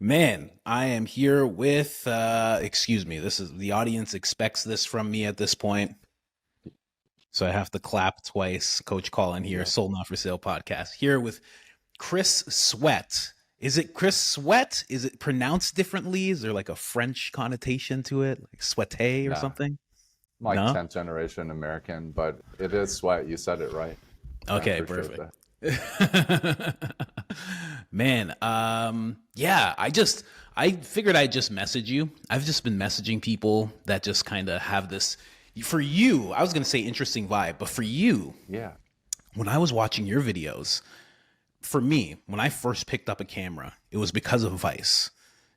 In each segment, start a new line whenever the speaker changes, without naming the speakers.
Man, I am here with, excuse me, this is the audience expects this from me at this point. So I have to clap twice. Coach Colin here,
Yeah.
Sold Not for Sale podcast, here with Chris Sweat. Is it Chris Sweat? Is it pronounced differently? Is there like a French connotation to it, like Sweaté or
Nah,
something?
I'm like
No?
10th generation American, but it is sweat. You said it right. I
Okay,
appreciate
perfect.
that.
Man, yeah, I figured I'd just message you. I've just been messaging people that just kind of have this, for you, I was going to say interesting vibe, but for you,
Yeah.
when I was watching your videos, for me, when I first picked up a camera, it was because of Vice.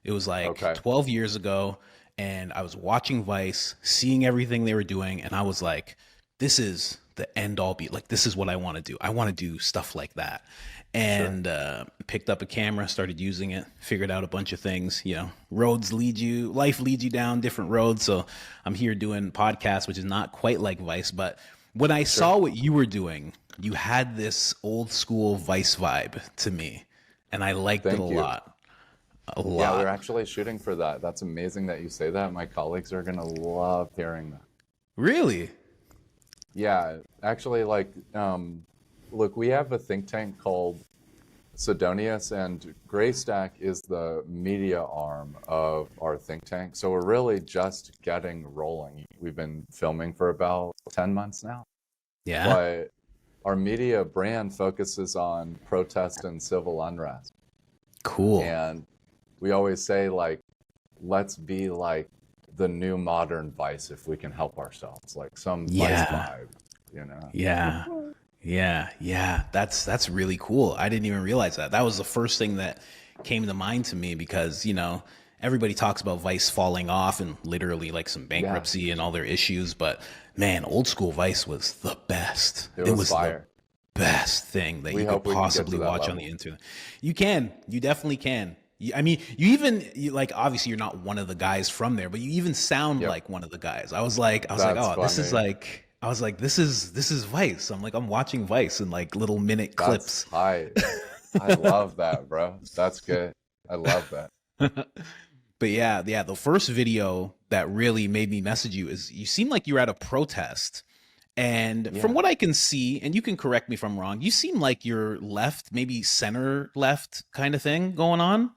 It was like
Okay.
12 years ago, and I was watching Vice, seeing everything they were doing, and I was like, this is the end all be like, this is what I want to do. I want to do stuff like that.
Sure.
And picked up a camera, started using it, figured out a bunch of things. Roads lead you, life leads you down different roads. So I'm here doing podcasts, which is not quite like Vice, but when I
Sure.
saw what you were doing, you had this old school Vice vibe to me, and I liked it a
Thank you.
lot. A
Yeah, we're
lot.
actually shooting for that. That's amazing that you say that. My colleagues are gonna love hearing that.
Really?
Yeah, actually, look, we have a think tank called Sidonius, and Graystack is the media arm of our think tank. So we're really just getting rolling. We've been filming for about 10 months now.
Yeah.
But our media brand focuses on protest and civil unrest.
Cool.
And we always say, like, let's be like the new modern Vice if we can help ourselves, like some Vice
Yeah.
vibe, you know?
Yeah. Yeah. That's really cool. I didn't even realize that. That was the first thing that came to mind to me because, everybody talks about Vice falling off and literally like some
Yeah,
bankruptcy and all their issues, but man, old school Vice was the best.
it
It
was
was the
fire.
best thing that
We
you could
hope we can get
possibly
to that
watch on the
level.
internet. You can. You definitely can. I mean, like obviously you're not one of the guys from there, but you even sound
Yep,
like one of the guys. I was like,
that's
oh, this is
funny.
like, I was like, this is Vice. I'm watching Vice in like little minute
That's
clips.
high. I love that, bro. That's good. I love that.
But yeah, the first video that really made me message you is you seem like you were at a protest. And from
Yeah.
what I can see, and you can correct me if I'm wrong, you seem like you're left, maybe center left kind of thing going on.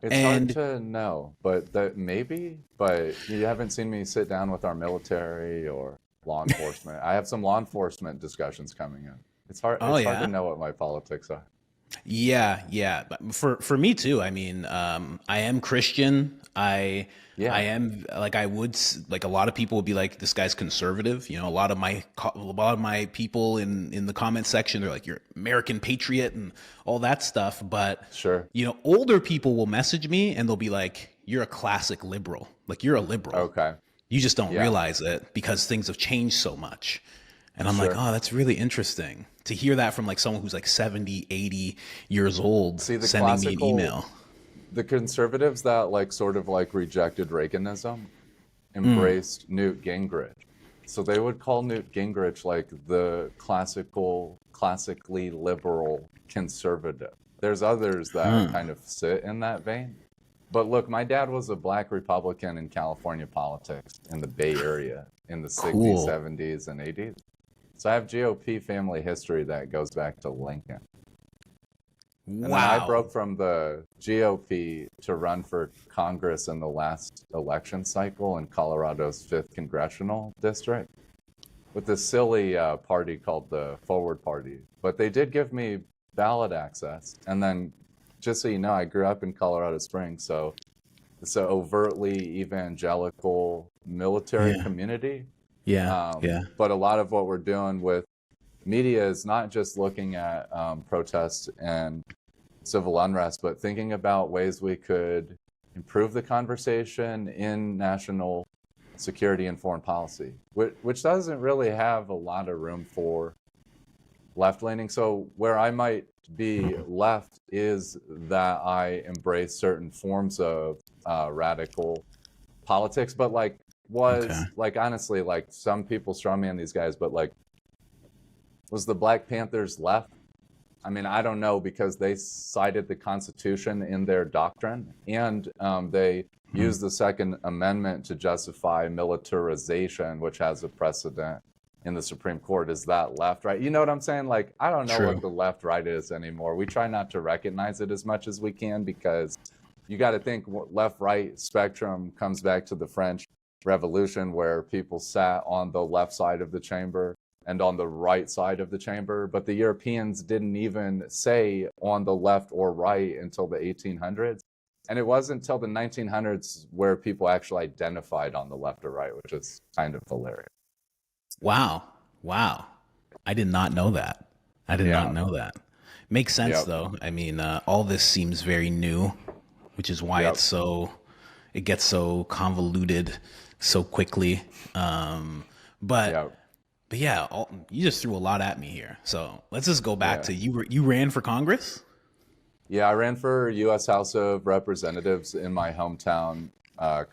It's hard
And
to know, but that maybe, but you haven't seen me sit down with our military or law enforcement. I have some law enforcement discussions coming in.
oh
It's hard to
yeah.
know what my politics are.
Yeah. But for me too. I mean, I am Christian. I
Yeah,
am like like a lot of people would be like this guy's conservative. A lot of my people in the comment section they're like you're American patriot and all that stuff. But
sure.
older people will message me and they'll be like you're a classic liberal. Like you're a liberal.
Okay.
You just don't
Yeah,
realize it because things have changed so much. And I'm like,
sure.
oh, that's really interesting to hear that from like someone who's like 70, 80 years old
See,
sending me an email.
the conservatives that like sort of like rejected Reaganism embraced Newt Gingrich. So they would call Newt Gingrich like the classically liberal conservative. There's others that
Huh.
kind of sit in that vein. But look, my dad was a black Republican in California politics in the Bay Area in the 60s,
Cool.
70s, and 80s. So I have GOP family history that goes back to Lincoln. And then I
Wow.
broke from the GOP to run for Congress in the last election cycle in Colorado's 5th congressional district with this silly party called the Forward Party. But they did give me ballot access. And then, just so you know, I grew up in Colorado Springs, so it's an overtly evangelical military
Yeah.
community.
Yeah. Yeah.
But a lot of what we're doing with media is not just looking at protests and civil unrest, but thinking about ways we could improve the conversation in national security and foreign policy, which doesn't really have a lot of room for left leaning. So where I might be left is that I embrace certain forms of radical politics, but
Okay.
honestly, like some people strawman these guys, but like was the Black Panthers left? I mean, I don't know, because they cited the Constitution in their doctrine, and they used the Second Amendment to justify militarization, which has a precedent in the Supreme Court. Is that left, right? You know what I'm saying? Like, I don't know
True.
what the left, right is anymore. We try not to recognize it as much as we can, because you got to think left, right spectrum comes back to the French Revolution, where people sat on the left side of the chamber and on the right side of the chamber. But the Europeans didn't even say on the left or right until the 1800s. And it wasn't until the 1900s where people actually identified on the left or right, which is kind of hilarious.
Wow. Wow. I did not know that. I did not
Yeah.
know that. Makes sense
Yep.
though. I mean, all this seems very new, which is why
Yep.
it gets so convoluted so quickly. But
Yep.
but yeah, you just threw a lot at me here. So let's just go back
Yeah.
to you ran for Congress?
Yeah, I ran for U.S. House of Representatives in my hometown,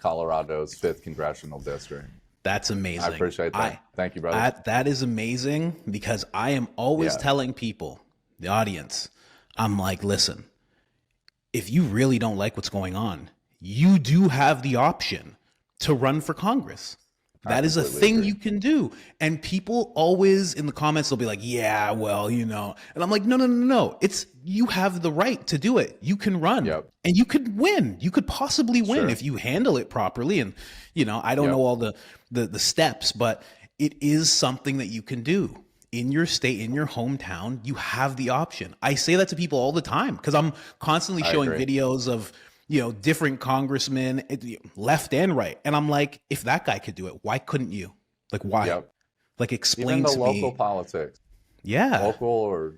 Colorado's 5th Congressional District.
That's amazing.
I appreciate that. Thank you, brother.
That is amazing, because I am always
Yeah.
telling people, the audience, I'm like, listen, if you really don't like what's going on, you do have the option to run for Congress. That is a
completely
thing
agree.
you can do. And people always in the comments, they'll be like, yeah, well, you know. And I'm like, no. You have the right to do it. You can run.
Yep.
And you could win. You could possibly win
Sure.
if you handle it properly. And, you know, I don't
Yep.
know all the steps, but it is something that you can do. In your state, in your hometown, you have the option. I say that to people all the time because I'm constantly
I
showing
agree.
videos of, you know, different congressmen, left and right. And I'm like, if that guy could do it, why couldn't you? Like, why?
Yep.
Like,
Even
explain
the
to
local
me.
politics,
Yeah.
local or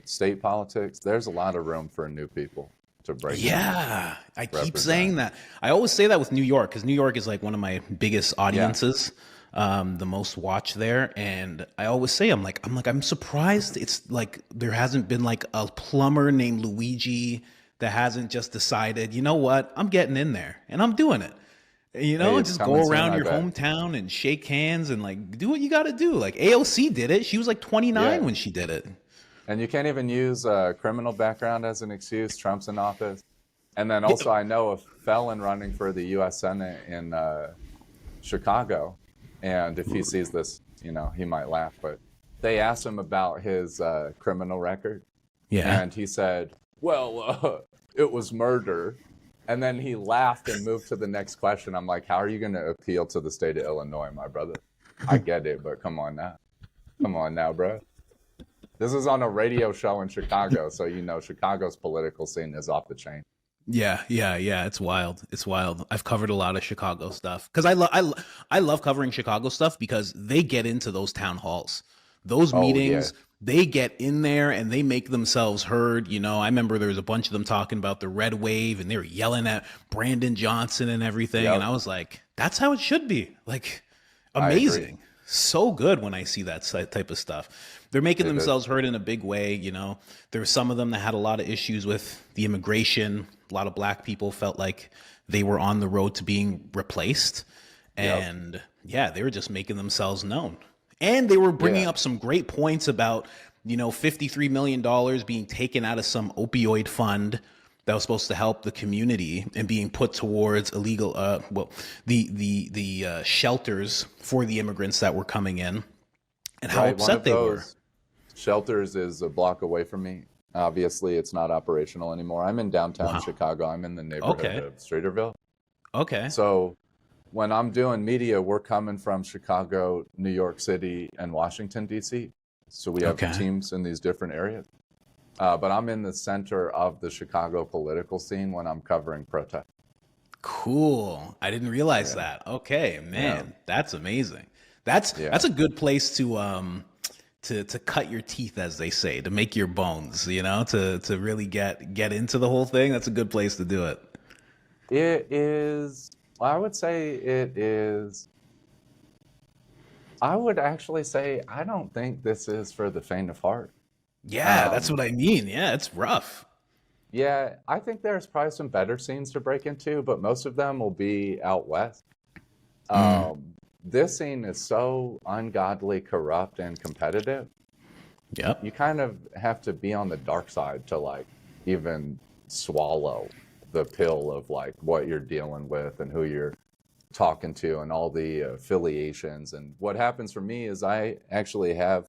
state politics, there's a lot of room for new people to break in.
Yeah. I keep
Represent.
saying that. I always say that with New York, because New York is like one of my biggest audiences, the most watched there. And I always say, I'm surprised it's like there hasn't been like a plumber named Luigi that hasn't just decided, you know what, I'm getting in there and I'm doing it. You know,
Hey, it's
just
coming
go
soon,
around
I
your
bet.
hometown and shake hands and like do what you got to do. Like AOC did it. She was like 29
Yeah.
when she did it.
And you can't even use a criminal background as an excuse. Trump's in office. And then also, I know a felon running for the U.S. Senate in Chicago. And if he sees this, you know, he might laugh. But they asked him about his criminal record.
Yeah.
And he said, well, it was murder. And then he laughed and moved to the next question. I'm like, how are you going to appeal to the state of Illinois, my brother? I get it, but come on now. Come on now, bro. This is on a radio show in Chicago, so you know Chicago's political scene is off the chain.
Yeah. It's wild. It's wild. I've covered a lot of Chicago stuff because I love covering Chicago stuff because they get into those town halls, those meetings.
Yeah.
They get in there and they make themselves heard. You know, I remember there was a bunch of them talking about the red wave and they were yelling at Brandon Johnson and everything.
Yep.
And I was like, that's how it should be. Like,
I agree.
amazing. So good when I see that type of stuff. They're making themselves heard in a big way. You know, there were some of them that had a lot of issues with the immigration. A lot of black people felt like they were on the road to being replaced. And yeah, they were just making themselves known. And they were bringing up some great points about, you know, $53 million being taken out of some opioid fund that was supposed to help the community and being put towards illegal, the shelters for the immigrants that were coming in, and how upset they were.
Shelters is a block away from me. Obviously, it's not operational anymore. I'm in downtown Chicago. I'm in the neighborhood of Streeterville.
Okay.
So when I'm doing media, we're coming from Chicago, New York City, and Washington, D.C. So we have teams in these different areas. But I'm in the center of the Chicago political scene when I'm covering protests.
Cool. I didn't realize that. Okay, man, that's amazing. That's a good place to cut your teeth, as they say, to make your bones, you know, to really get into the whole thing. That's a good place to do it.
It is, I would say it is, I would actually say, I don't think this is for the faint of heart.
Yeah, that's what I mean. Yeah, it's rough.
Yeah, I think there's probably some better scenes to break into, but most of them will be out west. This scene is so ungodly corrupt and competitive
Yep.
you kind of have to be on the dark side to like even swallow the pill of like what you're dealing with and who you're talking to and all the affiliations. And what happens for me is I actually have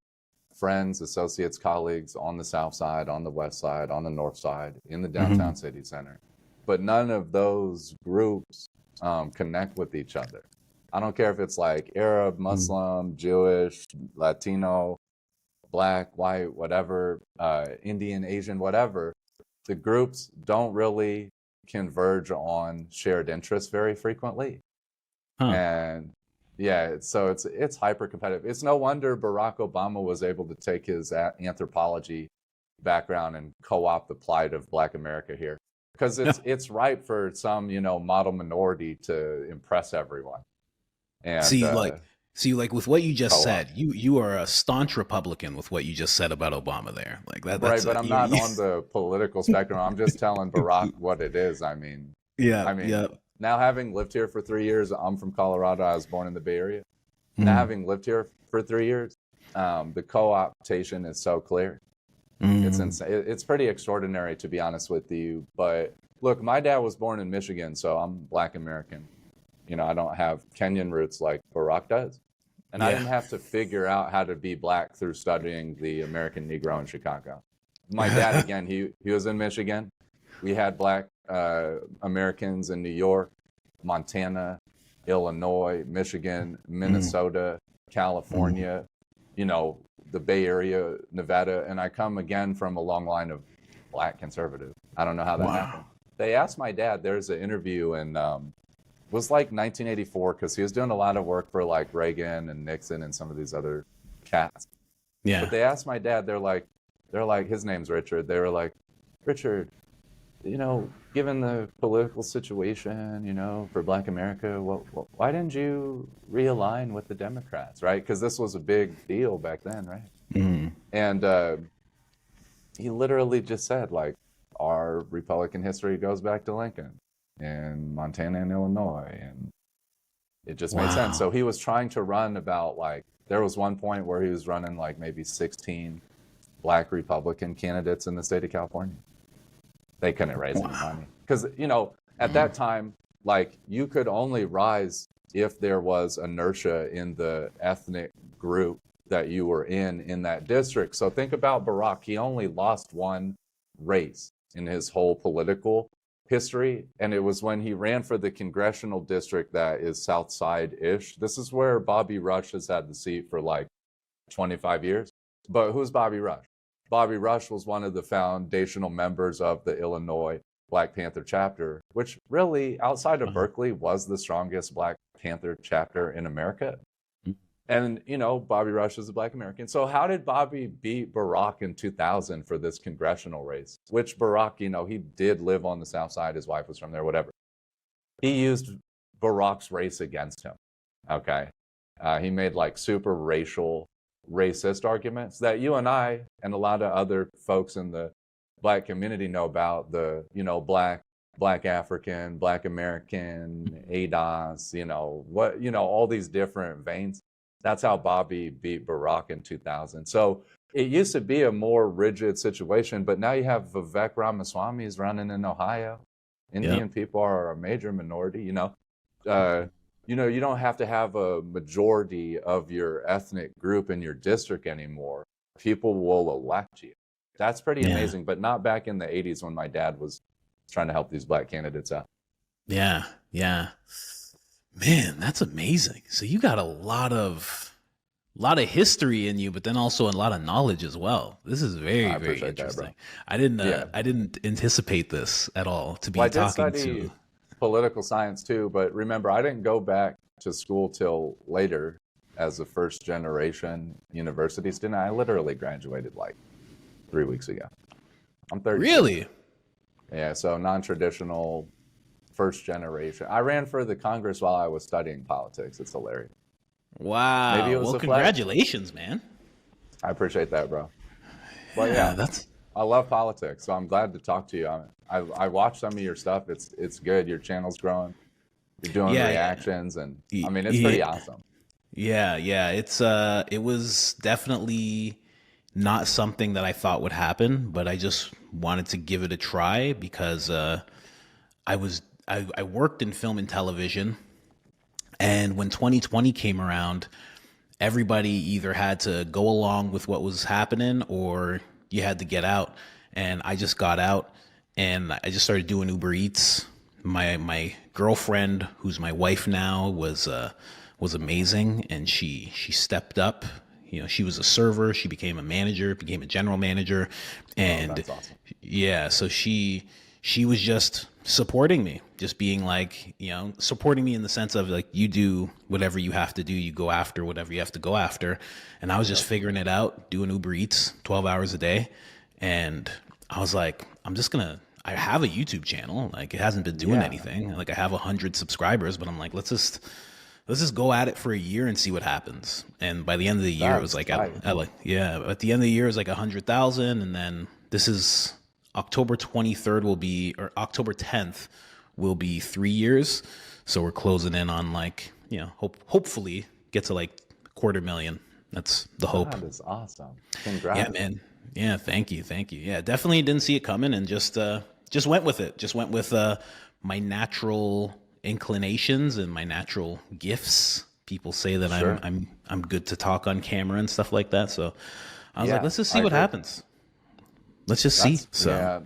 friends, associates, colleagues on the south side, on the west side, on the north side, in the
Hmm.
downtown city center. But none of those groups connect with each other. I don't care if it's like Arab, Muslim, Jewish, Latino, black, white, whatever, Indian, Asian, whatever. The groups don't really converge on shared interests very frequently.
Huh.
And yeah, so it's hyper competitive. It's no wonder Barack Obama was able to take his anthropology background and co-opt the plight of Black America here, because
Yeah.
it's ripe for some model minority to impress everyone and
See, like, see, with what you just
co-opt.
said, you are a staunch Republican with what you just said about Obama there. Like that,
Right,
that's
but
a
I'm not on the political spectrum. I'm just telling Barack what it is. I mean,
yeah,
I mean,
yeah.
now having lived here for 3 years, I'm from Colorado. I was born in the Bay Area. Now
Mm,
having lived here for 3 years, the co-optation is so clear. It's
mm,
insane. It's pretty extraordinary, to be honest with you. But look, my dad was born in Michigan, so I'm Black American. I don't have Kenyan roots like Barack does. And I
yeah.
didn't have to figure out how to be Black through studying the American Negro in Chicago. My dad, again, he was in Michigan. We had Black Americans in New York, Montana, Illinois, Michigan,
Mm,
Minnesota,
mm.
California, you know, the Bay Area, Nevada, and I come again from a long line of Black conservatives. I don't know how that happened.
Wow.
They asked my dad. There's an interview in it was like 1984 because he was doing a lot of work for like Reagan and Nixon and some of these other cats. But
Yeah.
they asked my dad. They're like, his name's Richard. They were like, Richard, given the political situation, for Black America, why didn't you realign with the Democrats, right? Because this was a big deal back then, right?
Mm.
And he literally just said, like, our Republican history goes back to Lincoln and Montana and Illinois, and it just made sense.
Wow.
So he was trying to run about like there was one point where he was running like maybe 16 Black Republican candidates in the state of California. They couldn't raise any
Wow.
money because at
Mm.
that time, like you could only rise if there was inertia in the ethnic group that you were in that district. So think about Barack. He only lost one race in his whole political history, and it was when he ran for the congressional district that is South Side-ish. This is where Bobby Rush has had the seat for like 25 years. But who's Bobby Rush? Bobby Rush was one of the foundational members of the Illinois Black Panther chapter, which really, outside of
Wow.
Berkeley, was the strongest Black Panther chapter in America.
Mm.
And, Bobby Rush is a Black American. So how did Bobby beat Barack in 2000 for this congressional race? Which Barack, he did live on the South Side. His wife was from there, whatever. He used Barack's race against him. Okay. He made like super racial, racist arguments that you and I and a lot of other folks in the Black community know about, the, Black African, Black American, ADOS, all these different veins. That's how Bobby beat Barack in 2000. So it used to be a more rigid situation, but now you have Vivek Ramaswamy is running in Ohio.
Yep.
Indian people are a major minority. Uh, you don't have to have a majority of your ethnic group in your district anymore. People will elect you. That's pretty
Yeah.
amazing, but not back in the 80s when my dad was trying to help these Black candidates out.
Yeah. Yeah. Man, that's amazing. So you got a lot of history in you, but then also a lot of knowledge as well. This is very,
I
very
appreciate that, bro.
interesting. I didn't
Yeah.
I didn't anticipate this at all to
Well,
be
I did
talking to.
study political science too, but remember, I didn't go back to school till later as a first generation university student. I literally graduated like 3 weeks ago. I'm 32.
Really?
Yeah, so non-traditional first generation. I ran for the Congress while I was studying politics. It's hilarious. Maybe
Wow.
it was
Well,
a flex.
congratulations, man.
I appreciate that, bro. But
Yeah,
yeah,
that's
I love politics, so I'm glad to talk to you. I watch some of your stuff. It's good. Your channel's growing. You're doing
yeah, yeah.
reactions, and I
Y-
mean, it's
Yeah,
pretty awesome.
yeah, yeah. It was definitely not something that I thought would happen, but I just wanted to give it a try because I worked in film and television, and when 2020 came around, everybody either had to go along with what was happening or you had to get out. And I just got out and I just started doing Uber Eats. My girlfriend, who's my wife now, was amazing, and she stepped up. You know, she was a server, she became a manager, became a general manager,
Oh,
and
that's awesome.
yeah, so she was just supporting me, just being like, you know, supporting me in the sense of like, you do whatever you have to do, you go after whatever you have to go after. And I was just figuring it out, doing Uber Eats 12 hours a day. And I was like, I have a YouTube channel. Like, it hasn't been doing
Yeah,
anything. Like, I have 100 subscribers, but I'm like, let's just go at it for a year and see what happens. And by the end of the year, it was
that's
like
tight.
at the end of the year, it was like 100,000. And then this is October 23rd will be, or October 10th will be 3 years. So we're closing in on like, you know, hopefully get to like 250,000. That's the hope.
That is awesome.
Yeah,
Congrats.
man. Yeah, thank you, thank you. Yeah, definitely didn't see it coming, and just went with it. Just went with my natural inclinations and my natural gifts. People say that
Sure.
I'm good to talk on camera and stuff like that. So I was like,
Yeah,
let's just see
I
what
agree.
happens. Let's just see.
That's,
So
yeah,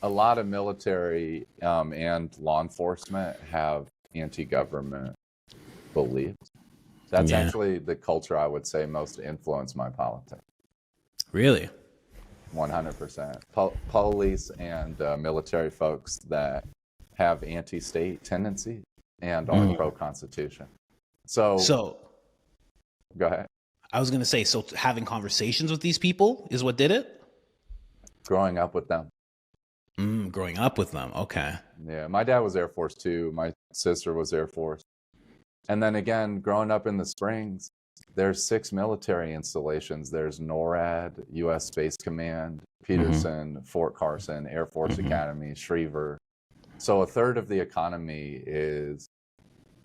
a lot of military and law enforcement have anti-government beliefs. That's
yeah,
actually the culture I would say most influenced my politics.
really.
100%. Police and military folks that have anti-state tendencies and are
Mm.
pro-constitution. So
So
go ahead.
I was gonna say, so having conversations with these people is what did it.
Growing up with them.
Growing up with them. Okay.
Yeah, my dad was Air Force too. My sister was Air Force. And then again, growing up in the Springs, there's 6 military installations. There's NORAD, U.S. Space Command,
Hmm.
Peterson, Fort Carson, Air Force
Hmm.
Academy, Schriever. So a third of the economy is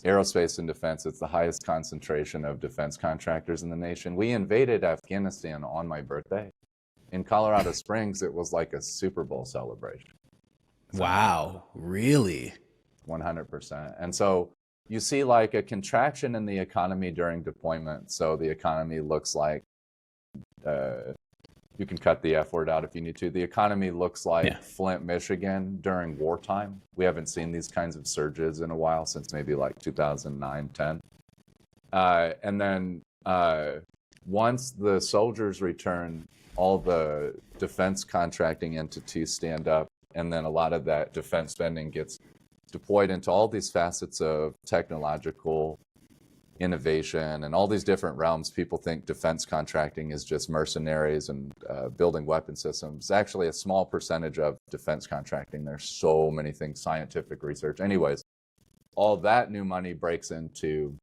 aerospace and defense. It's the highest concentration of defense contractors in the nation. We invaded Afghanistan on my birthday. In Colorado Springs, it was like a Super Bowl celebration. So
Wow. Really?
100%. And so you see like a contraction in the economy during deployment. So the economy looks like, uh, you can cut the F word out if you need to. The economy looks
Yeah.
like Flint, Michigan during wartime. We haven't seen these kinds of surges in a while, since maybe like 2009, 10. And then once the soldiers return, all the defense contracting entities stand up, and then a lot of that defense spending gets deployed into all these facets of technological innovation and all these different realms. People think defense contracting is just mercenaries and building weapon systems. Actually, a small percentage of defense contracting. There's so many things, scientific research. Anyways, all that new money breaks into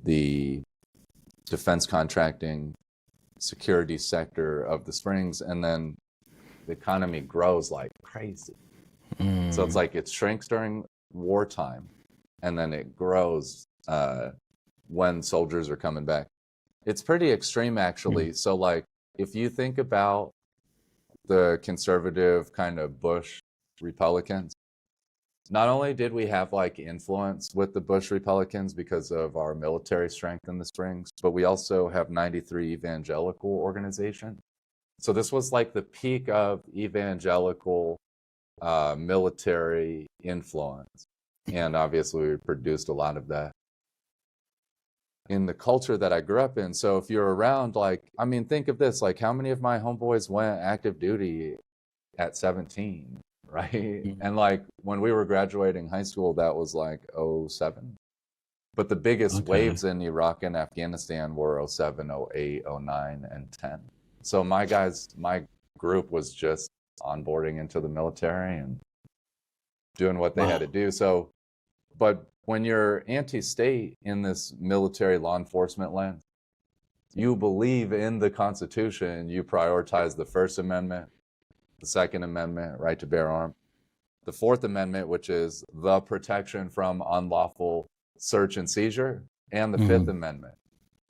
the defense contracting security sector of the Springs, and then the economy grows like crazy. So it's like it shrinks during wartime, and then it grows when soldiers are coming back. It's pretty extreme, actually. So, like, if you think about the conservative kind of Bush Republicans, not only did we have like influence with the Bush Republicans because of our military strength in the Springs, but we also have 93 evangelical organizations. So this was like the peak of evangelical military influence. And obviously, we produced a lot of that in the culture that I grew up in. So if you're around, like, I mean, think of this, like, how many of my homeboys went active duty at 17, right? And like when we were graduating high school, that was like '07. But the biggest
Okay.
waves in Iraq and Afghanistan were '07, '08, '09, and 10. So my guys, my group was just onboarding into the military and doing what they had to
Wow.
do. So, but when you're anti-state in this military law enforcement lens, you believe in the Constitution, you prioritize the First Amendment, the Second Amendment, right to bear arms, the Fourth Amendment, which is the protection from unlawful search and seizure, and the Fifth
Hmm.
Amendment,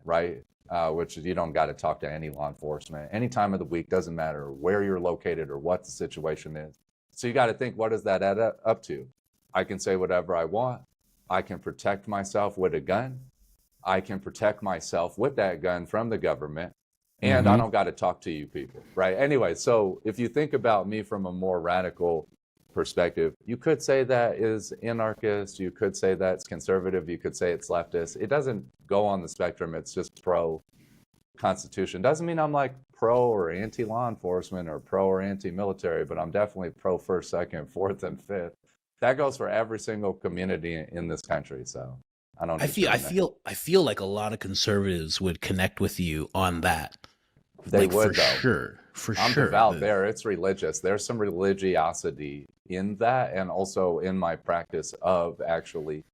right? which is you don't got to talk to any law enforcement any time of the week, doesn't matter where you're located or what the situation is. So you got to think, what does that add up to? I can say whatever I want. I can protect myself with a gun. I can protect myself with that gun from the government. And I don't got to talk to you people, right? Anyway, so if you think about me from a more radical perspective, you could say that is anarchist, you could say that's conservative, you could say it's leftist. It doesn't go on the spectrum, it's just pro-constitution. Doesn't mean I'm like pro or anti-law enforcement or pro or anti-military, but I'm definitely pro first, second, fourth, and fifth. That goes for every single community in this country, so I don't
I feel like a lot of conservatives would connect with you on that.
They
like,
would,
for
though.
sure. For
I'm
sure.
devout there. It's religious. There's some religiosity in that, and also in my practice of actually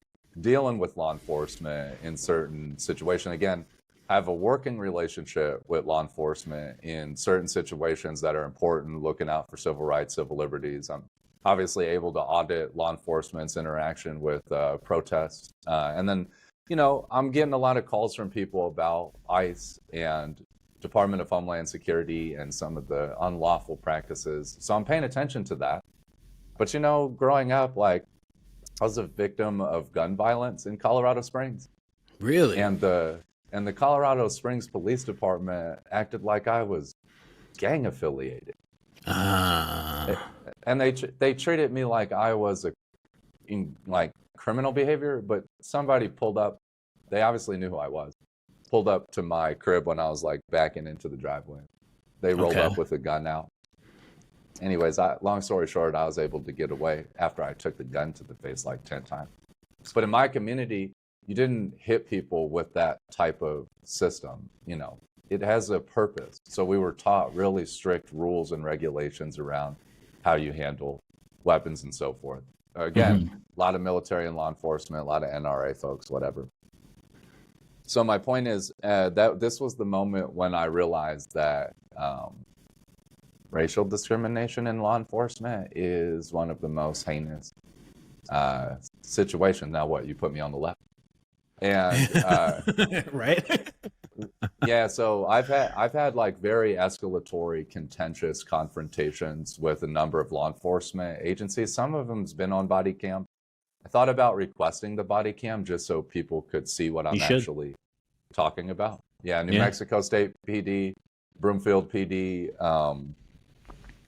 dealing with law enforcement in certain situations. Again, I have a working relationship with law enforcement in certain situations that are important, looking out for civil rights, civil liberties. I'm obviously able to audit law enforcement's interaction with protests. And then, you know, I'm getting a lot of calls from people about ICE and Department of Homeland Security and some of the unlawful practices. So I'm paying attention to that. But, you know, growing up, like, I was a victim of gun violence in Colorado Springs.
Really?
And the Colorado Springs Police Department acted like I was gang affiliated. And they treated me like I was like criminal behavior, but somebody pulled up, they obviously knew who I was, pulled up to my crib when I was like backing into the driveway. They rolled up with a gun out. Anyways, long story short, I was able to get away after I took the gun to the face like 10 times. But in my community, you didn't hit people with that type of system, you know. It has a purpose. So we were taught really strict rules and regulations around how you handle weapons and so forth. Again, a lot of military and law enforcement, a lot of NRA folks, whatever. So my point is that this was the moment when I realized that racial discrimination in law enforcement is one of the most heinous situations. Now what, you put me on the left. And
right?
Yeah, so I've had like very escalatory, contentious confrontations with a number of law enforcement agencies. Some of them's been on body cam. I thought about requesting the body cam just so people could see what I'm actually talking about. Yeah, New Mexico State PD, Broomfield PD,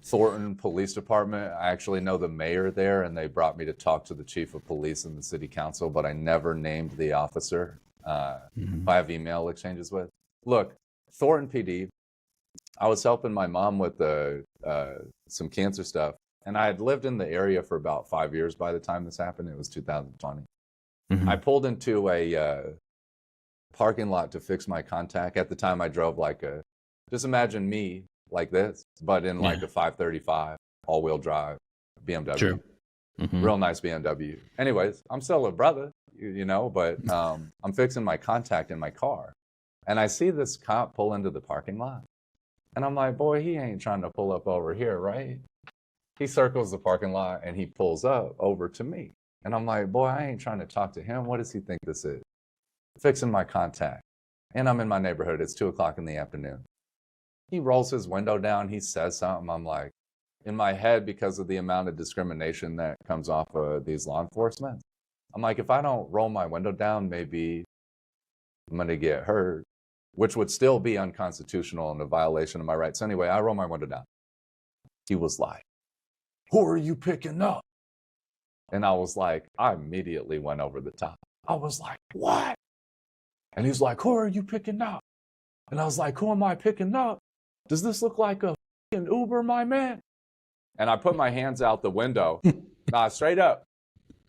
Thornton Police Department. I actually know the mayor there, and they brought me to talk to the chief of police and the city council, but I never named the officer I have email exchanges with. Look, Thornton PD, I was helping my mom with some cancer stuff, and I had lived in the area for about 5 years by the time this happened. It was 2020. I pulled into a parking lot to fix my contact. At the time, I drove like just imagine me like this, but in like a 535 all-wheel drive BMW.
True.
Real nice BMW. Anyways, I'm still a brother, you know, but I'm fixing my contact in my car. And I see this cop pull into the parking lot. And I'm like, boy, he ain't trying to pull up over here, right? He circles the parking lot and he pulls up over to me. And I'm like, boy, I ain't trying to talk to him. What does he think this is? Fixing my contact. And I'm in my neighborhood. It's 2:00 in the afternoon. He rolls his window down. He says something. I'm like, in my head, because of the amount of discrimination that comes off of these law enforcement, I'm like, if I don't roll my window down, maybe I'm going to get hurt, which would still be unconstitutional and a violation of my rights. So anyway, I roll my window down. He was like, who are you picking up? And I was like, I immediately went over the top. I was like, what? And he's like, who are you picking up? And I was like, who am I picking up? Does this look like a f***ing Uber, my man? And I put my hands out the window. Nah, straight up.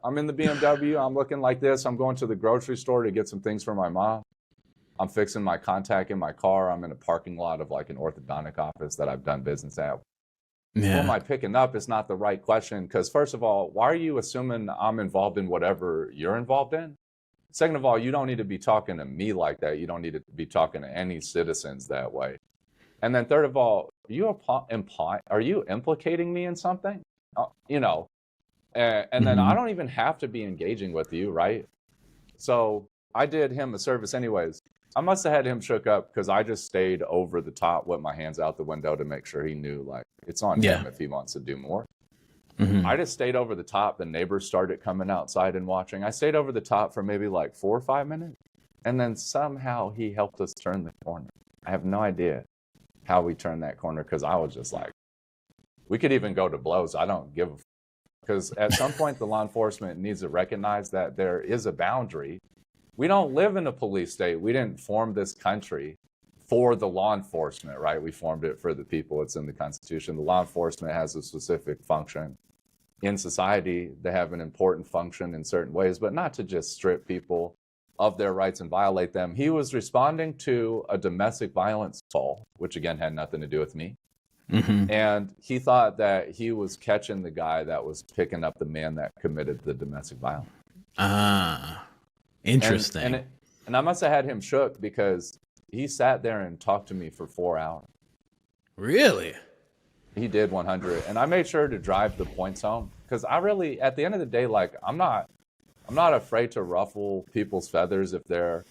I'm in the BMW. I'm looking like this. I'm going to the grocery store to get some things for my mom. I'm fixing my contact in my car. I'm in a parking lot of like an orthodontic office that I've done business at. Who am I picking up is not the right question. Because first of all, why are you assuming I'm involved in whatever you're involved in? Second of all, you don't need to be talking to me like that. You don't need to be talking to any citizens that way. And then third of all, are you implicating me in something? You know, and then I don't even have to be engaging with you, right? So I did him a service anyways. I must have had him shook up because I just stayed over the top with my hands out the window to make sure he knew, like, it's on him if he wants to do more. I just stayed over the top. The neighbors started coming outside and watching. I stayed over the top for maybe like 4 or 5 minutes. And then somehow he helped us turn the corner. I have no idea how we turned that corner because I was just like, we could even go to blows. I don't give a because at some point the law enforcement needs to recognize that there is a boundary. We don't live in a police state. We didn't form this country for the law enforcement, right? We formed it for the people. It's in the Constitution. The law enforcement has a specific function in society. They have an important function in certain ways, but not to just strip people of their rights and violate them. He was responding to a domestic violence call, which again had nothing to do with me. And he thought that he was catching the guy that was picking up the man that committed the domestic violence.
Ah, interesting.
And I must have had him shook because he sat there and talked to me for 4 hours.
Really?
He did 100. And I made sure to drive the points home because I really, at the end of the day, like, I'm not afraid to ruffle people's feathers if they're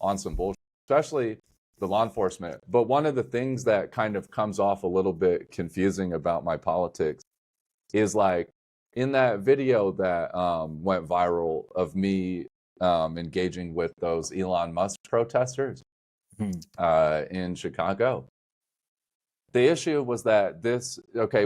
on some bullshit, especially the law enforcement. But one of the things that kind of comes off a little bit confusing about my politics is, like, in that video that went viral of me engaging with those Elon Musk protesters in Chicago. The issue was that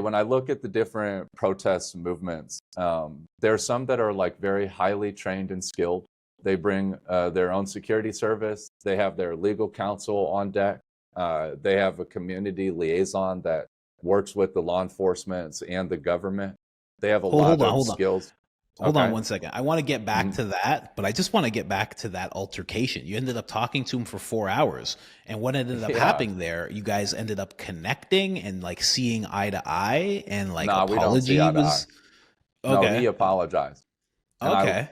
when I look at the different protest movements, there are some that are like very highly trained and skilled. They bring their own security service. They have their legal counsel on deck. They have a community liaison that works with the law enforcement and the government. They have a lot of skills.
Hold on 1 second. I want to get back to that, but I just want to get back to that altercation. You ended up talking to him for 4 hours. And what ended up happening there, you guys ended up connecting and like seeing eye to eye and like apology was...
Okay. No, he apologized. And
okay.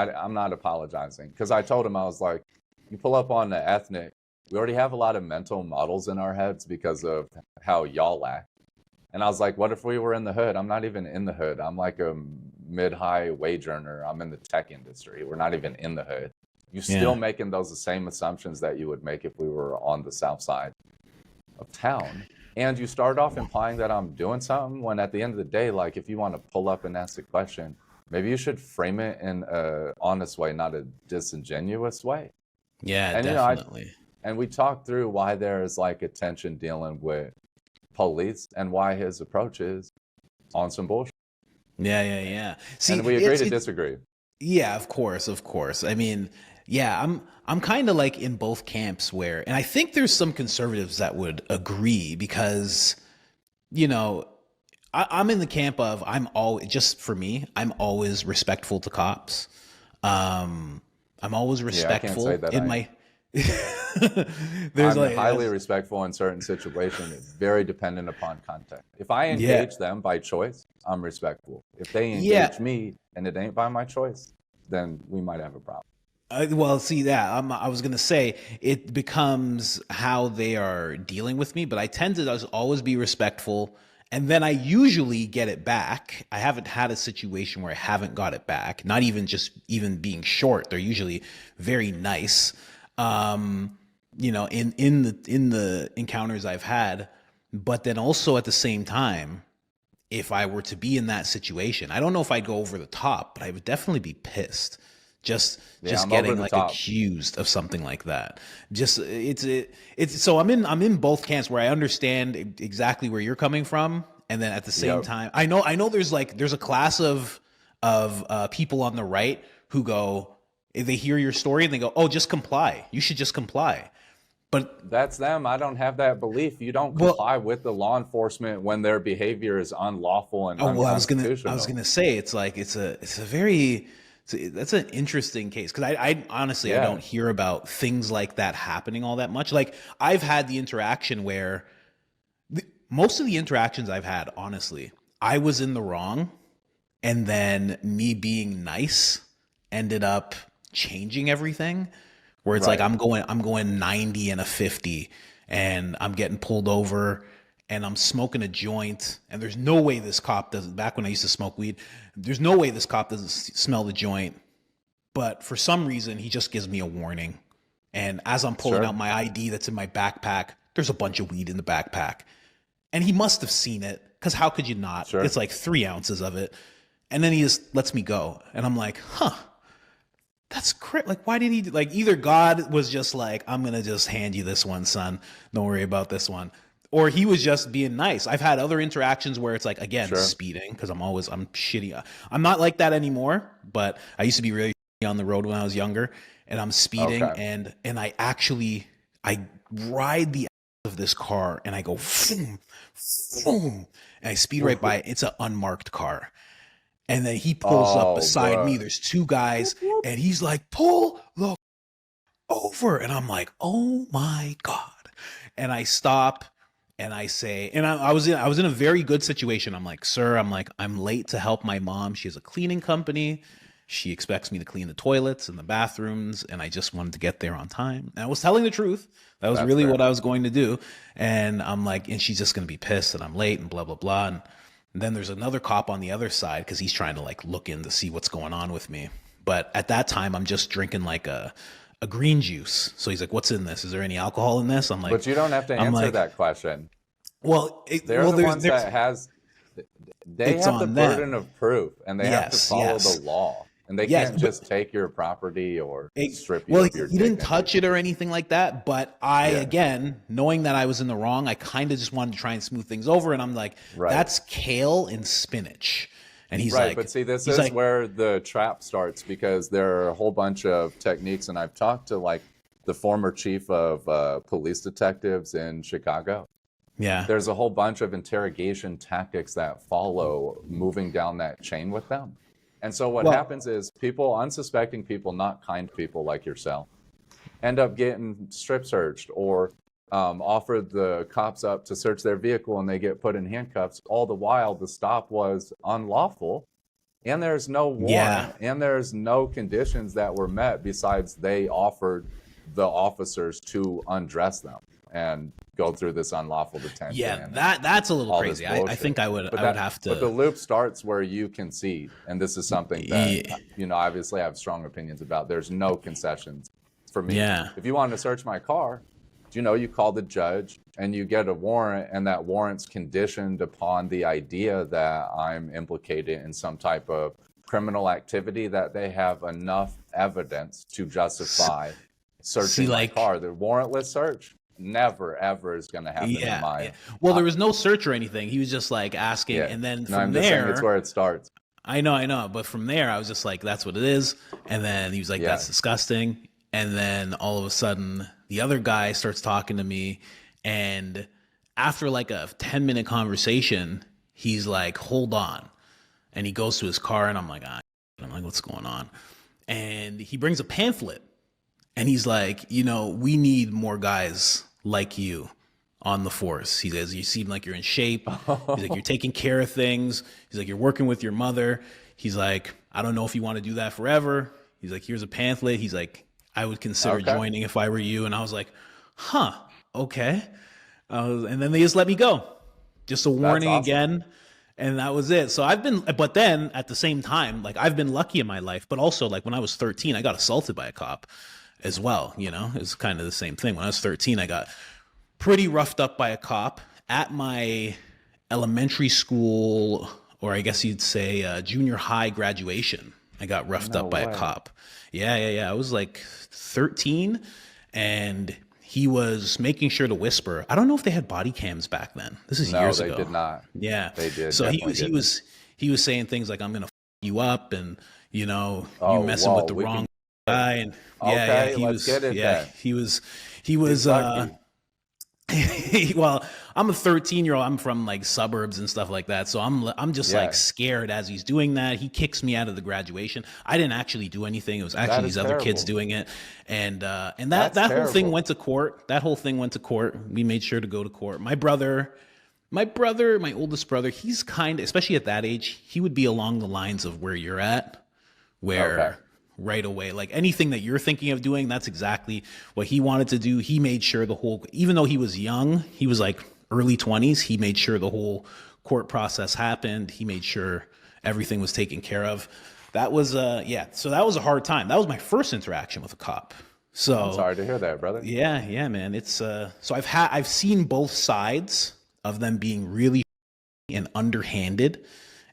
I'm not apologizing because I told him, I was like, you pull up on the ethnic, we already have a lot of mental models in our heads because of how y'all act. And I was like, what if we were in the hood? I'm not even in the hood. I'm like a mid-high wage earner. I'm in the tech industry. We're not even in the hood. You're still making those same assumptions that you would make if we were on the south side of town. And you start off implying that I'm doing something when at the end of the day, like, if you want to pull up and ask a question, maybe you should frame it in an honest way, not a disingenuous way.
Yeah,
and,
definitely.
And we talked through why there's like a tension dealing with police and why his approach is on some bullshit.
Yeah. See,
and we agree to disagree.
Yeah, of course. I mean, yeah, I'm kind of like in both camps where, and I think there's some conservatives that would agree because, you know, I'm in the camp of I'm always respectful to cops. I'm always respectful in my.
I'm highly respectful in certain situations. It's very dependent upon context. If I engage them by choice, I'm respectful. If they engage me and it ain't by my choice, then we might have a problem.
Well, see that I was gonna say it becomes how they are dealing with me, but I tend to always be respectful, and then I usually get it back. I haven't had a situation where I haven't got it back. Not even being short. They're usually very nice. You know, in the encounters I've had, but then also at the same time, if I were to be in that situation, I don't know if I'd go over the top, but I would definitely be pissed. Just getting like accused of something like that. So I'm in both camps where I understand exactly where you're coming from, and then at the same time, I know there's a class of people on the right who go, if they hear your story and they go, oh, just comply. You should just comply. But
that's them. I don't have that belief. You don't comply with the law enforcement when their behavior is unlawful and unconstitutional.
I was gonna say it's that's an interesting case because I honestly I don't hear about things like that happening all that much. Like I've had the interaction where most of the interactions I've had, honestly, I was in the wrong, and then me being nice ended up changing everything, where it's like I'm going 90 and a 50 and I'm getting pulled over and I'm smoking a joint, and there's no way this cop doesn't, back when I used to smoke weed, there's no way this cop doesn't smell the joint, but for some reason he just gives me a warning. And as I'm pulling out my ID that's in my backpack, there's a bunch of weed in the backpack. And he must have seen it, because how could you not? It's like 3 ounces of it. And then he just lets me go. And I'm like, huh, that's crazy. Like, why did he, like, either God was just like, I'm going to just hand you this one, son. Don't worry about this one. Or he was just being nice. I've had other interactions where it's like, again, speeding, because I'm shitty. I'm not like that anymore, but I used to be really on the road when I was younger, and I'm speeding, and I ride the of this car, and I go, boom, boom, and I speed right by it. It's an unmarked car. And then he pulls up beside me. There's 2 guys, and he's like, pull the over. And I'm like, oh my God. And I stop. And I say, and I was in a very good situation. I'm like, sir, I'm late to help my mom. She has a cleaning company. She expects me to clean the toilets and the bathrooms, and I just wanted to get there on time. And I was telling the truth. That was really what I was going to do. And I'm like, and she's just going to be pissed that I'm late and blah, blah, blah. And then there's another cop on the other side, because he's trying to like look in to see what's going on with me. But at that time, I'm just drinking like a green juice. So he's like, what's in this? Is there any alcohol in this? I'm like,
but you don't have to answer that question.
Well,
they're the ones that they have the burden of proof, and they have to follow the law, and they can't just take your property or strip you of your
he didn't touch it or anything like that. But again, knowing that I was in the wrong, I kind of just wanted to try and smooth things over. And I'm like, that's kale and spinach. And he's like,
but see, this is where the trap starts, because there are a whole bunch of techniques, and I've talked to like the former chief of police detectives in Chicago.
Yeah.
There's a whole bunch of interrogation tactics that follow moving down that chain with them. And so what happens is people, unsuspecting people, not kind people like yourself, end up getting strip searched or offered the cops up to search their vehicle, and they get put in handcuffs. All the while, the stop was unlawful, and there's no warrant, and there's no conditions that were met besides they offered the officers to undress them and go through this unlawful detention.
Yeah, that's a little crazy. I think I would have to.
But the loop starts where you concede, and this is something that obviously I have strong opinions about. There's no concessions for me.
Yeah.
If you wanted to search my car, you call the judge and you get a warrant, and that warrant's conditioned upon the idea that I'm implicated in some type of criminal activity, that they have enough evidence to justify searching my car. The warrantless search never ever is going to happen in my
Well, there was no search or anything. He was just like asking, and then from there,
it's where it starts.
I know, but from there, I was just like, that's what it is. And then he was like, that's disgusting. And then all of a sudden, the other guy starts talking to me, and after like a 10-minute conversation, he's like, hold on. And he goes to his car, and I'm like, what's going on? And he brings a pamphlet, and he's like, we need more guys like you on the force. He says, you seem like you're in shape. He's like, you're taking care of things. He's like, you're working with your mother. He's like, I don't know if you want to do that forever. He's like, here's a pamphlet. He's like, I would consider joining if I were you. And I was like, okay. And then they just let me go. Just a warning again. And that was it. So but then at the same time, like, I've been lucky in my life, but also like when I was 13, I got assaulted by a cop as well. It's kind of the same thing. When I was 13, I got pretty roughed up by a cop at my elementary school, or I guess you'd say junior high graduation. I got roughed up by a cop. Yeah. I was like 13, and he was making sure to whisper. I don't know if they had body cams back then. This is years ago.
No, they did not.
Yeah.
They did.
So he was saying things like, I'm going to you up, and, you messing with the wrong guy. And he was well, I'm a 13-year-old. I'm from like suburbs and stuff like that. So I'm just like scared as he's doing that. He kicks me out of the graduation. I didn't actually do anything. It was actually these other kids doing it. And that whole thing went to court. That whole thing went to court. We made sure to go to court. My oldest brother, he's especially at that age, he would be along the lines of where you're at, where right away, like anything that you're thinking of doing, that's exactly what he wanted to do. He made sure even though he was young, he was like early 20s, he made sure the whole court process happened. He made sure everything was taken care of. That was, so that was a hard time. That was my first interaction with a cop.
I'm
So
sorry to hear that, brother.
yeah, man. It's so I've seen both sides of them being really and underhanded,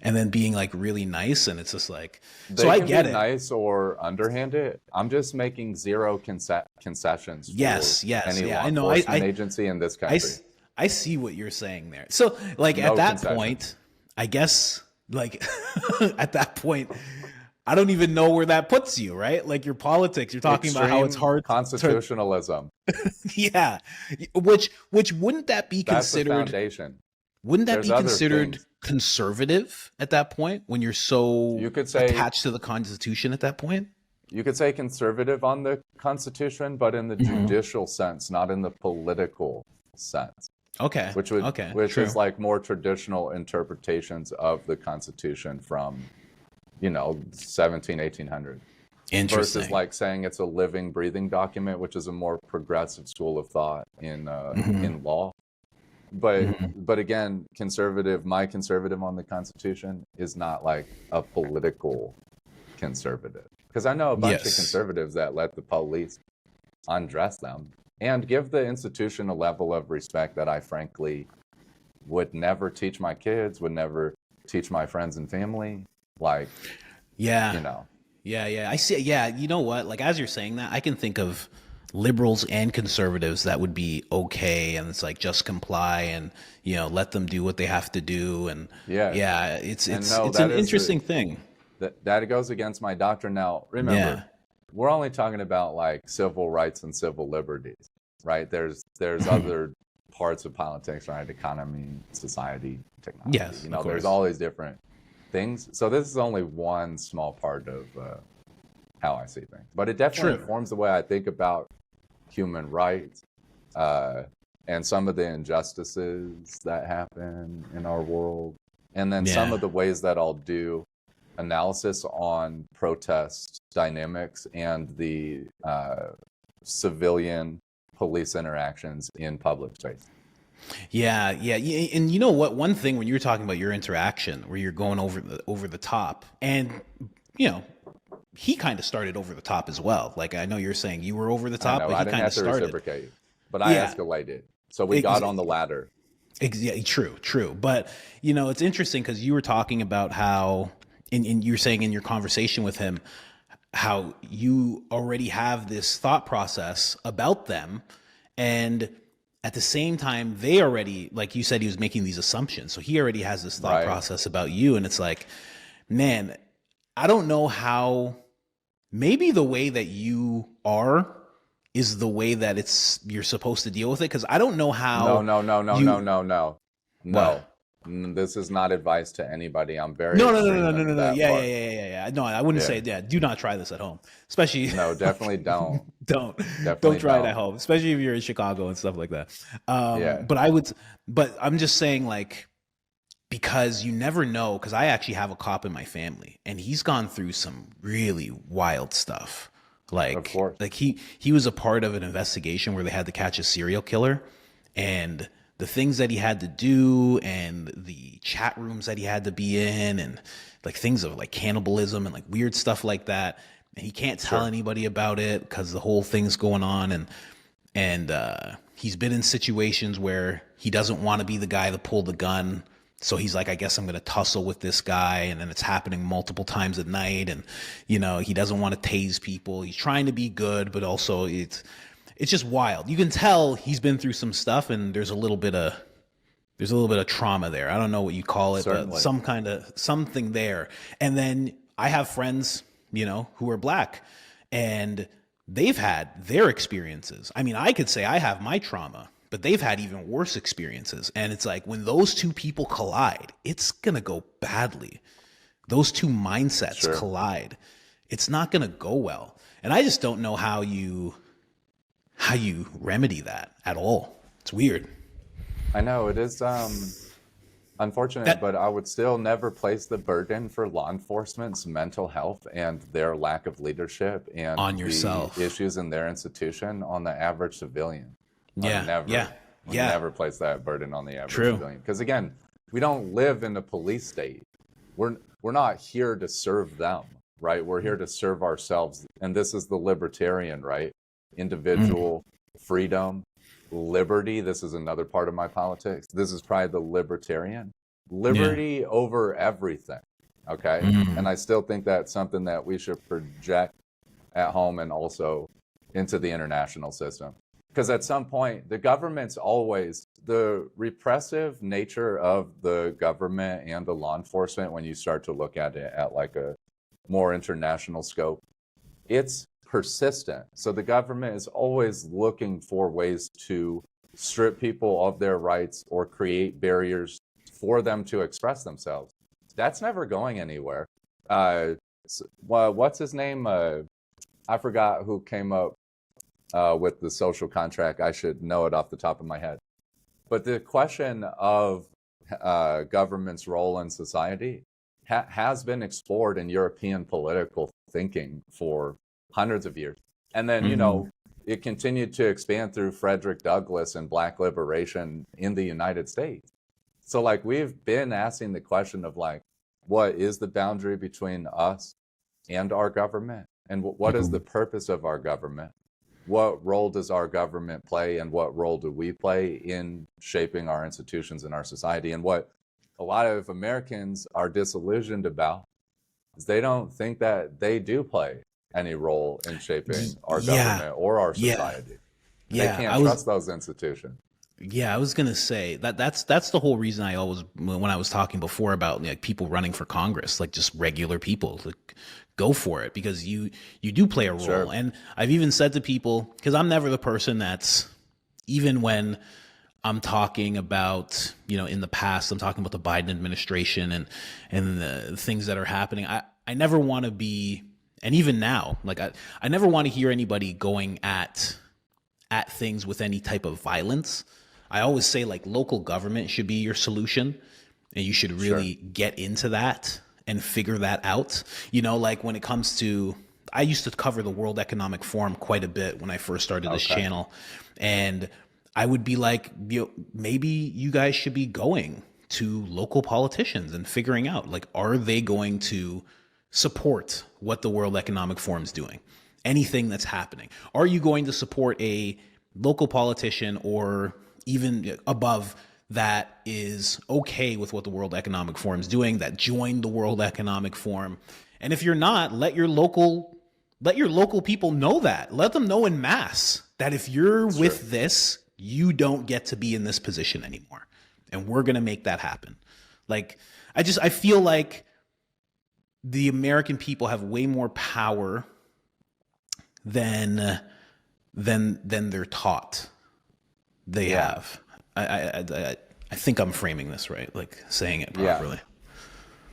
and then being like really nice, and it's just like, so
They
I
can be
get it.
nice or underhanded. I'm just making zero concessions for
Yes,
any
yeah.
law
I know.
enforcement agency in this
I,
country.
I see what you're saying there. So like at
No
that
concessions.
point, I guess like at that point, I don't even know where that puts you, right? Like your politics, you're talking about how it's
Extreme
hard to,
constitutionalism.
yeah. Which wouldn't that be
That's the
considered?
foundation.
Wouldn't that
There's
be
other
considered
things.
conservative at that point when you're so
You could say
attached to the Constitution at that point?
you could say conservative on the Constitution, but in the judicial sense, not in the political sense,
Okay. Okay.
which
True.
is like more traditional interpretations of the Constitution from, 17, 1800.
Interesting.
Versus like saying it's a living, breathing document, which is a more progressive school of thought in law. But again, my conservative on the Constitution is not like a political conservative, because I know a bunch of
Yes.
conservatives that let the police undress them and give the institution a level of respect that I frankly would never teach my kids, would never teach my friends and family. Like,
Yeah. Yeah. I see. Yeah. You know what? Like, as you're saying that, I can think of liberals and conservatives that would be okay. And it's like, just comply and, let them do what they have to do. And
Yes.
yeah, it's
And no,
an
that is
interesting thing.
that goes against my doctrine. Now, remember,
Yeah.
we're only talking about like civil rights and civil liberties, right? There's other parts of politics, right? Economy, society, technology.
Yes, of
There's
course.
all these different things. So this is only one small part of how I see things, but it definitely
True.
informs the way I think about human rights and some of the injustices that happen in our world, and then some
Yeah.
of the ways that I'll do analysis on protest dynamics and the civilian police interactions in public space.
Yeah, and you know what? One thing when you were talking about your interaction, where you're going over the top, and you know, he kind of started over the top as well. Like I know you're saying you were over the
I
top,
know
but
I
he
didn't
kind
have
of
to
started.
reciprocate, but I
Yeah,
escalated. So we got on the ladder.
yeah, true. But it's interesting because you were talking about how, and you're saying in your conversation with him, how you already have this thought process about them, and at the same time they already, like you said, he was making these assumptions, so he already has this thought
Right.
process about you, and it's like, man, I don't know how, maybe the way that you are is the way that you're supposed to deal with it, because I don't know
No,
how
no, no, no, no,
you
no, no. No.
what.
This is not advice to anybody. I'm very
No,
extreme in that
Yeah,
part.
yeah. No, I wouldn't say,
Yeah.
yeah, do not try this at home. Especially
No, definitely don't.
don't
Definitely
try it at
don't.
home, especially if you're in Chicago and stuff like that.
Yeah.
But I'm just saying, like, because you never know, because I actually have a cop in my family and he's gone through some really wild stuff.
Of course.
Like he was a part of an investigation where they had to catch a serial killer, and the things that he had to do and the chat rooms that he had to be in, and like things of like cannibalism and like weird stuff like that. And he can't tell
Sure.
anybody about it because the whole thing's going on. And he's been in situations where he doesn't want to be the guy to pull the gun. So he's like, I guess I'm going to tussle with this guy. And then it's happening multiple times at night. And, he doesn't want to tase people. He's trying to be good, but also it's just wild. You can tell he's been through some stuff, and there's a little bit of trauma there. I don't know what you call it,
Certainly.
but some kind of something there. And then I have friends, who are black, and they've had their experiences. I mean, I could say I have my trauma, but they've had even worse experiences. And it's like when those two people collide, it's going to go badly. Those two mindsets
Sure.
collide. It's not going to go well. And I just don't know how you remedy that at all. It's weird.
I know it is unfortunate, but I would still never place the burden for law enforcement's mental health and their lack of leadership and
On yourself.
the issues in their institution on the average civilian.
Yeah,
Would never place that burden on the average
True.
civilian. Because again, we don't live in a police state. We're not here to serve them, right? We're here to serve ourselves. And this is the libertarian, right? individual freedom, liberty. This is another part of my politics. This is probably the libertarian. Liberty over everything. Okay. And I still think that's something that we should project at home and also into the international system. Because at some point, the government's always, the repressive nature of the government and the law enforcement, when you start to look at it at like a more international scope, it's persistent. So the government is always looking for ways to strip people of their rights or create barriers for them to express themselves. That's never going anywhere. What's his name? I forgot who came up with the social contract. I should know it off the top of my head. But the question of government's role in society has been explored in European political thinking for hundreds of years. And then, you know, it continued to expand through Frederick Douglass and Black liberation in the United States. So like we've been asking the question of like, what is the boundary between us and our government? And what is the purpose of our government? What role does our government play, and what role do we play in shaping our institutions and our society? And what a lot of Americans are disillusioned about is they don't think that they do play any role in shaping our government or our society. They can't trust those institutions.
Yeah, I was gonna say that's the whole reason I always, when I was talking before about like people running for Congress, like just regular people, like go for it, because you do play a role.
Sure.
And I've even said to people, because I'm never the person that's, even when I'm talking about, you know, in the past, I'm talking about the Biden administration and the things that are happening. I never want to be, and even now, like I never want to hear anybody going at things with any type of violence. I always say like local government should be your solution, and you should really get into that and figure that out. You know, like when it comes to, I used to cover the World Economic Forum quite a bit when I first started this channel. And I would be like, you know, maybe you guys should be going to local politicians and figuring out, like, are they going to support what the World Economic Forum is doing? Anything that's happening? Are you going to support a local politician or even above that is okay with what the World Economic Forum is doing, that joined the World Economic Forum? And if you're not, let your local people know that. Let them know in mass that if you're with this, you don't get to be in this position anymore. And we're going to make that happen. Like, I feel like the American people have way more power than they're taught they have. I think I'm framing this right, like saying it properly.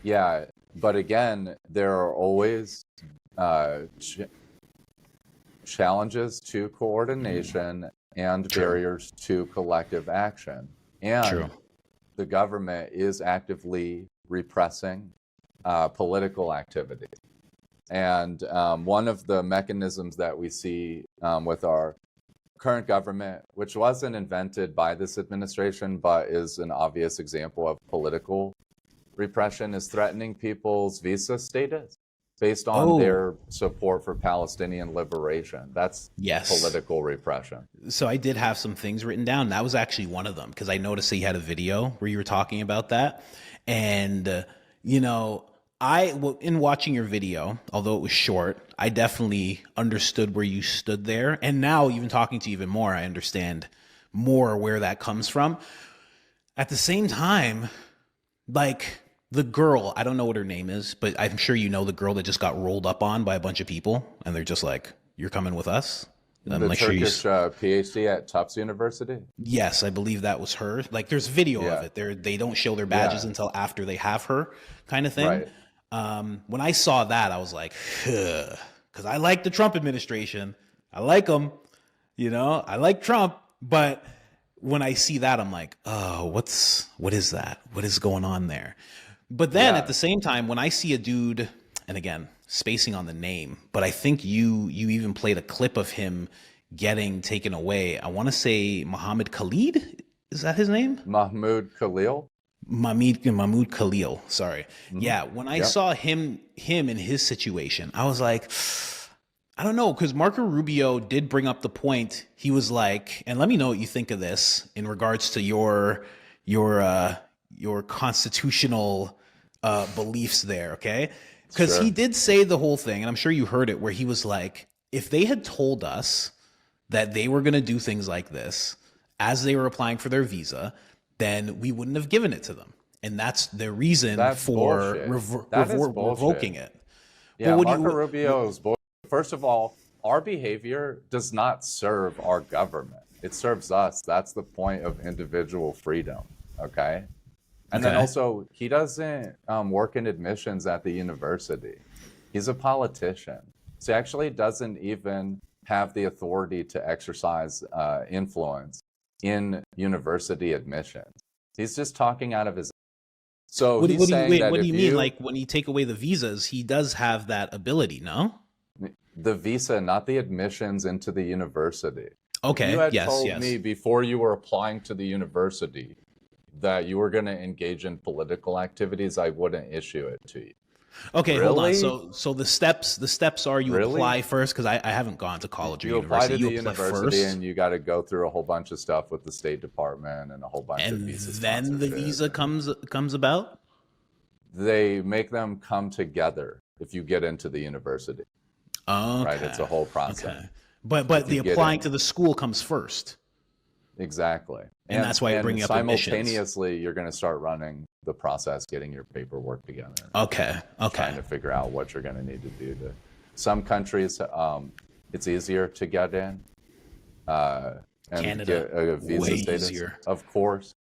Yeah, but again, there are always challenges to coordination and barriers to collective action. And the government is actively repressing political activity. And one of the mechanisms that we see with our current government, which wasn't invented by this administration, but is an obvious example of political repression, is threatening people's visa status based on their support for Palestinian liberation. That's political repression.
So I did have some things written down. That was actually one of them, because I noticed that you had a video where you were talking about that. And, you know, in watching your video, although it was short, I definitely understood where you stood there. And now, even talking to you even more, I understand more where that comes from. At the same time, like the girl, I don't know what her name is, but I'm sure you know the girl that just got rolled up on by a bunch of people, and they're just like, "You're coming with us."
The Turkish PhD at Tufts University?
Yes, I believe that was her. Like, there's video of it. They don't show their badges until after they have her, kind of thing.
Right.
When I saw that, I was like, because I like the Trump administration. I like them, you know, I like Trump. But when I see that, I'm like, oh, what is that? What is going on there? But then at the same time, when I see a dude, and again, spacing on the name, but I think you even played a clip of him getting taken away. I want to say Mohammed Khalid. Is that his name?
Mahmoud Khalil.
Mahmoud Khalil. Sorry. Yeah. When I saw him in his situation, I was like, I don't know, because Marco Rubio did bring up the point. He was like, and let me know what you think of this in regards to your uh, your constitutional beliefs there, okay? Because he
Sure.
did say the whole thing, and I'm sure you heard it, where he was like, if they had told us that they were going to do things like this as they were applying for their visa, then we wouldn't have given it to them, and that's the reason
That's
for
bullshit. That is
revoking
bullshit.
it. But
Yeah,
what do
Marco
you?
Rubio is bull. First of all, our behavior does not serve our government. It serves us. That's the point of individual freedom. Okay. And then
Okay.
also, he doesn't work in admissions at the university. He's a politician. So he actually doesn't even have the authority to exercise influence in university admissions. He's just talking out of his. So he's saying that
What do
if
you mean?
you,
Like when you take away the visas, he does have that ability, no?
the visa, not the admissions into the university. If you
Okay.
had
Yes.
told
Yes.
me before you were applying to the university that you were going to engage in political activities, I wouldn't issue it to you.
Okay. Hold on.
Really?
So the steps are you
Really?
apply first because I haven't gone to college or
You apply
university.
to
You
the
apply
university
first,
and you got to go through a whole bunch of stuff with the State Department and a whole bunch of
and
visa
then the
sponsorship.
visa comes about.
They make them come together if you get into the university, right? It's
Okay.
a whole process.
Okay.
If
But
you
the
get
applying
in.
to the school comes first,
Exactly.
and that's why you're
And
bringing up admissions.
simultaneously, you're going to start running the process, getting your paperwork together,
Okay.
trying
Okay.
to figure out what you're going to need to do. To some countries, it's easier to get in and
Canada,
get a visa
way
status.
easier.
Of course,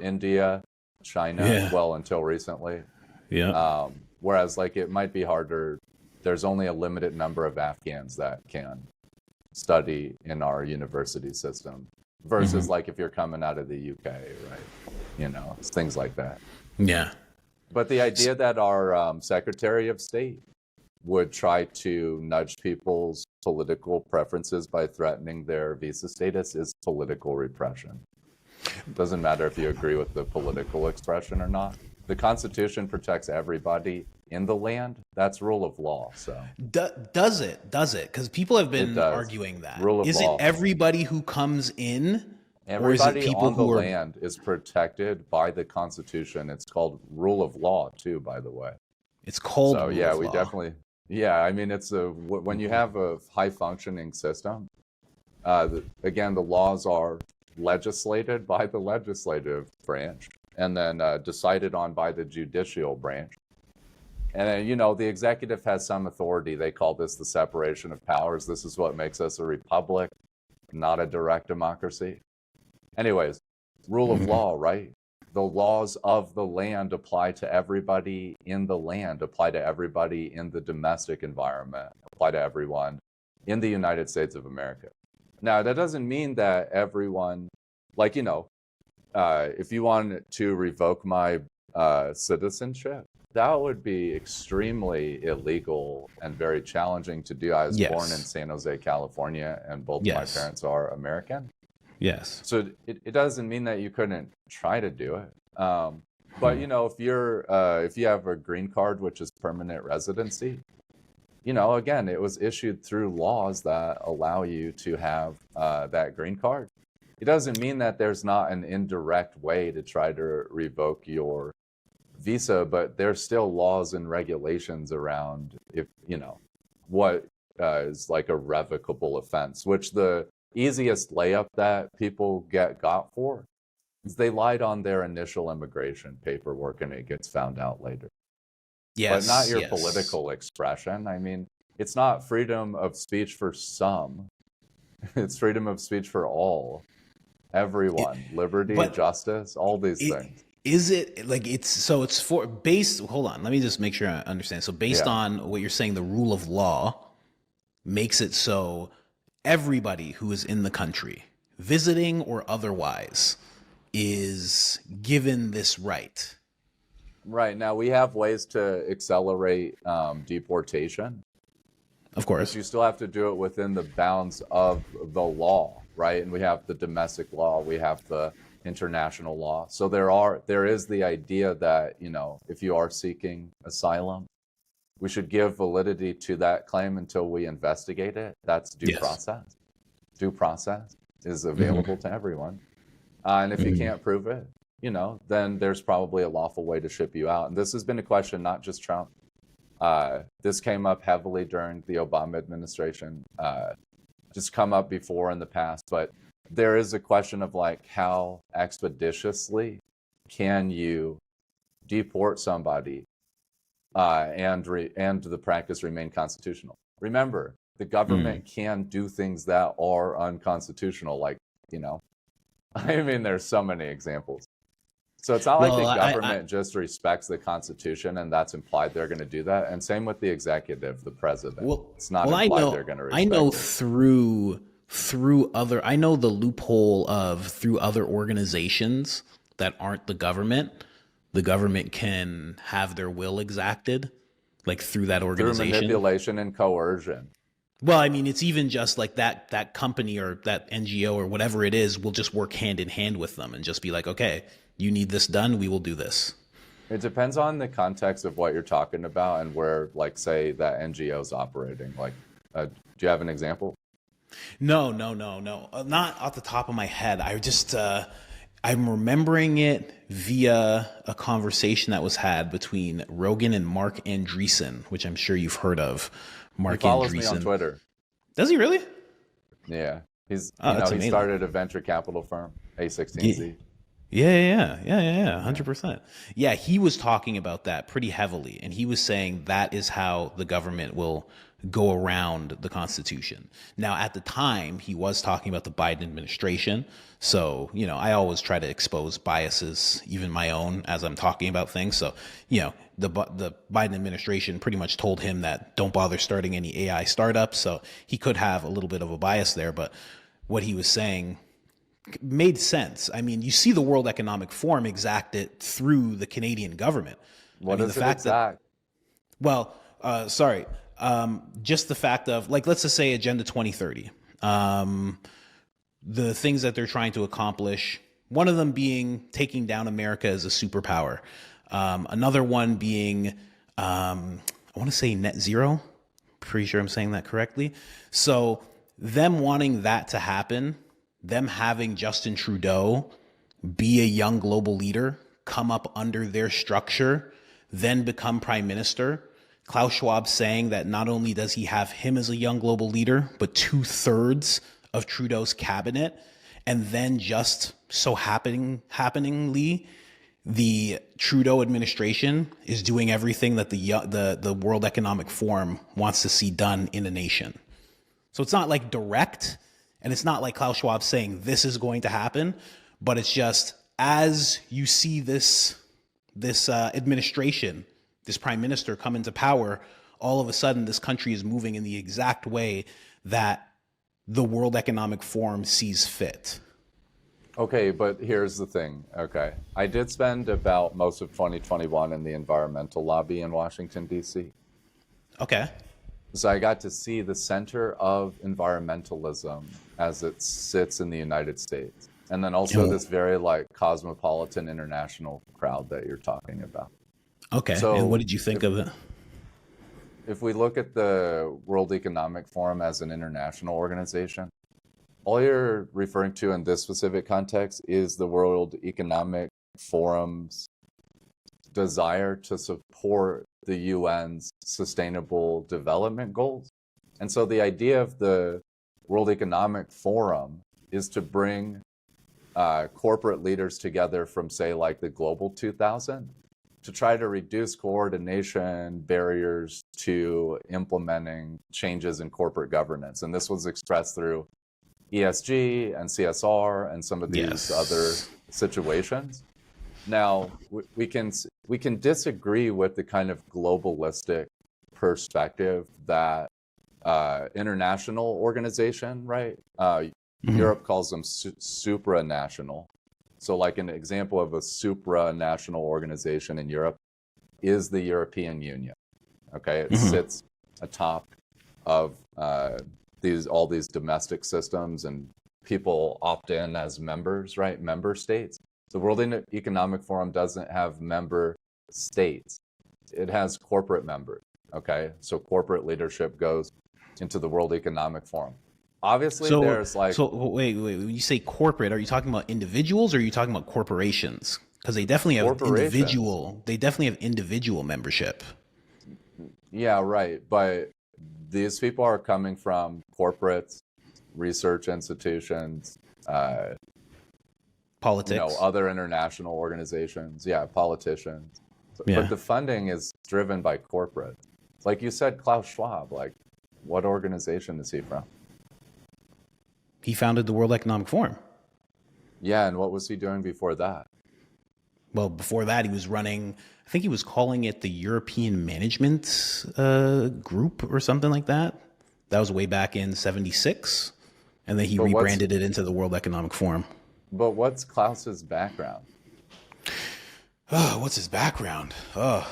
India, China,
Yeah.
well, until recently.
Yeah.
Whereas, like, it might be harder. There's only a limited number of Afghans that can study in our university system versus like if you're coming out of the UK, right? You know, it's things like that.
Yeah.
But the idea that our Secretary of State would try to nudge people's political preferences by threatening their visa status is political repression. Doesn't matter if you agree with the political expression or not. The Constitution protects everybody in the land. That's rule of law. So
Does it? Does it? Because people have
it
been
does.
arguing that.
Rule of
Is it
law.
everybody who comes in, or is it
Everybody
people
on the
who are?
land is protected by the Constitution. It's called rule of law, too, by the way.
It's called
So
rule
yeah,
of
we
law.
definitely, yeah. I mean, when you have a high functioning system. Again, the laws are legislated by the legislative branch and then decided on by the judicial branch. And then, you know, the executive has some authority. They call this the separation of powers. This is what makes us a republic, not a direct democracy. Anyways, rule of law, right? The laws of the land apply to everybody in the land, apply to everybody in the domestic environment, apply to everyone in the United States of America. Now, that doesn't mean that everyone, like, you know, if you wanted to revoke my citizenship, that would be extremely illegal and very challenging to do. I was born in
Yes.
San Jose, California, and both
Yes.
my parents are American.
Yes.
So it doesn't mean that you couldn't try to do it. But you know, if you have a green card, which is permanent residency, you know, again, it was issued through laws that allow you to have that green card. It doesn't mean that there's not an indirect way to try to revoke your visa, but there's still laws and regulations around if you know what is like a revocable offense, which the easiest layup that people got for is they lied on their initial immigration paperwork and it gets found out later.
Yes.
But not your
yes.
political expression. I mean, it's not freedom of speech for some. It's freedom of speech for all, everyone, liberty,
but
justice, all these things.
Is it like it's for based? Hold on, let me just make sure I understand. So based
Yeah.
on what you're saying, the rule of law makes it so everybody who is in the country, visiting or otherwise, is given this right.
Right. Now, we have ways to accelerate deportation,
Of
but
course.
you still have to do it within the bounds of the law, right? And we have the domestic law, we have the international law. So there is the idea that, you know, if you are seeking asylum, we should give validity to that claim until we investigate it. That's due
Yes.
process. Due process is available to everyone. And if you can't prove it, then there's probably a lawful way to ship you out. And this has been a question, not just Trump. This came up heavily during the Obama administration, just come up before in the past. But there is a question of like, how expeditiously can you deport somebody and the practice remain constitutional? Remember, the government can do things that are unconstitutional, like, I mean, there's so many examples. So it's not like the government just respects the Constitution and that's implied they're going to do that. And same with the executive, the president. It's not implied they're going to respect
I know
it.
I know the loophole of through other organizations that aren't the government can have their will exacted, like through that organization.
Through manipulation and coercion.
Well, I mean, it's even just like that company or that NGO or whatever it is will just work hand in hand with them and just be like, okay, you need this done, we will do this.
It depends on the context of what you're talking about and where, like, say, that NGO is operating. Like, do you have an example?
No. Not off the top of my head. I'm remembering it via a conversation that was had between Rogan and Mark Andreessen, which I'm sure you've heard of. Mark
He follows
Andreessen.
me on Twitter.
Does he really?
Yeah. He
amazing.
started a venture capital firm, A16Z.
Yeah, 100%. Yeah, he was talking about that pretty heavily, and he was saying that is how the government will go around the Constitution. Now, at the time, he was talking about the Biden administration, so, I always try to expose biases, even my own, as I'm talking about things. So, the Biden administration pretty much told him that don't bother starting any AI startups, so he could have a little bit of a bias there, but what he was saying made sense. I mean, you see the World Economic Forum exact it through the Canadian government.
What is it exact?
Just the fact of, like, let's just say Agenda 2030. The things that they're trying to accomplish, one of them being taking down America as a superpower. Another one being, I want to say net zero. Pretty sure I'm saying that correctly. So them wanting that to happen, them having Justin Trudeau be a young global leader, come up under their structure, then become prime minister. Klaus Schwab saying that not only does he have him as a young global leader, but 2/3 of Trudeau's cabinet. And then just so happeningly, the Trudeau administration is doing everything that the World Economic Forum wants to see done in a nation. So it's not like direct, and it's not like Klaus Schwab saying this is going to happen, but it's just as you see this administration, this prime minister come into power, all of a sudden this country is moving in the exact way that the World Economic Forum sees fit.
Okay, but here's the thing. Okay, I did spend about most of 2021 in the environmental lobby in Washington, D.C.
Okay.
So I got to see the center of environmentalism as it sits in the United States. And then also this very like cosmopolitan international crowd that you're talking about.
Okay,
So
and what did you think of it?
if we look at the World Economic Forum as an international organization, all you're referring to in this specific context is the World Economic Forum's desire to support the UN's sustainable development goals. And so the idea of the World Economic Forum is to bring corporate leaders together from, say, like the Global 2000 to try to reduce coordination barriers to implementing changes in corporate governance. And this was expressed through ESG and CSR and some of these other situations. Now, we can disagree with the kind of globalistic perspective that international organization, right? Europe calls them supranational. So like an example of a supranational organization in Europe is the European Union. Okay, it sits atop of all these domestic systems, and people opt in as members, right? Member states. The World Economic Forum doesn't have member states. It has corporate members. Okay, so corporate leadership goes into the World Economic Forum. Obviously,
So,
there's like
wait. When you say corporate, are you talking about individuals or are you talking about corporations? Because they definitely have
corporations.
individual. They definitely have individual membership.
Yeah, right. But these people are coming from corporates, research institutions, uh,
Politics.
other international organizations. Yeah, politicians. But
Yeah.
the funding is driven by corporate. Like you said, Klaus Schwab. Like, what organization is he from?
He founded the World Economic Forum.
Yeah, and what was he doing before that?
Well, before that, he was running, I think he was calling it the European Management Group or something like that. That was way back in 76. And then he
But what's
rebranded it into the World Economic Forum.
but what's Klaus's background?
Oh, what's his background? Oh,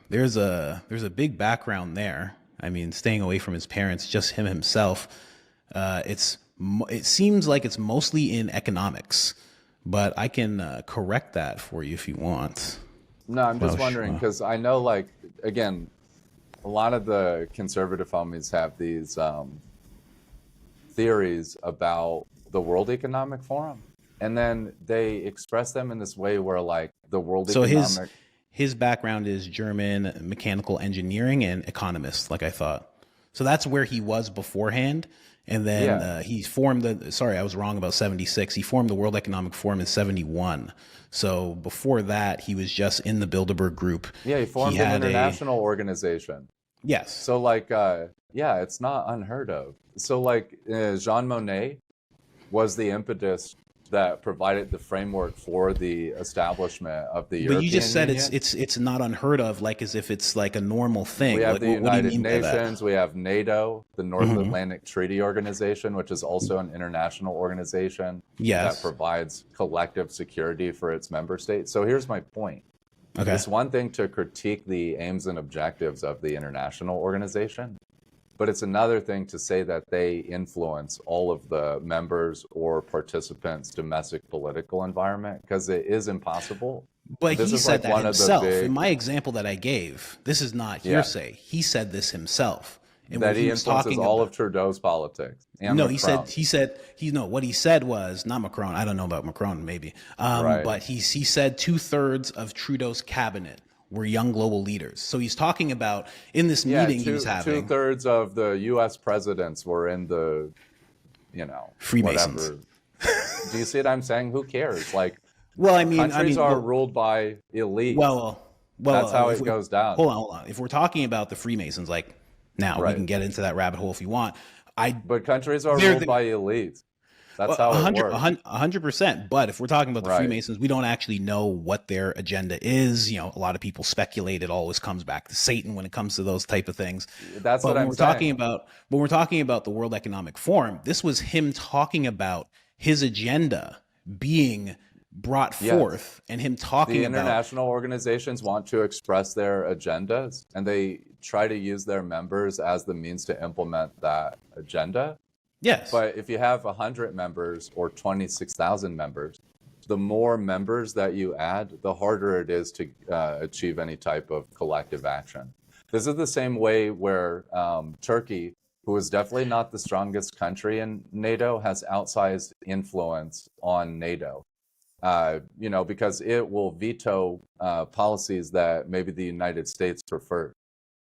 there's a big background there. I mean, staying away from his parents, just him himself. It seems like it's mostly in economics, but I can correct that for you if you want.
No, I'm just
Klaus
wondering
Schwab.
because I know, like, again, a lot of the conservative homies have these theories about the World Economic Forum, and then they express them in this way where, like, the World
So
Economic,
his background is German mechanical engineering and economist, like I thought. So that's where he was beforehand. And then
yeah,
he formed sorry, I was wrong about 76. He formed the World Economic Forum in 71. So before that, he was just in the Bilderberg group.
yeah, he
He
formed an
had
international organization.
yes.
So, like, yeah, it's not unheard of. So, like, Jean Monnet was the impetus that provided the framework for the establishment of the
But you just
European
said
Union.
it's not unheard of, like as if it's like a normal
We
thing.
have
Like
the
what do you
United
mean by that?
Nations, we have NATO, the North Atlantic Treaty Organization, which is also an international organization that
Yes.
provides collective security for its member states. So here's my point.
Okay.
It's one thing to critique the aims and objectives of the international organization, but it's another thing to say that they influence all of the members or participants' domestic political environment, because it is impossible.
But
This
he
is
said
like
that
one of the
himself. In
big,
my example that I gave, this is not
yeah,
hearsay. He said this himself. And when
that
he
he
was
influences
talking
all
about
of Trudeau's politics and
no,
Macron,
what he said was not Macron. I don't know about Macron, maybe.
right?
But he said 2/3 of Trudeau's cabinet were young global leaders. So he's talking about in this
Yeah,
meeting he was
two
having
thirds of the U.S. presidents were in the,
Freemasons.
whatever. Do you see what I'm saying? Who cares? Like,
Well,
countries are
well,
ruled by elites.
well,
That's how
if
it
we
goes down.
hold on. If we're talking about the Freemasons, like now we
Right.
can get into that rabbit hole if you want. I
But countries are
they're
ruled
the
by elites. That's
well,
how it
100,
works.
100%. But if we're talking about the
Right.
Freemasons, we don't actually know what their agenda is. You know, a lot of people speculate it always comes back to Satan when it comes to those type of things.
That's
But
what I'm saying.
when we're talking about the World Economic Forum, this was him talking about his agenda being brought
Yes.
forth and him
The
talking about
international organizations want to express their agendas, and they try to use their members as the means to implement that agenda.
yes.
But if you have 100 members or 26,000 members, the more members that you add, the harder it is to achieve any type of collective action. This is the same way where Turkey, who is definitely not the strongest country in NATO, has outsized influence on NATO. Because it will veto policies that maybe the United States prefer.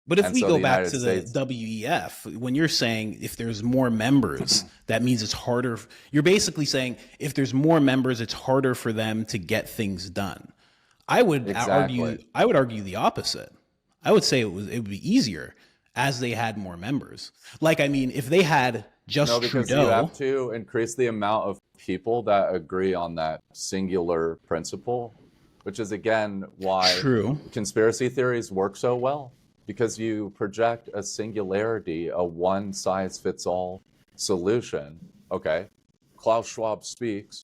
But if
And
we
so
go
the
back
United
to the
States,
WEF, when you're saying if there's more members, that means it's harder. You're basically saying if there's more members, it's harder for them to get things done.
exactly.
I would argue the opposite. I would say it would be easier as they had more members. Like, I mean, if they had
No,
just
because you
Trudeau,
have to increase the amount of people that agree on that singular principle, which is again why
true.
conspiracy theories work so well, because you project a singularity, a one size fits all solution. Okay, Klaus Schwab speaks.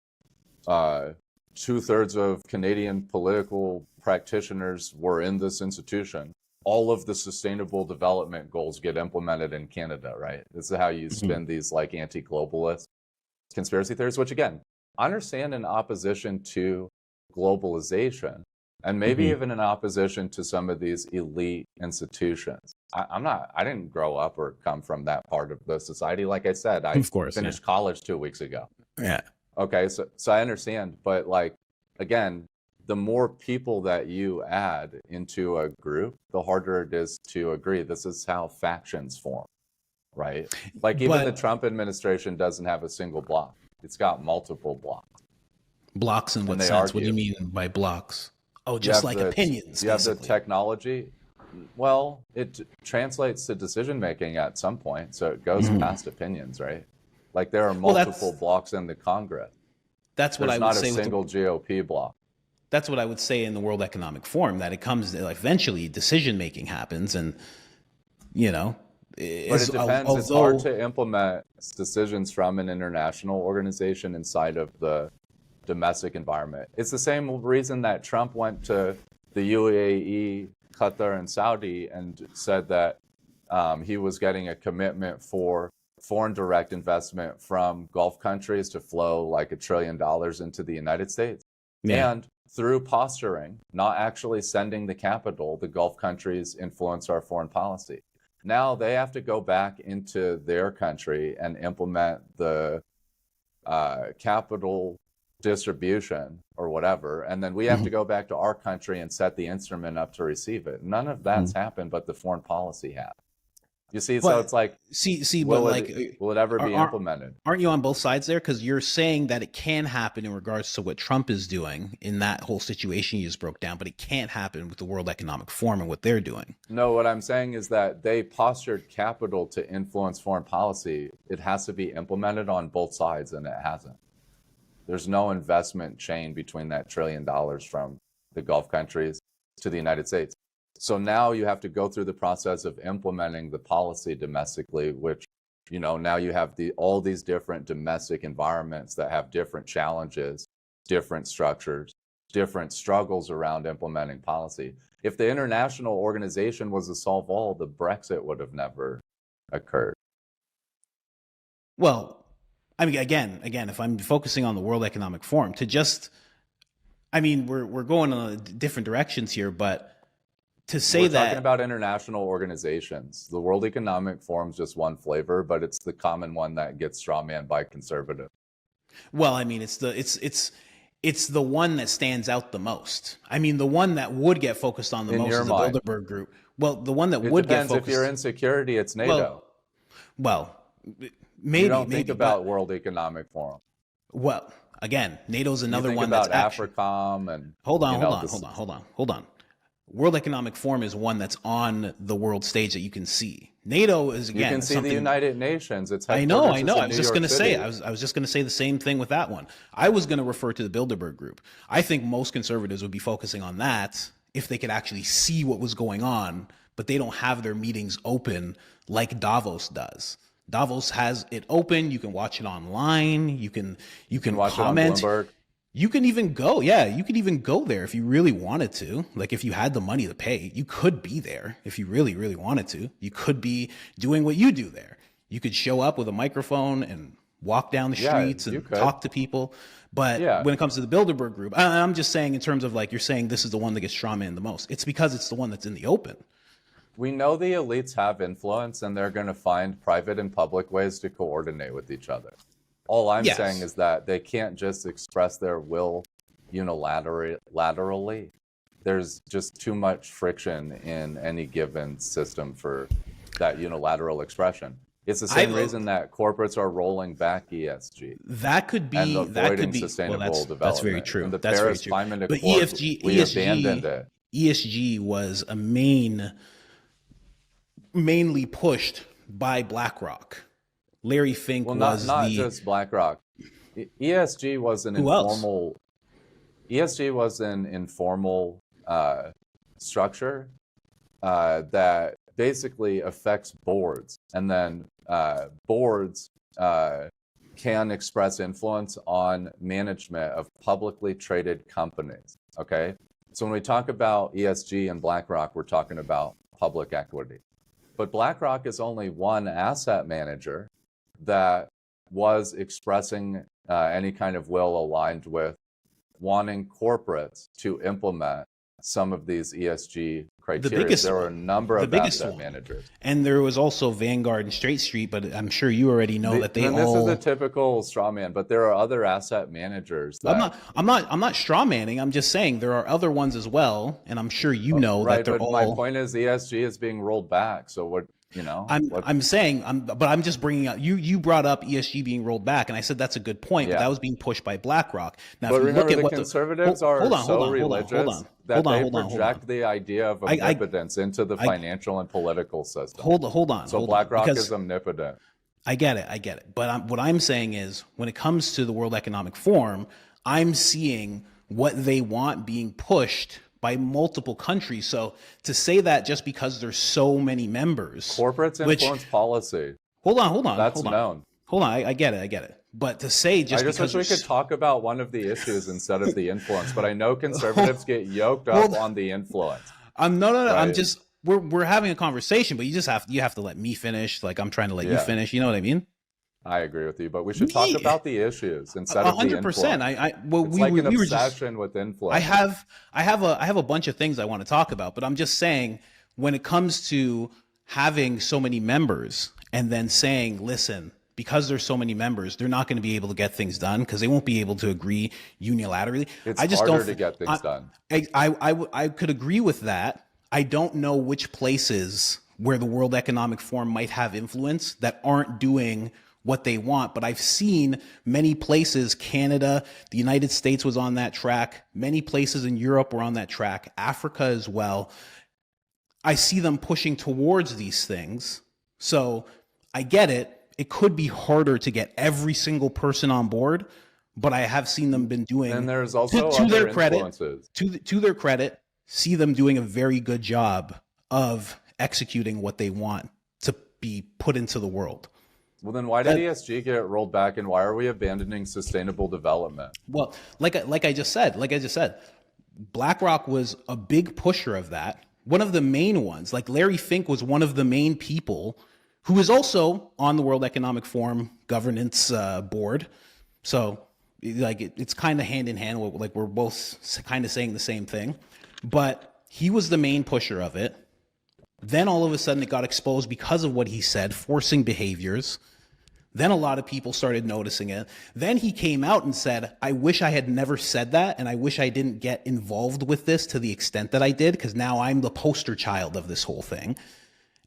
Uh, 2/3 of Canadian political practitioners were in this institution. All of the sustainable development goals get implemented in Canada, right? This is how you
Mhm.
spin these like anti-globalist conspiracy theories, which again, I understand in opposition to globalization and maybe
Mhm.
even in opposition to some of these elite institutions. I didn't grow up or come from that part of the society. Like I said, I
Of course,
finished college 2 weeks ago.
yeah.
Okay, so I understand, but like again, the more people that you add into a group, the harder it is to agree. This is how factions form, right? Like even the
But
Trump administration doesn't have a single block. It's got multiple blocks,
blocks in
and
what
they
sense? What do you
argue.
mean by blocks? Oh,
You
just
have
like opinions,
you have the
basically.
technology. Well, it translates to decision making at some point, so it goes
Mhm.
past opinions, right? Like there are
Well,
multiple blocks in the Congress.
that's what I
There's
would
not a
say with the
single GOP block.
that's what I would say in the World Economic Forum, that it comes eventually decision making happens, and you know,
But
as
it depends. It's hard
although
to implement decisions from an international organization inside of the domestic environment. It's the same reason that Trump went to the UAE, Qatar, and Saudi and said that he was getting a commitment for foreign direct investment from Gulf countries to flow like $1 trillion into the United States.
yeah.
And through posturing, not actually sending the capital, the Gulf countries influence our foreign policy. Now they have to go back into their country and implement the capital distribution or whatever. And then we have to
Mhm.
go back to our country and set the instrument up to receive it. None of that's happened, but the foreign policy has. You see, so
But
it's like,
but like,
will it ever be
aren't
implemented?
aren't you on both sides there? Because you're saying that it can happen in regards to what Trump is doing in that whole situation you just broke down, but it can't happen with the World Economic Forum and what they're doing.
No, what I'm saying is that they postured capital to influence foreign policy. It has to be implemented on both sides, and it hasn't. There's no investment chain between that $1 trillion from the Gulf countries to the United States. So now you have to go through the process of implementing the policy domestically, which, now you have all these different domestic environments that have different challenges, different structures, different struggles around implementing policy. If the international organization was to solve all, the Brexit would have never occurred.
Well, I mean, again, if I'm focusing on the World Economic Forum, I mean, we're going in different directions here, but to say
We're talking
that,
about international organizations. The World Economic Forum is just one flavor, but it's the common one that gets strawmanned by conservatives.
well, I mean, it's the one that stands out the most. I mean, the one that would get focused on the
In
most
your
is the
mind,
Bilderberg Group. Well, the one that
it
would get
depends. If you're
focused,
in security, it's NATO.
well, well,
You don't think
maybe,
about
but
World Economic Forum.
well, again, NATO's
You
another
think
one that's
about
actually.
AFRICOM and,
Hold on, hold on,
this.
hold on, hold on, hold on. World Economic Forum is one that's on the world stage that you can see. NATO is,
You
again,
can see the
something.
United Nations. Its
I
headquarters
know, I
is
know.
in
I was
New
just
York
going to say,
City.
I was just going to say the same thing with that one. I was going to refer to the Bilderberg Group. I think most conservatives would be focusing on that if they could actually see what was going on, but they don't have their meetings open like Davos does. Davos has it open. You can watch it online. You can
Watch it on
comment.
Bloomberg.
You can even go, yeah, you could even go there if you really wanted to. Like if you had the money to pay, you could be there if you really, really wanted to. You could be doing what you do there. You could show up with a microphone and walk down the
Yeah,
streets
you
and
could.
talk to people. But
Yeah.
when it comes to the Bilderberg Group, I'm just saying in terms of like, you're saying this is the one that gets strawmanned the most. It's because it's the one that's in the open.
We know the elites have influence and they're going to find private and public ways to coordinate with each other. All I'm
Yes.
saying is that they can't just express their will unilaterally. There's just too much friction in any given system for that unilateral expression. It's the same reason that corporates are rolling back ESG
That could
and
be
avoiding sustainable development.
that's very true.
In the
That's
Paris
very true.
Climate
But
Accord, we abandoned it.
ESG was mainly pushed by BlackRock. Larry Fink was
not just BlackRock. ESG was an
Who else?
informal. ESG was an informal structure that basically affects boards, and then boards can express influence on management of publicly traded companies. Okay, so when we talk about ESG and BlackRock, we're talking about public equity, but BlackRock is only one asset manager that was expressing any kind of will aligned with wanting corporates to implement some of these ESG criteria.
biggest
There were a
one.
number
The
of
biggest
asset
one.
managers.
And there was also Vanguard and State Street, but I'm sure you already know that they
And
all.
this is a typical straw man, but there are other asset managers that.
I'm not straw manning. I'm just saying there are other ones as well, and I'm sure you know
Right,
that they're
but
all.
my point is ESG is being rolled back. So what,
But I'm just bringing up. You brought up ESG being rolled back, and I said that's a good point. But
Yeah.
that was being pushed by BlackRock. Now,
But
if you
remember,
look at
the
what
conservatives
hold on,
are so religious that they
hold
project the idea of omnipotence into the financial and political system.
Hold on.
So BlackRock is omnipotent.
I get it. But what I'm saying is, when it comes to the World Economic Forum, I'm seeing what they want being pushed by multiple countries. So to say that just because there's so many members,
Corporates influence policy.
Hold on.
That's known.
Hold on, I get it. But to say just
I just
because
wish we could talk about one of the issues instead of the influence. But I know conservatives get yoked up on the influence.
No.
Right.
I'm just we're having a conversation, but you have to let me finish. Like I'm trying to let you finish. You know what I mean?
I agree with you, but we should talk about the issues instead of the influence.
100%.
It's like an obsession with influence.
I have a bunch of things I want to talk about, but I'm just saying when it comes to having so many members and then saying, listen, because there's so many members, they're not going to be able to get things done because they won't be able to agree unilaterally.
It's
I just
harder
don't
to get things done.
I could agree with that. I don't know which places where the World Economic Forum might have influence that aren't doing what they want, but I've seen many places, Canada, the United States was on that track. Many places in Europe were on that track, Africa as well. I see them pushing towards these things. So I get it. It could be harder to get every single person on board, but I have seen them been doing.
And there's also
to their credit,
influences.
to their credit, see them doing a very good job of executing what they want to be put into the world.
Well, then why did ESG get rolled back, and why are we abandoning sustainable development?
Well, like I just said, BlackRock was a big pusher of that. One of the main ones, like Larry Fink was one of the main people who is also on the World Economic Forum governance board. So like it's kind of hand in hand. Like we're both kind of saying the same thing, but he was the main pusher of it. Then all of a sudden it got exposed because of what he said, forcing behaviors. Then a lot of people started noticing it. Then he came out and said, I wish I had never said that, and I wish I didn't get involved with this to the extent that I did, because now I'm the poster child of this whole thing.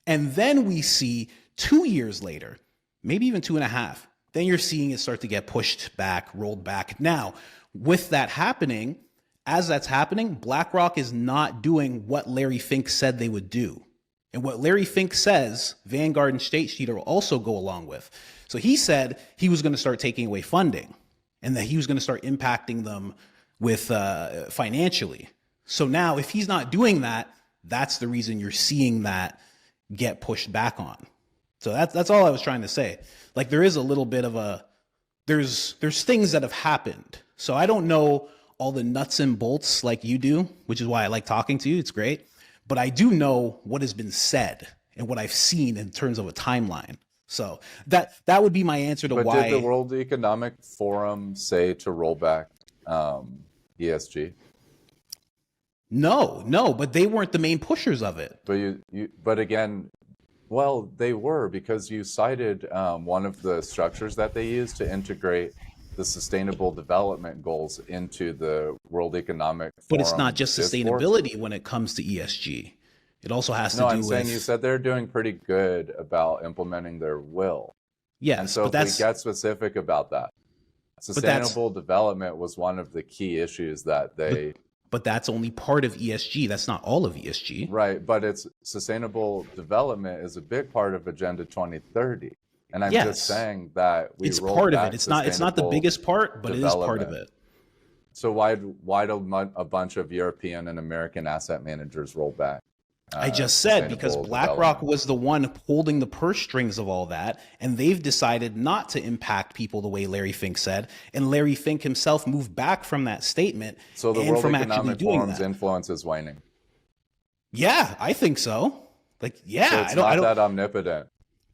And then we see 2 years later, maybe even 2.5, then you're seeing it start to get pushed back, rolled back. Now, with that happening, as that's happening, BlackRock is not doing what Larry Fink said they would do. And what Larry Fink says, Vanguard and State Street will also go along with. So he said he was going to start taking away funding and that he was going to start impacting them with financially. So now if he's not doing that, that's the reason you're seeing that get pushed back on. So that's all I was trying to say. Like there is a little bit of there's things that have happened. So I don't know all the nuts and bolts like you do, which is why I like talking to you. It's great. But I do know what has been said and what I've seen in terms of a timeline. So that would be my answer to why.
Did the World Economic Forum say to roll back ESG?
No, but they weren't the main pushers of it.
But again, well, they were, because you cited one of the structures that they used to integrate the sustainable development goals into the World Economic Forum.
But it's not just
discourse.
Sustainability when it comes to ESG. It also has to do with...
No, I'm saying you said they're doing pretty good about implementing their will.
Yes,
and so if we get specific about that, sustainable development was one of the key issues that they...
But that's only part of ESG. That's not all of ESG.
Right, but it's sustainable development is a big part of Agenda 2030. And I'm just saying that
it's part of it. It's not the biggest part, but it is part of it.
So why do a bunch of European and American asset managers roll back?
I just said because BlackRock was the one holding the purse strings of all that, and they've decided not to impact people the way Larry Fink said, and Larry Fink himself moved back from that statement.
So the World Economic Forum's influence is waning.
Yeah, I think so. Like, yeah,
so it's not that omnipotent.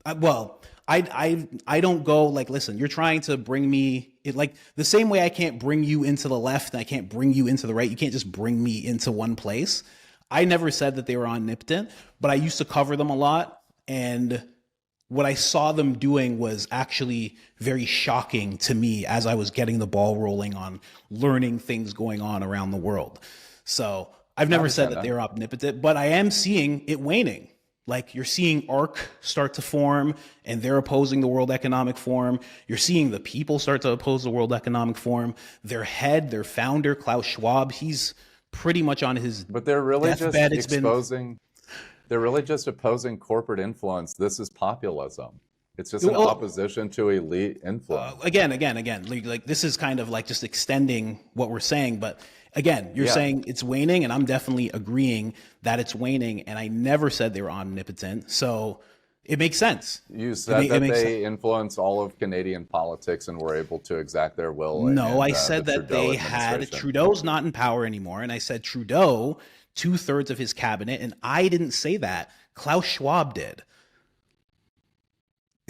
I don't go like, listen, you're trying to bring me it like the same way I can't bring you into the left and I can't bring you into the right. You can't just bring me into one place. I never said that they were omnipotent, but I used to cover them a lot. And what I saw them doing was actually very shocking to me as I was getting the ball rolling on learning things going on around the world. So I've never said that they're omnipotent, but I am seeing it waning. Like you're seeing ARC start to form and they're opposing the World Economic Forum. You're seeing the people start to oppose the World Economic Forum. Their head, their founder, Klaus Schwab, he's pretty much on his
But they're really just
deathbed.
they're really just opposing corporate influence. This is populism. It's just an opposition to elite influence.
Again, like this is kind of like just extending what we're saying. But again, you're saying it's waning, and I'm definitely agreeing that it's waning. And I never said they were omnipotent. So it makes sense.
You said that they influence all of Canadian politics and were able to exact their will.
No, I said that they had Trudeau's not in power anymore. And I said Trudeau, 2/3 of his cabinet. And I didn't say that. Klaus Schwab did.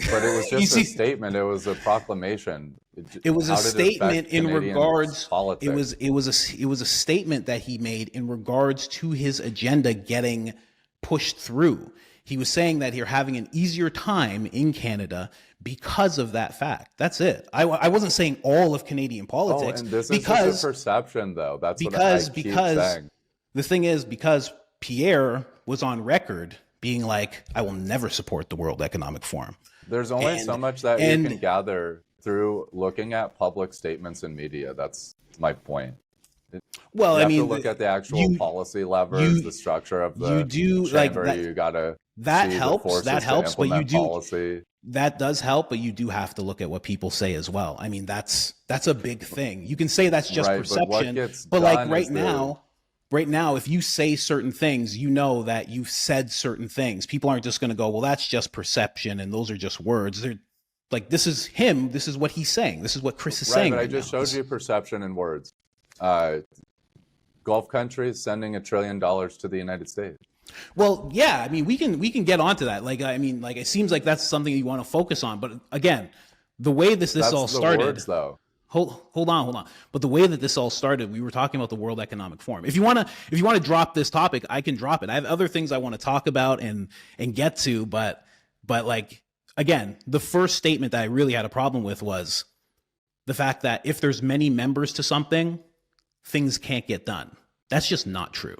But it was just a statement. It was a proclamation.
It was a statement in regards. Politics? It was a statement that he made in regards to his agenda getting pushed through. He was saying that you're having an easier time in Canada because of that fact. That's it. I wasn't saying all of Canadian politics.
And this is just a perception, though. That's what I keep saying.
The thing is, because Pierre was on record being like, I will never support the World Economic Forum.
There's only so much that you can gather through looking at public statements in media. That's my point.
Well,
you have to look at the actual policy levers, the structure of the chamber. Like you gotta
that helps. That helps, but you do
policy.
That does help, but you do have to look at what people say as well. I mean, that's a big thing. You can say that's just perception, but like right now, if you say certain things, you know that you've said certain things. People aren't just going to go, well, that's just perception and those are just words. They're like, this is him. This is what he's saying. This is what Chris is saying.
But I just showed you perception and words. Gulf countries sending $1 trillion to the United States.
Well, yeah, I mean, we can get onto that. Like, I mean, like, it seems like that's something you want to focus on. But again, the way this all started.
Words, though.
Hold on. But the way that this all started, we were talking about the World Economic Forum. If you want to drop this topic, I can drop it. I have other things I want to talk about and get to, but like, again, the first statement that I really had a problem with was the fact that if there's many members to something, things can't get done. That's just not true.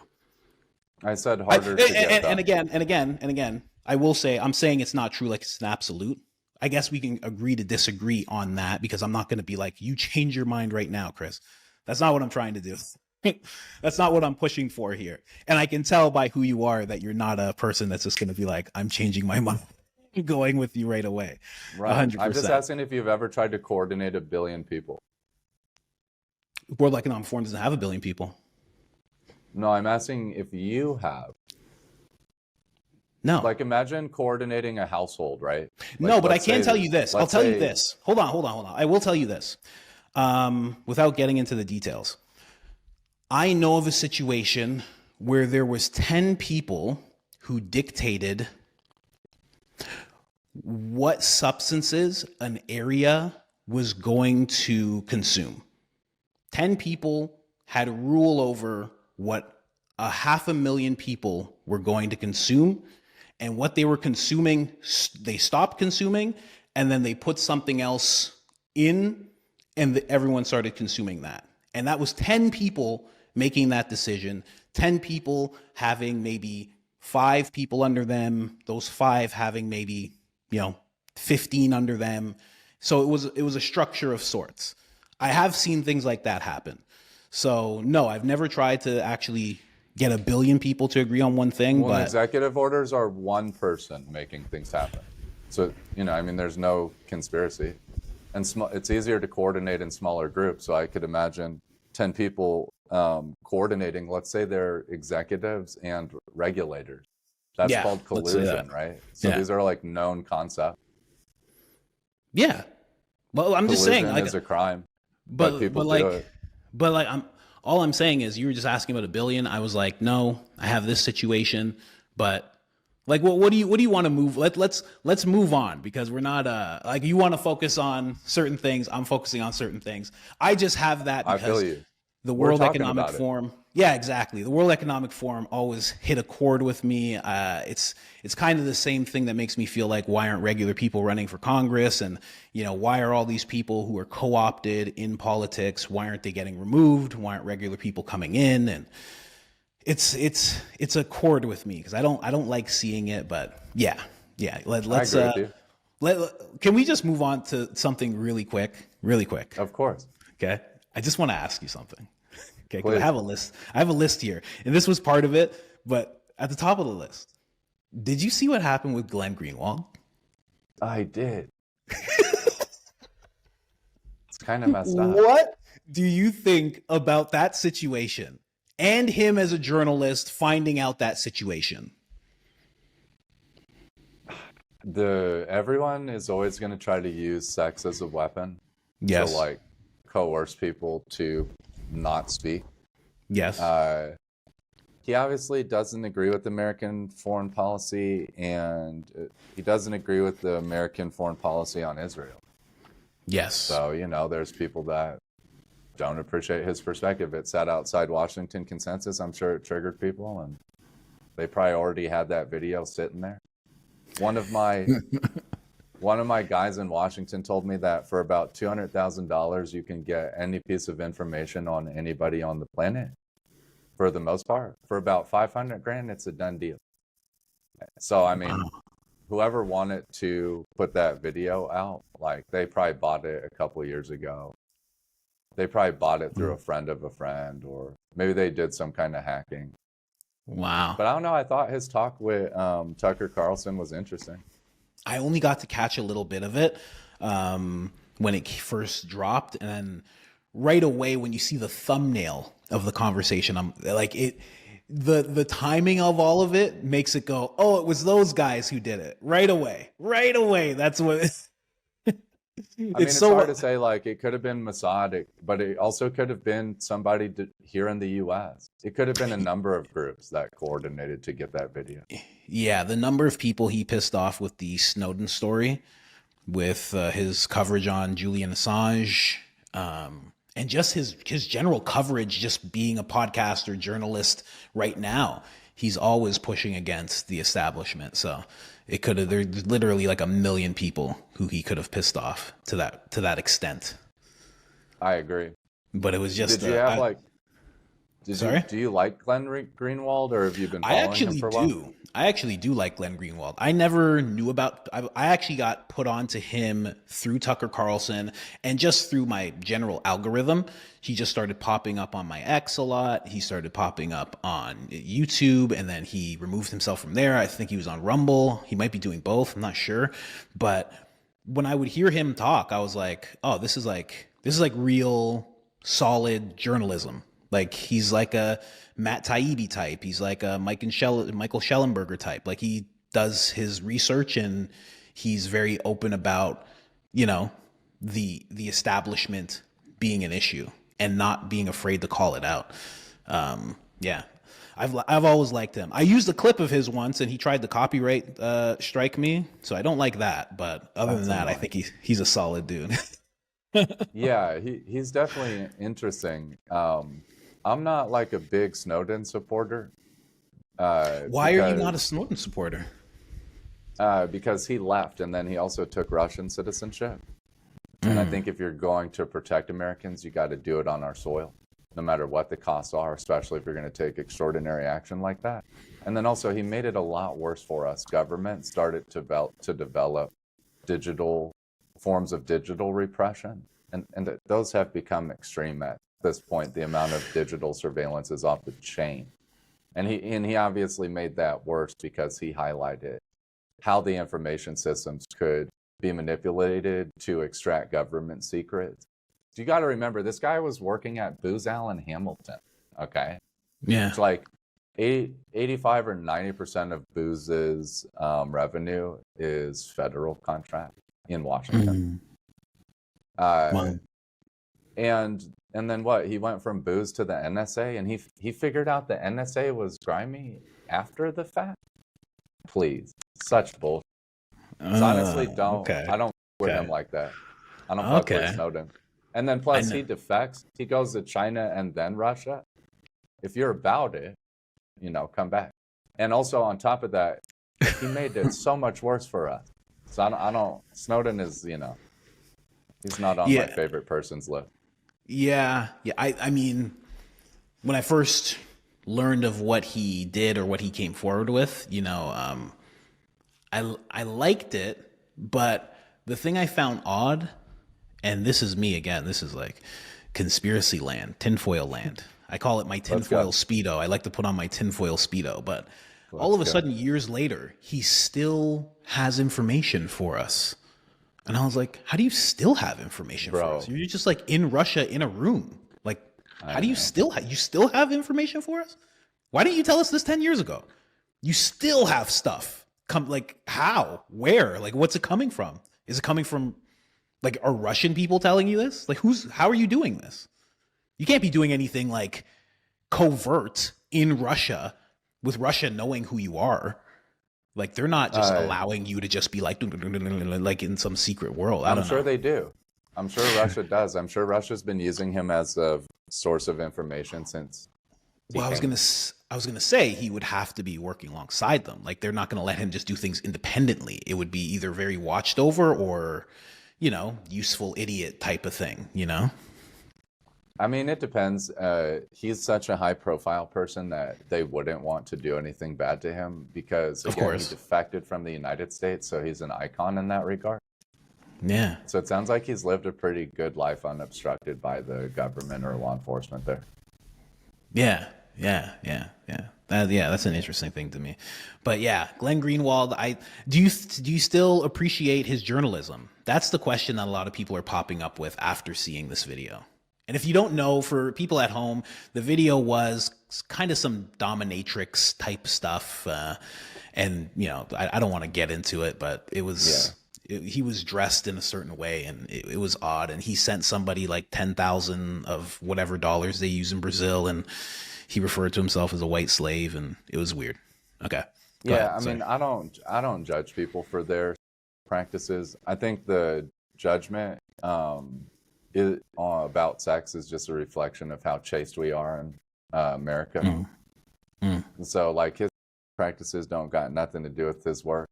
I said harder to get done.
And again, I will say, I'm saying it's not true like it's an absolute. I guess we can agree to disagree on that because I'm not going to be like, you change your mind right now, Chris. That's not what I'm trying to do. That's not what I'm pushing for here. And I can tell by who you are that you're not a person that's just going to be like, I'm changing my mind, going with you right away.
Right. 100%. I'm just asking if you've ever tried to coordinate 1 billion people.
World Economic Forum doesn't have 1 billion people.
No, I'm asking if you have.
No.
Like imagine coordinating a household, right? Like,
no, but I can tell you this. I'll tell you this. Hold on. I will tell you this without getting into the details. I know of a situation where there was 10 people who dictated what substances an area was going to consume. 10 people had rule over what 500,000 people were going to consume. And what they were consuming, they stopped consuming, and then they put something else in, and everyone started consuming that. And that was 10 people making that decision, 10 people having maybe 5 people under them, those 5 having maybe, 15 under them. So it was a structure of sorts. I have seen things like that happen. So no, I've never tried to actually get 1 billion people to agree on one thing.
Well,
but
executive orders are one person making things happen. So, there's no conspiracy. And it's easier to coordinate in smaller groups. So I could imagine 10 people coordinating, let's say they're executives and regulators. That's called collusion, right? So these are like known concepts.
Yeah. Well, I'm just saying,
like, is a crime,
but
people do it.
But like, all I'm saying is, you were just asking about 1 billion. I was like, no, I have this situation, but Like, what do you want to move? Let's move on, because we're not like, you want to focus on certain things. I'm focusing on certain things. I just have that
I feel
because
you.
the
We're
World
talking
Economic
about it.
Forum. Yeah, exactly. The World Economic Forum always hit a chord with me. It's kind of the same thing that makes me feel like, why aren't regular people running for Congress? And, why are all these people who are co-opted in politics, why aren't they getting removed? Why aren't regular people coming in? And it's a chord with me, because I don't like seeing it. But yeah,
I
let's
agree with you.
can we just move on to something really quick? Really quick.
Of course.
Okay. I just want to ask you something. Okay. Because I
Please.
have a list. I have a list here, and this was part of it. But at the top of the list, did you see what happened with Glenn Greenwald?
I did. It's kind of messed up.
What do you think about that situation, and him as a journalist finding out that situation?
Everyone is always going to try to use sex as a weapon to
Yes.
like coerce people to not speak.
Yes.
He obviously doesn't agree with American foreign policy, and he doesn't agree with the American foreign policy on Israel.
Yes.
So, there's people that don't appreciate his perspective. It sat outside Washington consensus. I'm sure it triggered people, and they probably already had that video sitting there. One of my guys in Washington told me that for about $200,000, you can get any piece of information on anybody on the planet. For the most part, for about 500 grand, it's a done deal. So, I mean, whoever wanted to put that video out, like, they probably bought it a couple of years ago. They probably bought it through a friend of a friend, or maybe they did some kind of hacking.
Wow.
But I don't know. I thought his talk with Tucker Carlson was interesting.
I only got to catch a little bit of it when it first dropped, and then right away when you see the thumbnail of the conversation, I'm like, the timing of all of it makes it go, oh, it was those guys who did it right away. That's what.
It's so hard to say. Like, it could have been Mossad, but it also could have been somebody here in the U.S. It could have been a number of groups that coordinated to get that video.
Yeah, the number of people he pissed off with the Snowden story, with his coverage on Julian Assange, and just his general coverage, just being a podcaster, journalist right now. He's always pushing against the establishment. So it could have, there's literally like a million people who he could have pissed off to that extent.
I agree.
But it was just.
Did you have
Sorry?
Do you like Glenn Greenwald, or have you been following him for a while?
I actually do like Glenn Greenwald. I never knew about. I actually got put on to him through Tucker Carlson, and just through my general algorithm. He just started popping up on my X a lot. He started popping up on YouTube, and then he removed himself from there. I think he was on Rumble. He might be doing both. I'm not sure. But when I would hear him talk, I was like, oh, this is like real solid journalism. Like, he's like a Matt Taibbi type. He's like a Michael Schellenberger type. Like, he does his research, and he's very open about, the establishment being an issue and not being afraid to call it out. Yeah, I've always liked him. I used a clip of his once, and he tried to copyright strike me, so I don't like that. But other than that, I think he's a solid dude.
Yeah, he's definitely interesting. I'm not like a big Snowden supporter.
Why are you not a Snowden supporter?
Because he left, and then he also took Russian citizenship. And I think if you're going to protect Americans, you got to do it on our soil, no matter what the costs are, especially if you're going to take extraordinary action like that. And then also, he made it a lot worse for us. Government started to develop digital forms of digital repression, and those have become extreme at this point. The amount of digital surveillance is off the chain, and he obviously made that worse because he highlighted how the information systems could be manipulated to extract government secrets. You got to remember, this guy was working at Booz Allen Hamilton. Okay,
Yeah.
it's like 85 or 90% of Booz's revenue is federal contract in Washington. And then what? He went from Booz to the NSA, and he figured out the NSA was grimy after the fact. Please. Such bullshit. Honestly,
Okay.
I don't fuck with
Okay.
him like that. I don't fuck with
Okay.
Snowden. And then
I
plus
know.
he defects. He goes to China and then Russia. If you're about it, come back. And also on top of that, he made it so much worse for us. So I don't Snowden is, he's not on my
Yeah.
favorite person's list.
Yeah. Yeah. I mean, when I first learned of what he did or what he came forward with, I liked it, but the thing I found odd, and this is me again, this is like conspiracy land, tinfoil land. I call it my
Let's go.
tinfoil Speedo. I like to put on my tinfoil Speedo, but all
Let's
of a
go.
sudden, years later, he still has information for us. And I was like, how do you still have information for
Bro.
us? You're just like in Russia in a room. Like, how do you
know.
still have information for us? Why didn't you tell us this 10 years ago? You still have stuff. Like how? Where? Like what's it coming from? Is it coming from like are Russian people telling you this? Like how are you doing this? You can't be doing anything like covert in Russia with Russia knowing who you are. Like they're not just allowing you to just be like in some secret world. I don't
I'm sure
know.
they do. I'm sure Russia does. I'm sure Russia's been using him as a source of information since.
Well, I was gonna say he would have to be working alongside them. Like they're not gonna let him just do things independently. It would be either very watched over or, useful idiot type of thing.
I mean, it depends. He's such a high-profile person that they wouldn't want to do anything bad to him because,
Of
again, he
course.
defected from the United States, so he's an icon in that regard.
Yeah.
So it sounds like he's lived a pretty good life unobstructed by the government or law enforcement there.
Yeah. That's an interesting thing to me. But yeah, Glenn Greenwald, do you still appreciate his journalism? That's the question that a lot of people are popping up with after seeing this video. And if you don't know, for people at home, the video was kind of some dominatrix type stuff. And, I don't want to get into it, but it was, he was dressed in a certain way and it was odd. And he sent somebody like 10,000 of whatever dollars they use in Brazil. And he referred to himself as a white slave and it was weird. Okay. Go ahead.
I mean, I don't judge people for their practices. I think the judgment about sex is just a reflection of how chaste we are in America. And so, like, his practices don't got nothing to do with his work.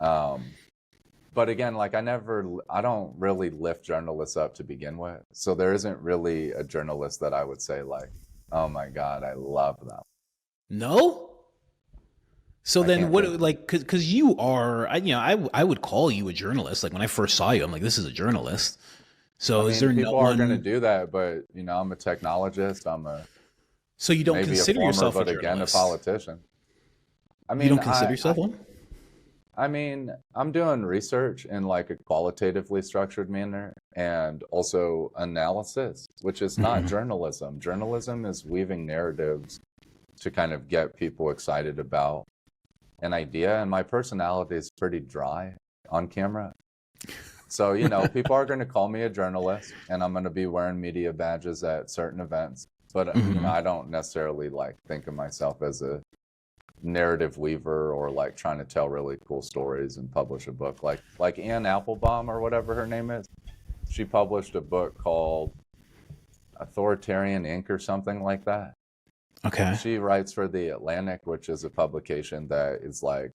But again, like, I don't really lift journalists up to begin with. So there isn't really a journalist that I would say, like, oh my God, I love them.
No? So then what, like, cause you are, I would call you a journalist. Like when I first saw you, I'm like, this is a journalist. So is there
people are going to do that, but I'm a technologist.
So you don't
maybe
consider
a former,
yourself
but
a
again, a
journalist?
politician. I mean,
You don't consider yourself one?
I mean, I'm doing research in like a qualitatively structured manner and also analysis, which is not journalism. Journalism is weaving narratives to kind of get people excited about an idea. And my personality is pretty dry on camera. So, people are going to call me a journalist and I'm going to be wearing media badges at certain events. But, I don't necessarily like think of myself as a narrative weaver or like trying to tell really cool stories and publish a book. Like Ann Applebaum or whatever her name is. She published a book called Authoritarian Inc. or something like that.
Okay.
She writes for The Atlantic, which is a publication that is like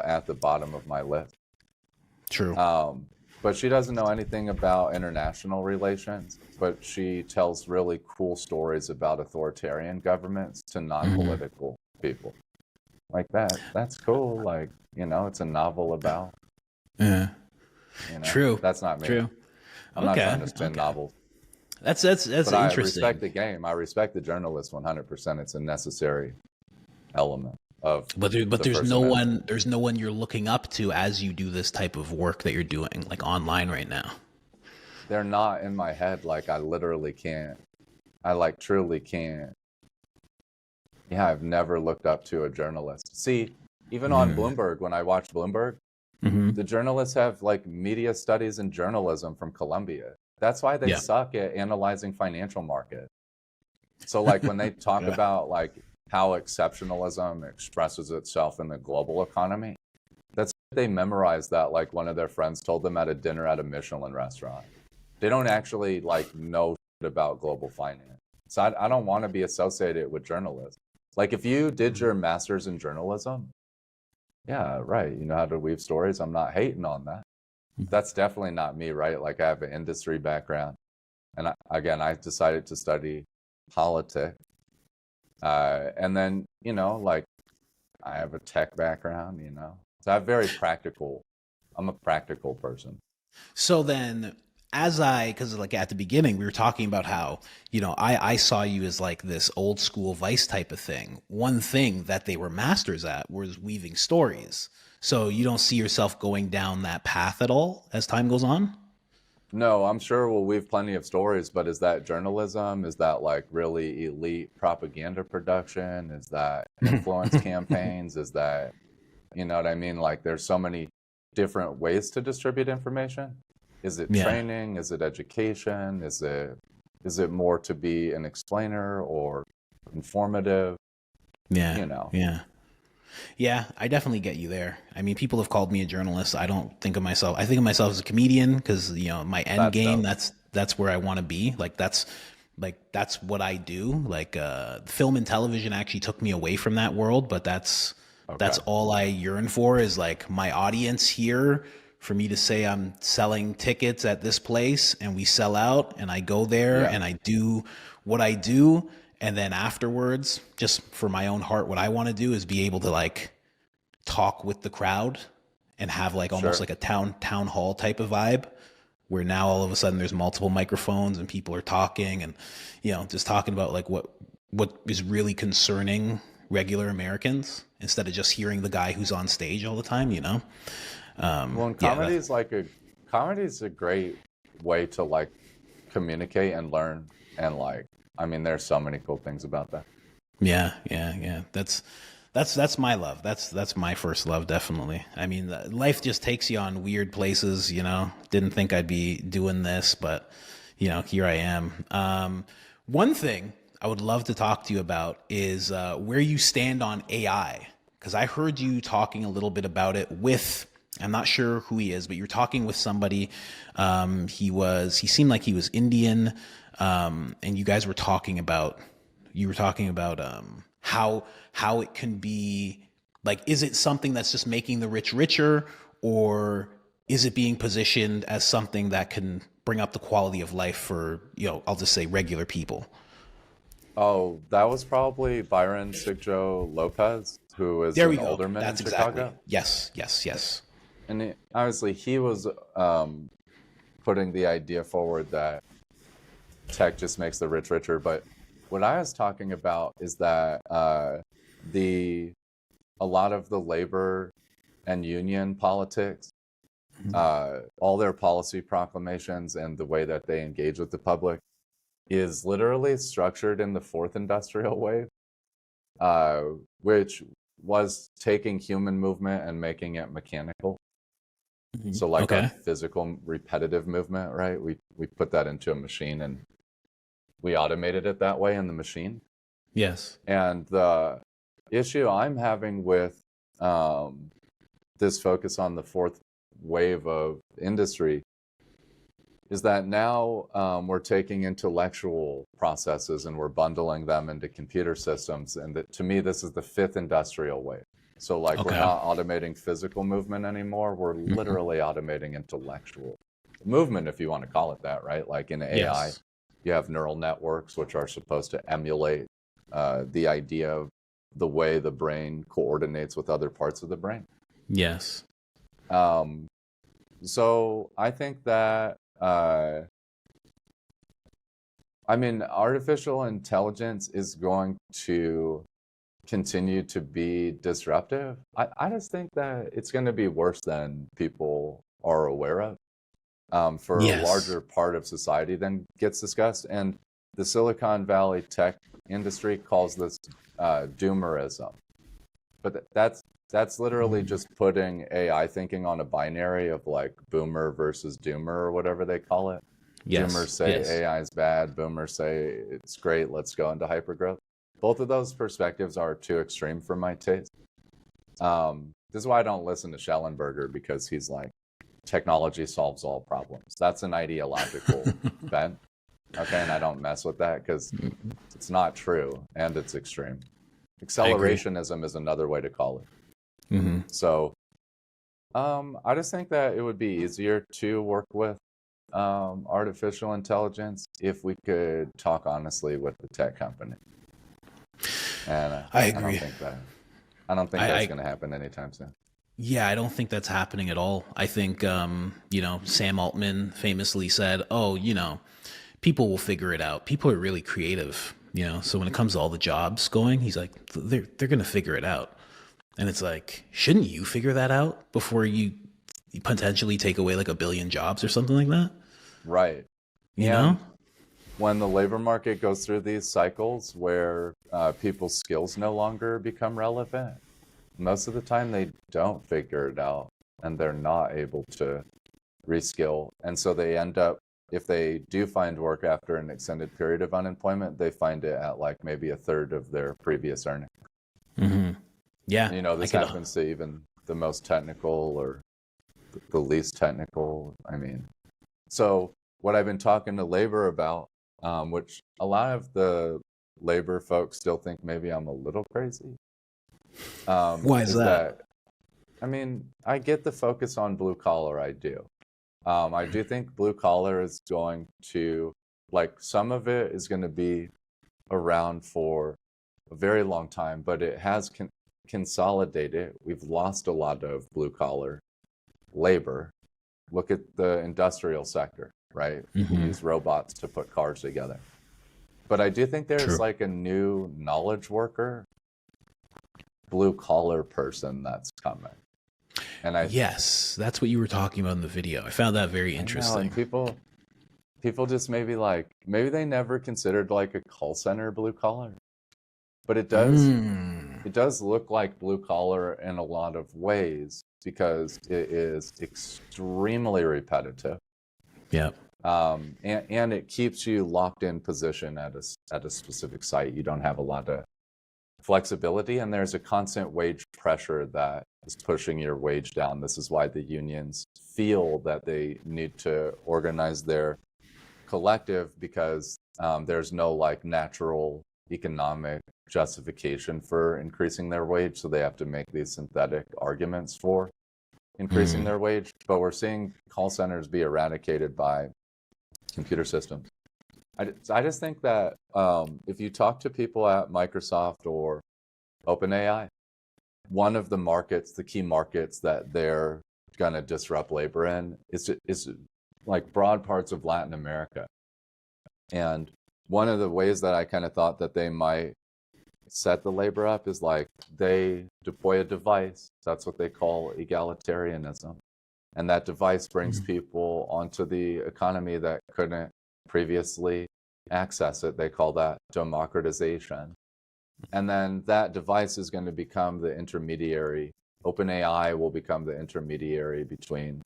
at the bottom of my list.
True.
But she doesn't know anything about international relations, but she tells really cool stories about authoritarian governments to non-political people. Like that. That's cool. Like, it's a novel about.
Yeah. True.
That's not me.
True.
I'm not trying to spin novels.
That's
But
interesting.
I respect the game. I respect the journalist 100%. It's a necessary element of.
But there's no one you're looking up to as you do this type of work that you're doing, like online right now.
They're not in my head. Like I literally can't. I like truly can't. Yeah, I've never looked up to a journalist. See, even on Bloomberg, when I watch Bloomberg, the journalists have like media studies and journalism from Columbia. That's why they suck at analyzing financial markets. So like when they talk about like how exceptionalism expresses itself in the global economy, they memorize that like one of their friends told them at a dinner at a Michelin restaurant. They don't actually like know shit about global finance. So I don't want to be associated with journalists. Like if you did your master's in journalism, yeah, right, you know how to weave stories. I'm not hating on that. That's definitely not me, right? Like I have an industry background. And again, I decided to study politics. And then, you know, like I have a tech background, you know. So I'm a practical person.
So then, because like at the beginning, we were talking about how, I saw you as like this old school Vice type of thing. One thing that they were masters at was weaving stories. So you don't see yourself going down that path at all as time goes on?
No, I'm sure we'll weave plenty of stories, but is that journalism? Is that like really elite propaganda production? Is that influence campaigns? Is that, you know what I mean? Like there's so many different ways to distribute information. Is it
Yeah.
training? Is it education? Is it more to be an explainer or informative?
Yeah.
You know,
Yeah. Yeah, I definitely get you there. I mean, people have called me a journalist. I don't think of myself. I think of myself as a comedian because my end
that's
game.
dope.
That's where I want to be. That's what I do. Like film and television actually took me away from that world, but that's
Okay.
all I yearn for is like my audience here. For me to say I'm selling tickets at this place and we sell out, and I go there
Yeah,
and I do what I do, and then afterwards, just for my own heart, what I want to do is be able to like talk with the crowd and have like almost
sure.
like a town hall type of vibe where now all of a sudden there's multiple microphones and people are talking and just talking about like what is really concerning regular Americans instead of just hearing the guy who's on stage all the time.
Well, and
Yeah,
comedy is a great way to like communicate and learn and like I mean there's so many cool things about that.
yeah. That's my love. That's my first love, definitely. I mean, life just takes you on weird places. Didn't think I'd be doing this, but here I am. One thing I would love to talk to you about is where you stand on AI, because I heard you talking a little bit about it with. I'm not sure who he is, but you're talking with somebody. He seemed like he was Indian, and you guys were talking about how it can be like, is it something that's just making the rich richer, or is it being positioned as something that can bring up the quality of life for, I'll just say regular people?
Oh, that was probably Byron Sigjo Lopez, who is
There we
an
go.
alderman in
That's exactly.
Chicago.
Yes.
And obviously he was putting the idea forward that tech just makes the rich richer. But what I was talking about is that the a lot of the labor and union politics, all their policy proclamations and the way that they engage with the public is literally structured in the fourth industrial wave, which was taking human movement and making it mechanical. So like our
Okay.
physical repetitive movement, right? We put that into a machine and we automated it that way in the machine.
Yes.
And the issue I'm having with this focus on the fourth wave of industry is that now we're taking intellectual processes and we're bundling them into computer systems. And that, to me, this is the fifth industrial wave. So like we're
Okay.
not automating physical movement anymore. We're literally automating intellectual movement, if you want to call it that, right? Like in AI,
Yes.
you have neural networks, which are supposed to emulate the idea of the way the brain coordinates with other parts of the brain.
Yes.
Um, so I think that, I mean, artificial intelligence is going to continue to be disruptive. I just think that it's going to be worse than people are aware of, for a
Yes.
larger part of society than gets discussed. And the Silicon Valley tech industry calls this doomerism. But that's literally just putting AI thinking on a binary of like boomer versus doomer or whatever they call it. Doomers
Yes.
say
Yes.
AI is bad, boomers say it's great, let's go into hypergrowth. Both of those perspectives are too extreme for my taste. This is why I don't listen to Schellenberger, because he's like, technology solves all problems. That's an ideological bent. Okay, and I don't mess with that because it's not true and it's extreme. Accelerationism is another way to call it.
Mm-hmm.
So I just think that it would be easier to work with artificial intelligence if we could talk honestly with the tech company. And
I agree.
I don't think that's going to happen anytime soon.
Yeah, I don't think that's happening at all. I think, Sam Altman famously said, oh, people will figure it out. People are really creative, so when it comes to all the jobs going, he's like, they're going to figure it out. And it's like, shouldn't you figure that out before you potentially take away like 1 billion jobs or something like that?
Right.
You know?
When the labor market goes through these cycles where people's skills no longer become relevant, most of the time they don't figure it out and they're not able to reskill. And so they end up, if they do find work after an extended period of unemployment, they find it at like maybe 1/3 of their previous earnings.
Mm-hmm. Yeah.
This happens to even the most technical or the least technical. So what I've been talking to labor about, which a lot of the labor folks still think maybe I'm a little crazy.
Why is that?
I get the focus on blue collar. I do. I do think blue collar is going to, some of it is going to be around for a very long time, but it has consolidated. We've lost a lot of blue collar labor. Look at the industrial sector, right?
Mm-hmm.
We use robots to put cars together. But I do think there's
True.
a new knowledge worker, blue collar person that's coming. And
yes, that's what you were talking about in the video. I found that very interesting.
And people just maybe they never considered a call center blue collar, but it does look like blue collar in a lot of ways because it is extremely repetitive.
Yeah.
And it keeps you locked in position at a specific site. You don't have a lot of flexibility, and there's a constant wage pressure that is pushing your wage down. This is why the unions feel that they need to organize their collective, because there's no natural economic justification for increasing their wage, so they have to make these synthetic arguments for increasing their wage. But we're seeing call centers be eradicated by computer systems. I just think that if you talk to people at Microsoft or OpenAI, one of the key markets that they're going to disrupt labor in is broad parts of Latin America. And one of the ways that I kind of thought that they might set the labor up is they deploy a device. That's what they call egalitarianism. And that device brings people onto the economy that couldn't previously access it. They call that democratization. And then that device is going to become the intermediary. OpenAI will become the intermediary between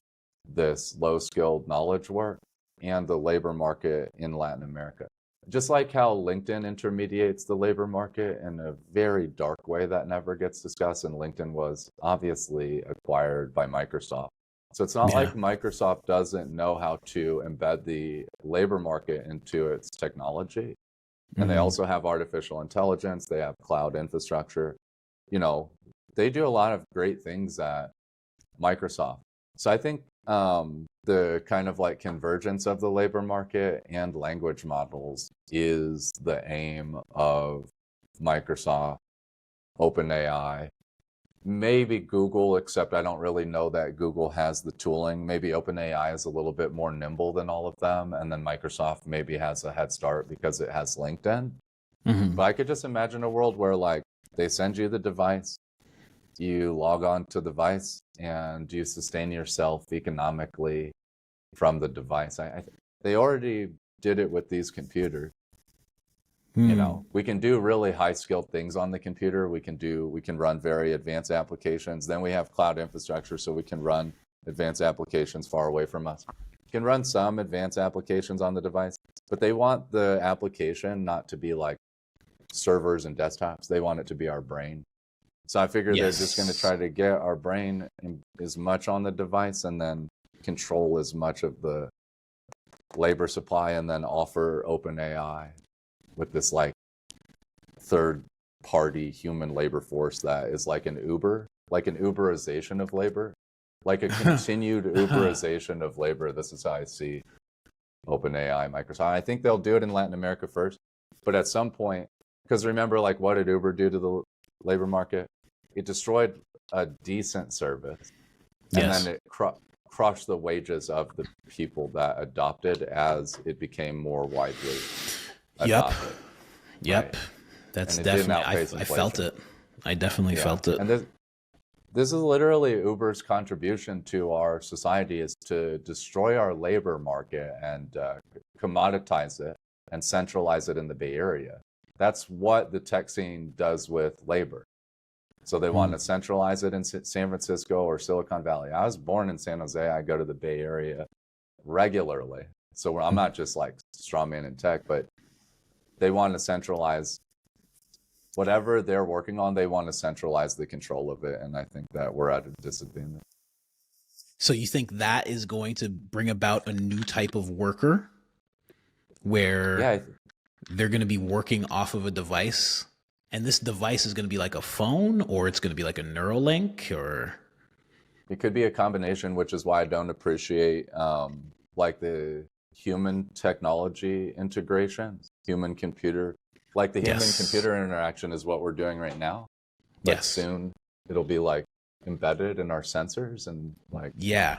this low-skilled knowledge work and the labor market in Latin America. Just like how LinkedIn intermediates the labor market in a very dark way that never gets discussed, and LinkedIn was obviously acquired by Microsoft. So it's not like Microsoft doesn't know how to embed the labor market into its technology. And they also have artificial intelligence. They have cloud infrastructure. They do a lot of great things at Microsoft. So I think the kind of convergence of the labor market and language models is the aim of Microsoft, OpenAI, maybe Google, except I don't really know that Google has the tooling. Maybe OpenAI is a little bit more nimble than all of them. And then Microsoft maybe has a head start because it has LinkedIn. But I could just imagine a world where they send you the device, you log on to the device, and you sustain yourself economically from the device. They already did it with these computers. We can do really high-skilled things on the computer. We can run very advanced applications. Then we have cloud infrastructure, so we can run advanced applications far away from us. We can run some advanced applications on the device, but they want the application not to be like servers and desktops. They want it to be our brain. So I figure they're just going to
Yes.
try to get our brain as much on the device and then control as much of the labor supply and then offer open AI with this like third party human labor force that is like an Uber, like an Uberization of labor, like a continued Uberization of labor. This is how I see OpenAI, Microsoft. I think they'll do it in Latin America first, but at some point, because remember, like, what did Uber do to the labor market? It destroyed a decent service, and
Yes.
then it crushed the wages of the people that adopted as it became more widely
Yep.
adopted.
Yep.
Right?
That's
And it didn't
definitely,
outpace
I felt
inflation.
it. I definitely
Yeah.
felt it.
And this is literally Uber's contribution to our society, is to destroy our labor market and commoditize it and centralize it in the Bay Area. That's what the tech scene does with labor. So they want to centralize it in San Francisco or Silicon Valley. I was born in San Jose. I go to the Bay Area regularly. So I'm not just like strawman in tech, but they want to centralize whatever they're working on. They want to centralize the control of it. And I think that we're at a disadvantage.
So you think that is going to bring about a new type of worker where
Yeah,
they're going to be working off of a device, and this device is going to be like a phone, or it's going to be like a Neuralink, or
it could be a combination, which is why I don't appreciate like the human technology integration, human computer, like the human computer interaction is what we're doing right now. But soon it'll be like embedded in our sensors and like.
Yeah.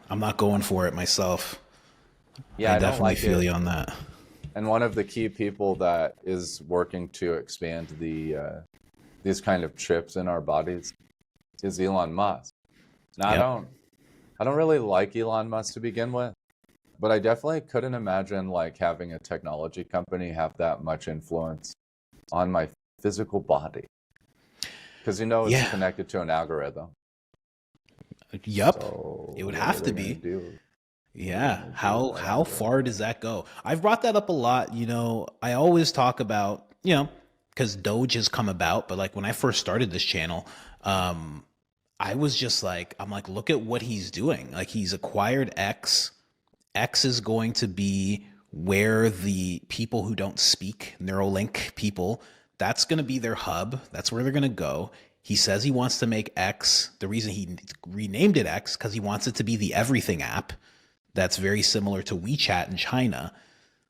I'm not going for it myself.
Yeah,
I definitely
like
feel
it.
you on that.
And one of the key people that is working to expand these kind of chips in our bodies is Elon Musk. Now, I don't really like Elon Musk to begin with, but I definitely couldn't imagine like having a technology company have that much influence on my physical body, because it's connected to an algorithm.
Yep.
So
It would
what
have
are
to
they gonna
be.
do?
Yeah. How far does that go? I've brought that up a lot. I always talk about, because Doge has come about, but like when I first started this channel, I was just like, I'm like, look at what he's doing. Like he's acquired X. X is going to be where the people who don't speak, Neuralink people, that's going to be their hub. That's where they're going to go. He says he wants to make X. The reason he renamed it X, because he wants it to be the everything app that's very similar to WeChat in China.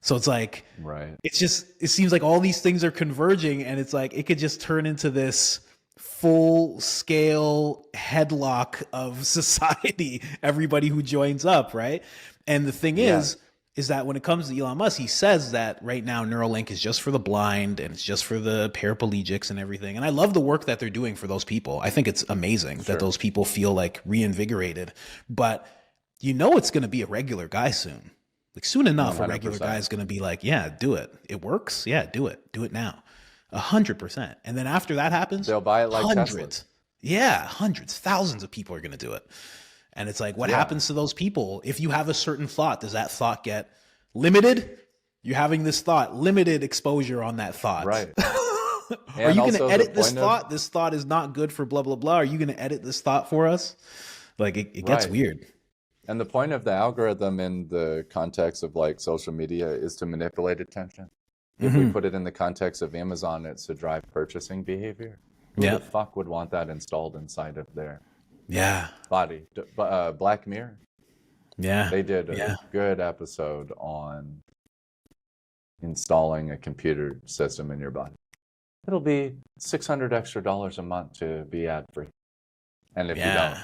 So it's like,
Right.
it seems like all these things are converging, and it's like, it could just turn into this full scale headlock of society, everybody who joins up. Right. And the thing is that when it comes to Elon Musk, he says that right now Neuralink is just for the blind and it's just for the paraplegics and everything. And I love the work that they're doing for those people. I think it's amazing that those people feel like reinvigorated, but it's going to be a regular guy soon. Like soon enough, 100%. A regular guy is going to be like, yeah, do it. It works. Yeah, do it. Do it now. 100%. And then after that happens,
they'll buy it like
hundreds.
Tesla.
Yeah, hundreds, thousands of people are going to do it. And it's like, what happens to those people? If you have a certain thought, does that thought get limited? You're having this thought, limited exposure on that thought.
Right.
Are you going to edit this thought? This thought is not good for blah, blah, blah. Are you going to edit this thought for us? Like it gets weird.
And the point of the algorithm in the context of like social media is to manipulate attention. If we put it in the context of Amazon, it's to drive purchasing behavior. Who the fuck would want that installed inside of their body? Black Mirror.
Yeah.
They did a good episode on installing a computer system in your body. It'll be $600 extra a month to be ad free. And if you don't,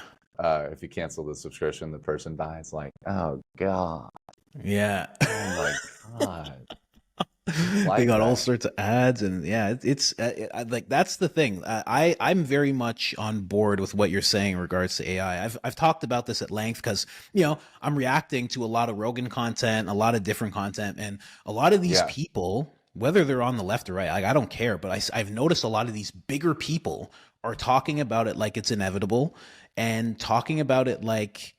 if you cancel the subscription, the person dies. Like, oh God.
Yeah.
Oh my God.
They got all sorts of ads, and it's like, that's the thing. I'm very much on board with what you're saying in regards to AI. I've talked about this at length because I'm reacting to a lot of Rogan content, a lot of different content, and a lot of these people, whether they're on the left or right, I don't care, but I've noticed a lot of these bigger people are talking about it like it's inevitable, and talking about it like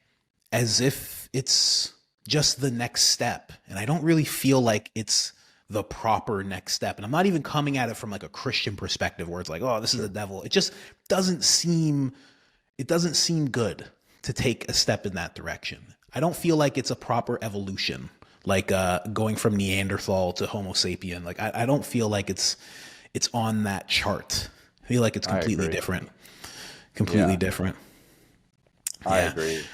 as if it's just the next step. And I don't really feel like it's the proper next step. And I'm not even coming at it from like a Christian perspective where it's like, oh, this is the devil. It just doesn't seem good to take a step in that direction. I don't feel like it's a proper evolution, like going from Neanderthal to Homo sapien. Like I don't feel like it's on that chart. I feel like it's completely different. Completely different.
I agree.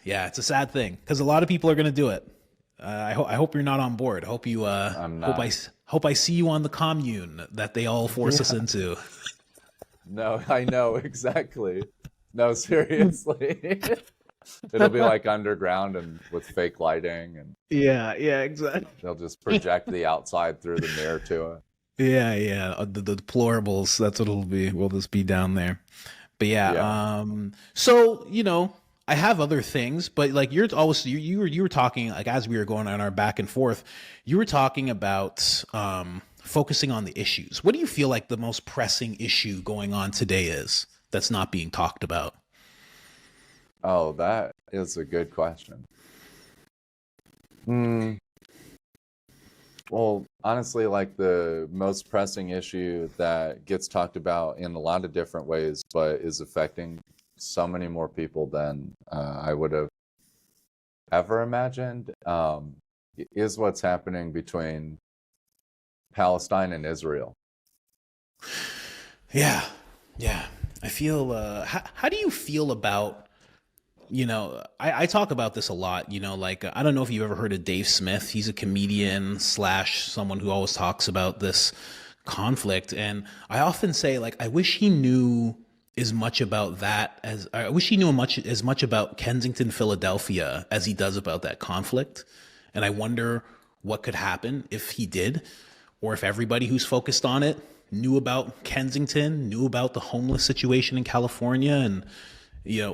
Yeah, it's a sad thing because a lot of people are going to do it. I hope you're not on board. I hope you.
I'm not.
Hope I see you on the commune that they all force us into.
No, I know exactly. No, seriously. It'll be like underground and with fake lighting, and
Yeah, exactly.
they'll just project the outside through the mirror to it.
Yeah. The deplorables. That's what it'll be. We'll just be down there. But yeah.
Yeah.
So I have other things, but like you're always you were talking, like as we were going on our back and forth, you were talking about focusing on the issues. What do you feel like the most pressing issue going on today is that's not being talked about?
Oh, that is a good question. Hmm. Well, honestly, like the most pressing issue that gets talked about in a lot of different ways, but is affecting so many more people than I would have ever imagined, is what's happening between Palestine and Israel.
Yeah. I feel. How do you feel about? I talk about this a lot. Like I don't know if you've ever heard of Dave Smith. He's a comedian slash someone who always talks about this conflict, and I often say like I wish he knew as much about that as I wish he knew as much about Kensington, Philadelphia as he does about that conflict. And I wonder what could happen if he did, or if everybody who's focused on it knew about Kensington, knew about the homeless situation in California, and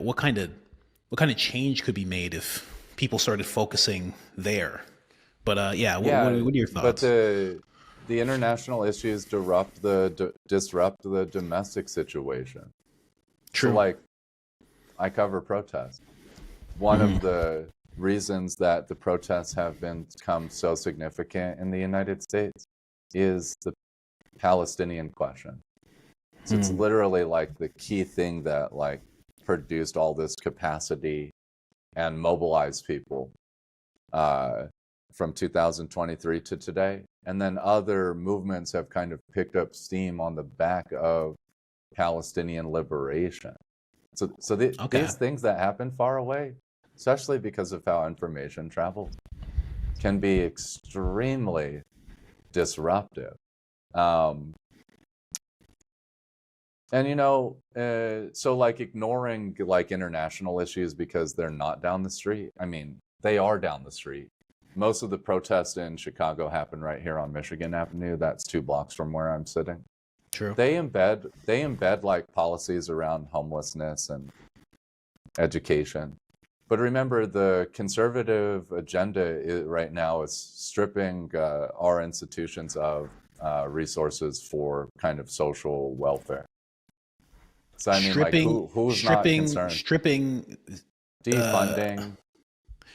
what kind of change could be made if people started focusing there. But yeah, what
Yeah,
are your
but
thoughts?
the international issues disrupt the domestic situation. So
True.
like I cover protests. One of the reasons that the protests have become so significant in the United States is the Palestinian question. So it's literally like the key thing that like produced all this capacity and mobilized people from 2023 to today. And then other movements have kind of picked up steam on the back of Palestinian liberation. So
Okay.
these things that happen far away, especially because of how information travels, can be extremely disruptive. Um, and so like ignoring like international issues because they're not down the street. I mean, they are down the street. Most of the protests in Chicago happen right here on Michigan Avenue. That's 2 blocks from where I'm sitting.
True.
They embed like policies around homelessness and education. But remember, the conservative agenda right now is stripping our institutions of resources for kind of social welfare. So I mean, like, who's not concerned?
Stripping,
Defunding,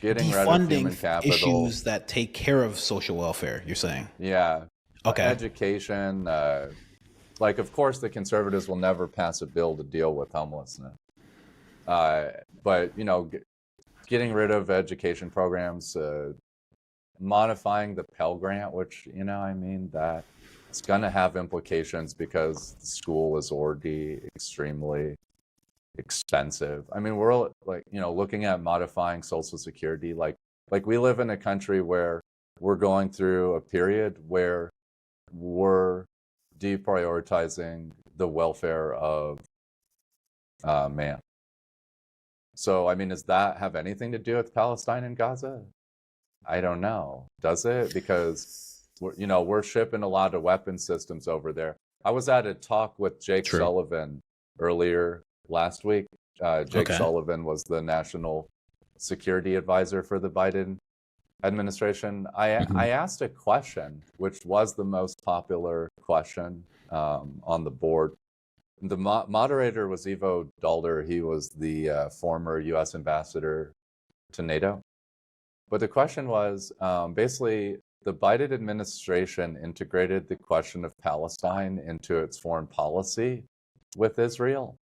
getting rid of
defunding
human capital.
issues that take care of social welfare. You're saying?
Yeah,
Okay.
education. Like, of course, the conservatives will never pass a bill to deal with homelessness. But getting rid of education programs, modifying the Pell Grant, which I mean that it's gonna have implications because the school is already extremely expensive. I mean, we're like looking at modifying Social Security. Like we live in a country where we're going through a period where we're deprioritizing the welfare of man. So, I mean, does that have anything to do with Palestine and Gaza? I don't know. Does it? Because we're shipping a lot of weapon systems over there. I was at a talk with Jake
True.
Sullivan earlier last week. Jake
Okay.
Sullivan was the national security advisor for the Biden administration. I asked a question, which was the most popular question on the board. The moderator was Ivo Dalder. He was the former U.S. ambassador to NATO. But the question was basically the Biden administration integrated the question of Palestine into its foreign policy with Israel,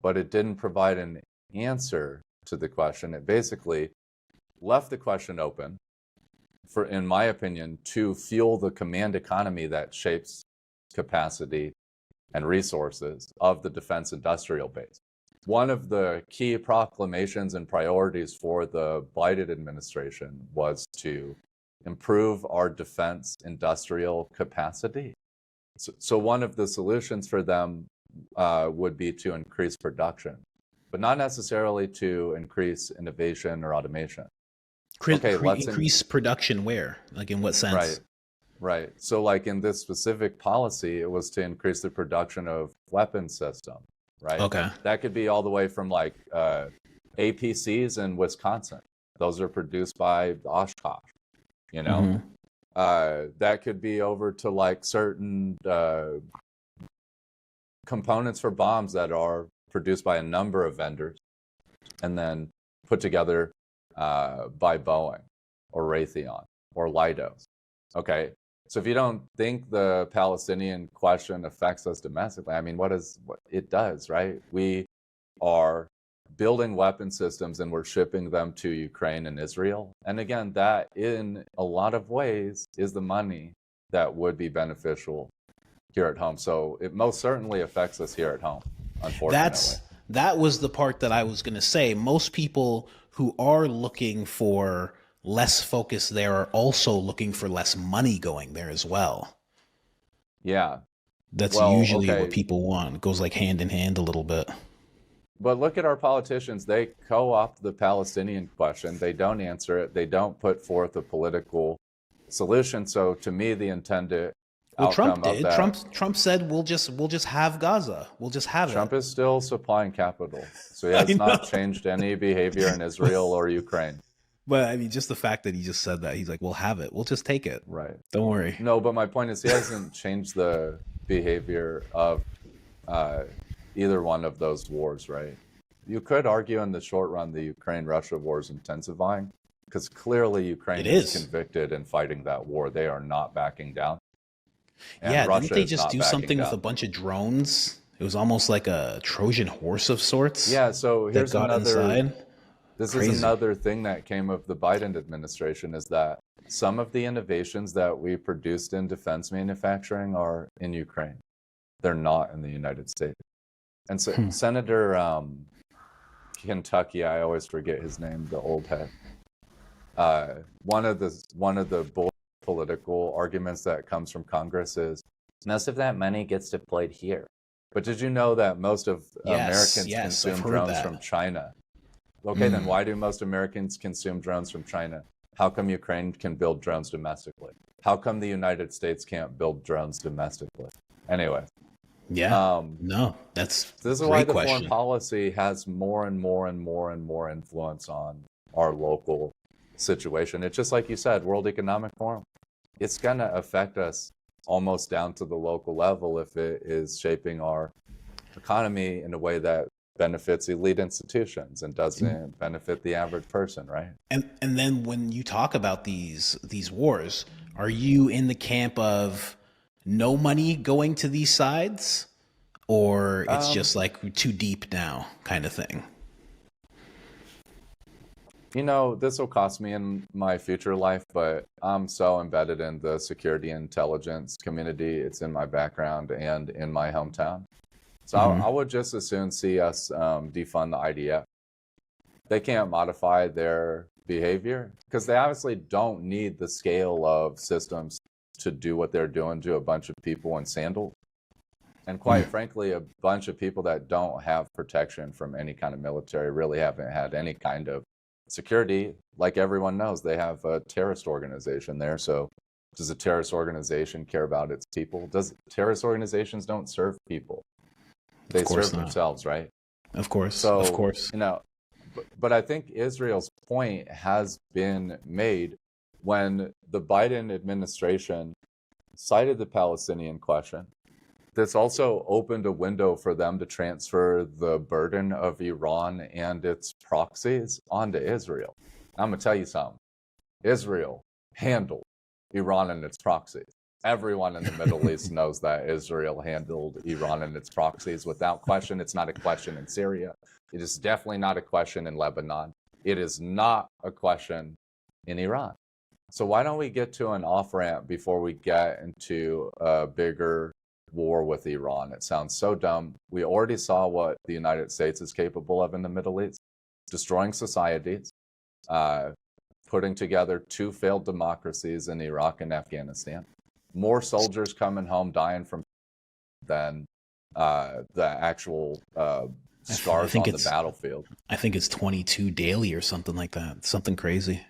but it didn't provide an answer to the question. It basically left the question open for, in my opinion, to fuel the command economy that shapes capacity and resources of the defense industrial base. One of the key proclamations and priorities for the Biden administration was to improve our defense industrial capacity. So one of the solutions for them would be to increase production, but not necessarily to increase innovation or automation.
Increase production where? Like in what sense?
Right. So like in this specific policy, it was to increase the production of weapon systems, right?
Okay.
That could be all the way from like APCs in Wisconsin. Those are produced by Oshkosh, you know? That could be over to like certain components for bombs that are produced by a number of vendors and then put together by Boeing or Raytheon or Leidos. Okay, so if you don't think the Palestinian question affects us domestically, I mean, what it does, right? We are building weapon systems and we're shipping them to Ukraine and Israel. And again, that in a lot of ways is the money that would be beneficial here at home. So it most certainly affects us here at home, unfortunately.
That was the part that I was going to say. Most people who are looking for less focus there are also looking for less money going there as well.
Yeah.
That's usually what people want. It goes like hand in hand a little bit.
But look at our politicians. They co-opt the Palestinian question. They don't answer it. They don't put forth a political solution. So to me, the intended
Trump did. Trump said we'll just have Gaza. We'll just have it.
Trump is still supplying capital. So he has not changed any behavior in Israel or Ukraine.
But I mean, just the fact that he just said that, he's like, we'll have it. We'll just take it.
Right.
Don't worry.
No, but my point is he hasn't changed the behavior of either one of those wars, right? You could argue in the short run the Ukraine-Russia war is intensifying because clearly Ukraine is convicted in fighting that war. They are not backing down. And Russia
didn't they just do something with a bunch of drones? It was almost like a Trojan horse of sorts.
Yeah, so here's another... This
Crazy.
is another thing that came of the Biden administration is that some of the innovations that we produced in defense manufacturing are in Ukraine. They're not in the United States. And so Senator Kentucky, I always forget his name, the old head. One of the political arguments that comes from Congress is most of that money gets deployed here. But did you know that most of Americans consume drones from China? Okay, then why do most Americans consume drones from China? How come Ukraine can build drones domestically? How come the United States can't build drones domestically? Anyway.
Yeah. No, this
is why the foreign policy has more and more and more and more influence on our local situation. It's just like you said, World Economic Forum. It's going to affect us almost down to the local level if it is shaping our economy in a way that benefits elite institutions and doesn't benefit the average person, right?
And then when you talk about these wars, are you in the camp of no money going to these sides, or it's just like too deep now kind of thing?
You know, this will cost me in my future life, but I'm so embedded in the security intelligence community. It's in my background and in my hometown. So I would just as soon see us defund the IDF. They can't modify their behavior because they obviously don't need the scale of systems to do what they're doing to a bunch of people in sandals. And quite frankly, a bunch of people that don't have protection from any kind of military really haven't had any kind of security. Like everyone knows, they have a terrorist organization there. So does a terrorist organization care about its people? Terrorist organizations don't serve people. They serve themselves, right?
Of course.
So,
of course.
You know, but I think Israel's point has been made when the Biden administration cited the Palestinian question. This also opened a window for them to transfer the burden of Iran and its proxies onto Israel. I'm going to tell you something. Israel handled Iran and its proxies. Everyone in the Middle East knows that Israel handled Iran and its proxies without question. It's not a question in Syria. It is definitely not a question in Lebanon. It is not a question in Iran. So why don't we get to an off-ramp before we get into a bigger war with Iran? It sounds so dumb. We already saw what the United States is capable of in the Middle East, destroying societies, putting together 2 failed democracies in Iraq and Afghanistan. More soldiers coming home dying from than the actual scars on the battlefield.
I think it's 22 daily or something like that. Something crazy.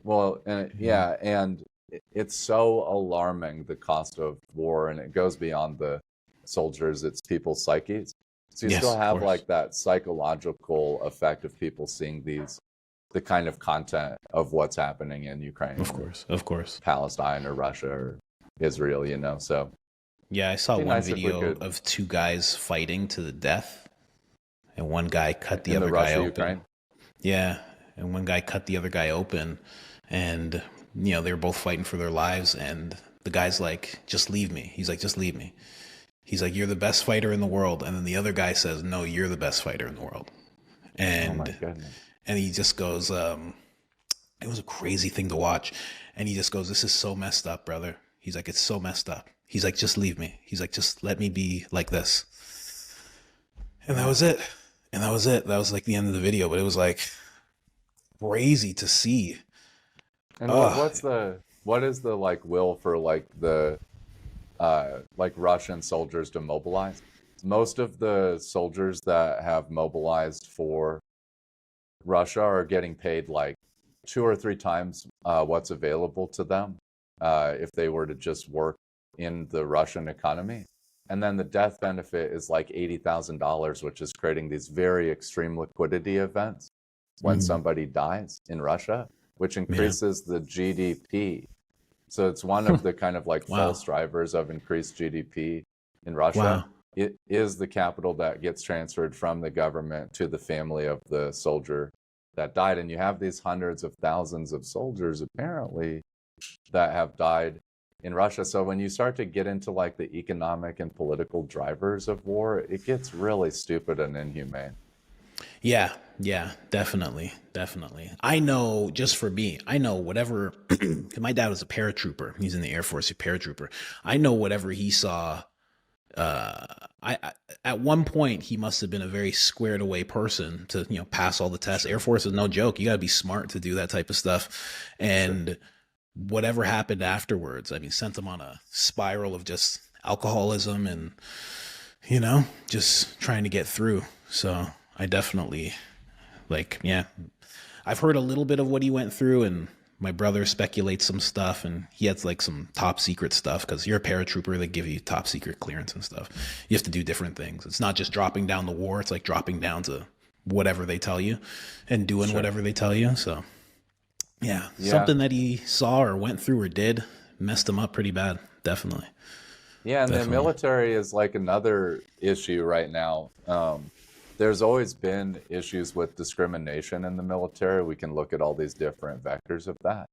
Well, yeah, and it's so alarming, the cost of war, and it goes beyond the soldiers, it's people's psyches. So you still have like that psychological effect of people seeing the kind of content of what's happening in Ukraine.
Of course.
Palestine or Russia or Israel, you know, so.
Yeah, I saw one video of 2 guys fighting to the death, and one guy cut the other guy open. Ukraine? Yeah, and one guy cut the other guy open, and, you know, they were both fighting for their lives, and the guy's like, just leave me. He's like, just leave me. He's like, you're the best fighter in the world. And then the other guy says, no, you're the best fighter in the world. And,
oh my goodness.
And he just goes, it was a crazy thing to watch. And he just goes, this is so messed up, brother. He's like, it's so messed up. He's like, just leave me. He's like, just let me be like this. And that was it. And that was it. That was like the end of the video. But it was like crazy to see.
And what is the like will for like the like Russian soldiers to mobilize? Most of the soldiers that have mobilized for Russia are getting paid like 2 or 3 times what's available to them if they were to just work in the Russian economy. And then the death benefit is like $80,000, which is creating these very extreme liquidity events when somebody dies in Russia, which increases the GDP. So it's one of the kind of like false drivers of increased GDP in Russia. It is the capital that gets transferred from the government to the family of the soldier that died. And you have these hundreds of thousands of soldiers apparently that have died in Russia. So when you start to get into like the economic and political drivers of war, it gets really stupid and inhumane.
Yeah, definitely. I know, just for me, I know whatever, because my dad was a paratrooper. He's in the Air Force, a paratrooper. I know whatever he saw. At one point, he must have been a very squared away person to, you know, pass all the tests. Air Force is no joke. You got to be smart to do that type of stuff. And whatever happened afterwards, I mean, sent him on a spiral of just alcoholism and, you know, just trying to get through. So I definitely, like, yeah, I've heard a little bit of what he went through, and my brother speculates some stuff, and he has like some top secret stuff, because you're a paratrooper, they give you top secret clearance and stuff. You have to do different things. It's not just dropping down the war. It's like dropping down to whatever they tell you and doing whatever they tell you. So yeah, something that he saw or went through or did messed him up pretty bad. Definitely.
Yeah. And the military is like another issue right now. There's always been issues with discrimination in the military. We can look at all these different vectors of that.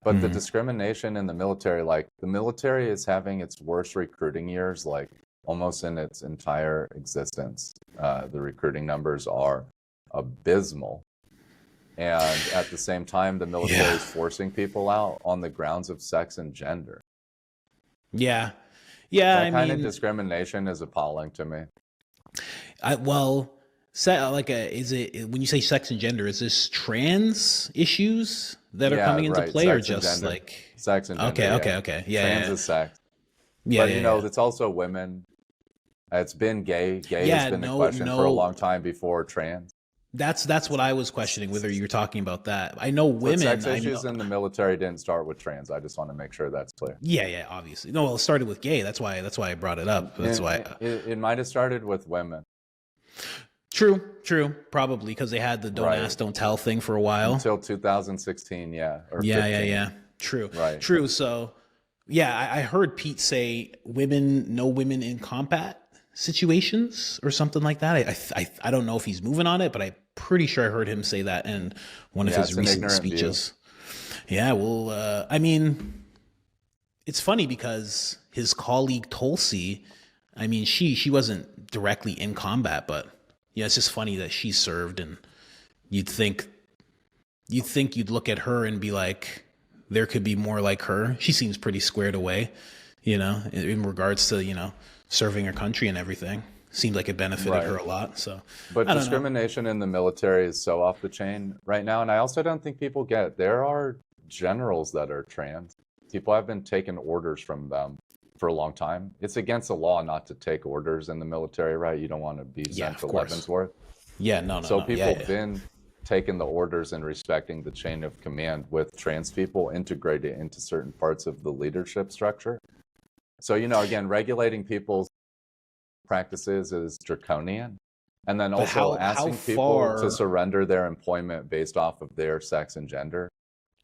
But the discrimination in the military, like the military is having its worst recruiting years, like almost in its entire existence. The recruiting numbers are abysmal. And at the same time, the military is forcing people out on the grounds of sex and gender.
Yeah.
That kind of discrimination is appalling to me.
Is it, when you say sex and gender, is this trans issues that are coming into play,
sex
or just like
sex and gender?
Okay.
Trans is sex. But you know, it's also women. It's been gay. Gay has been a question for a long time before trans.
That's what I was questioning, whether you're talking about that. I know women.
But sex issues in the military didn't start with trans. I just want to make sure that's clear.
Yeah, obviously. No, well, it started with gay. That's why I brought it up.
It might have started with women.
True. Probably because they had the don't ask, don't tell thing for a while.
Until 2016, Or 15.
Yeah. True. So, I heard Pete say no women in combat situations or something like that. I don't know if he's moving on it, but I'm pretty sure I heard him say that in one of his recent speeches. View. Yeah, well, I mean, it's funny because his colleague Tulsi, I mean, she wasn't directly in combat, but yeah, it's just funny that she served, and you'd think you'd look at her and be like, there could be more like her. She seems pretty squared away, in regards to serving her country and everything. Seemed like it benefited her
Right.
a lot. So
But
I don't know.
discrimination in the military is so off the chain right now. And I also don't think people get there are generals that are trans. People have been taking orders from them for a long time. It's against the law not to take orders in the military, right? You don't want to be
Yeah,
sent
of
to
course.
Leavenworth.
Yeah, no, no,
So
no. Yeah,
people have
yeah.
been taking the orders and respecting the chain of command with trans people integrated into certain parts of the leadership structure. So, again, regulating people's practices is draconian. And then
But
also
how
asking people to
far
surrender their employment based off of their sex and gender.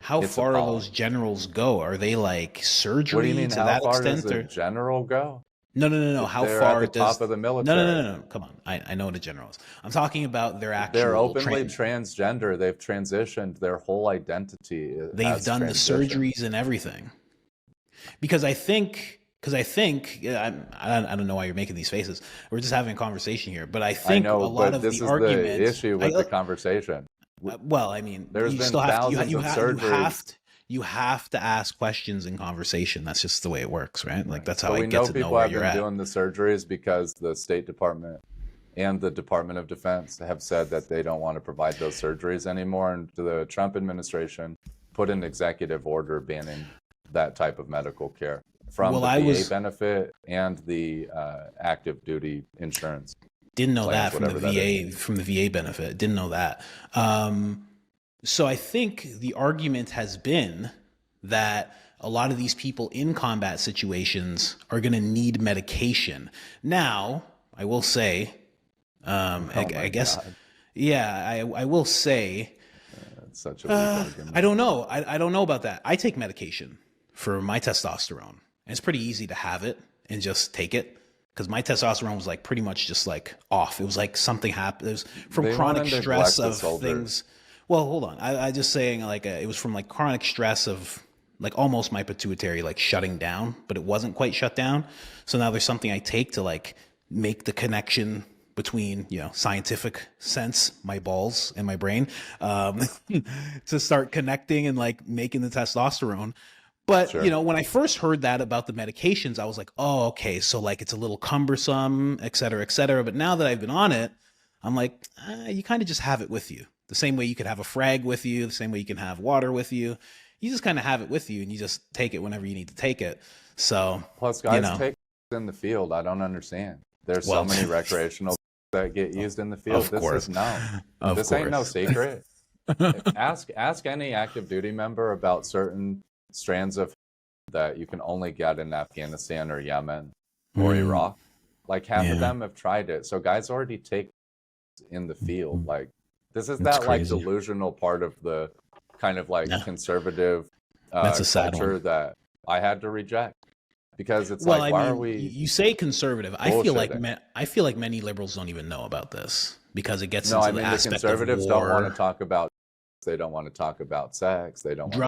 how
It's
far
appalling.
those generals go? Are they like
What do you
surgery
mean,
to
how
that
far does
extent,
a
or
general go?
no, no, no, no? How
They're at
far
the top
does
of the
no, no, no,
military.
no, no. Come on, I know the generals. I'm talking about their
They're
actual
openly transgender. They've transitioned. Their whole identity
they've
has
done the
transitioned.
surgeries and everything. Because I think I don't know why you're making these faces. We're just having a conversation here, but I
I
think a
know,
lot
but
of
this
the
is the
arguments.
issue with the conversation.
Well, I mean,
There's
you
been
still have to
thousands of surgeries.
you have to ask questions in conversation. That's just the way it works, right? Like
Right.
that's how
But
I
we
get
know
to know
people
where
have
you're
been
at.
doing the surgeries because the State Department and the Department of Defense have said that they don't want to provide those surgeries anymore. And the Trump administration put an executive order banning that type of medical care from
Well,
the
I
VA
was
benefit and the active duty insurance
didn't know
plans,
that from the
whatever that is.
VA benefit. Didn't know that. So I think the argument has been that a lot of these people in combat situations are going to need medication. Now, I will say,
Oh
I
my
guess,
God,
yeah, I will say,
that's such a weak
I
argument.
don't know. I don't know about that. I take medication for my testosterone, and it's pretty easy to have it and just take it because my testosterone was like pretty much just like off. It was like something happened. It was from
They want to
chronic stress
neglect the
of
soldiers.
things. Well, hold on. I just saying like it was from like chronic stress of like almost my pituitary like shutting down, but it wasn't quite shut down. So now there's something I take to like make the connection between scientific sense, my balls and my brain, um, to start connecting and like making the testosterone. But
Sure.
when I first heard that about the medications, I was like, oh, okay, so like it's a little cumbersome, et cetera, et cetera. But now that I've been on it, I'm like, you kind of just have it with you. The same way you could have a frag with you, the same way you can have water with you. You just kind of have it with you and you just take it whenever you need to take it. So,
Plus,
you
guys
know,
take in the field. I don't understand. There's so
well,
many recreational that get used in the field.
of
This is
course,
known.
of
This ain't no
course.
secret. Ask any active duty member about certain strands of that you can only get in Afghanistan or Yemen or
Mm,
Iraq. Like half of
yeah,
them have tried it. So guys already take in the field. Like this is
it's
that like
crazy.
delusional part of the kind of like
Yeah,
conservative
that's a sad
culture
one.
that I had to reject because it's
Well,
like
I
why are
mean,
we
you say conservative.
bullshitting?
I feel like many liberals don't even know about this because it gets
No, I
into the
mean the
aspect of
conservatives don't want to
war,
talk about. They don't want to talk about sex. They don't want
drugs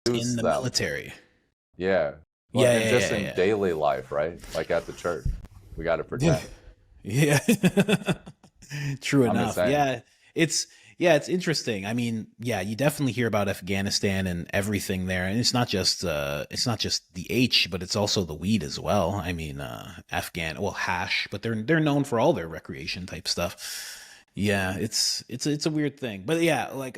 to
in
use
the
them.
military.
Yeah. Well,
Yeah,
and just
yeah,
in
yeah,
daily life, right? Like at the church, we got to
yeah.
protect.
Yeah. True
I'm just
enough.
saying.
It's interesting. I mean, yeah, you definitely hear about Afghanistan and everything there, and it's not just the H, but it's also the weed as well. I mean, hash, but they're known for all their recreation type stuff. Yeah, it's a weird thing. But yeah, like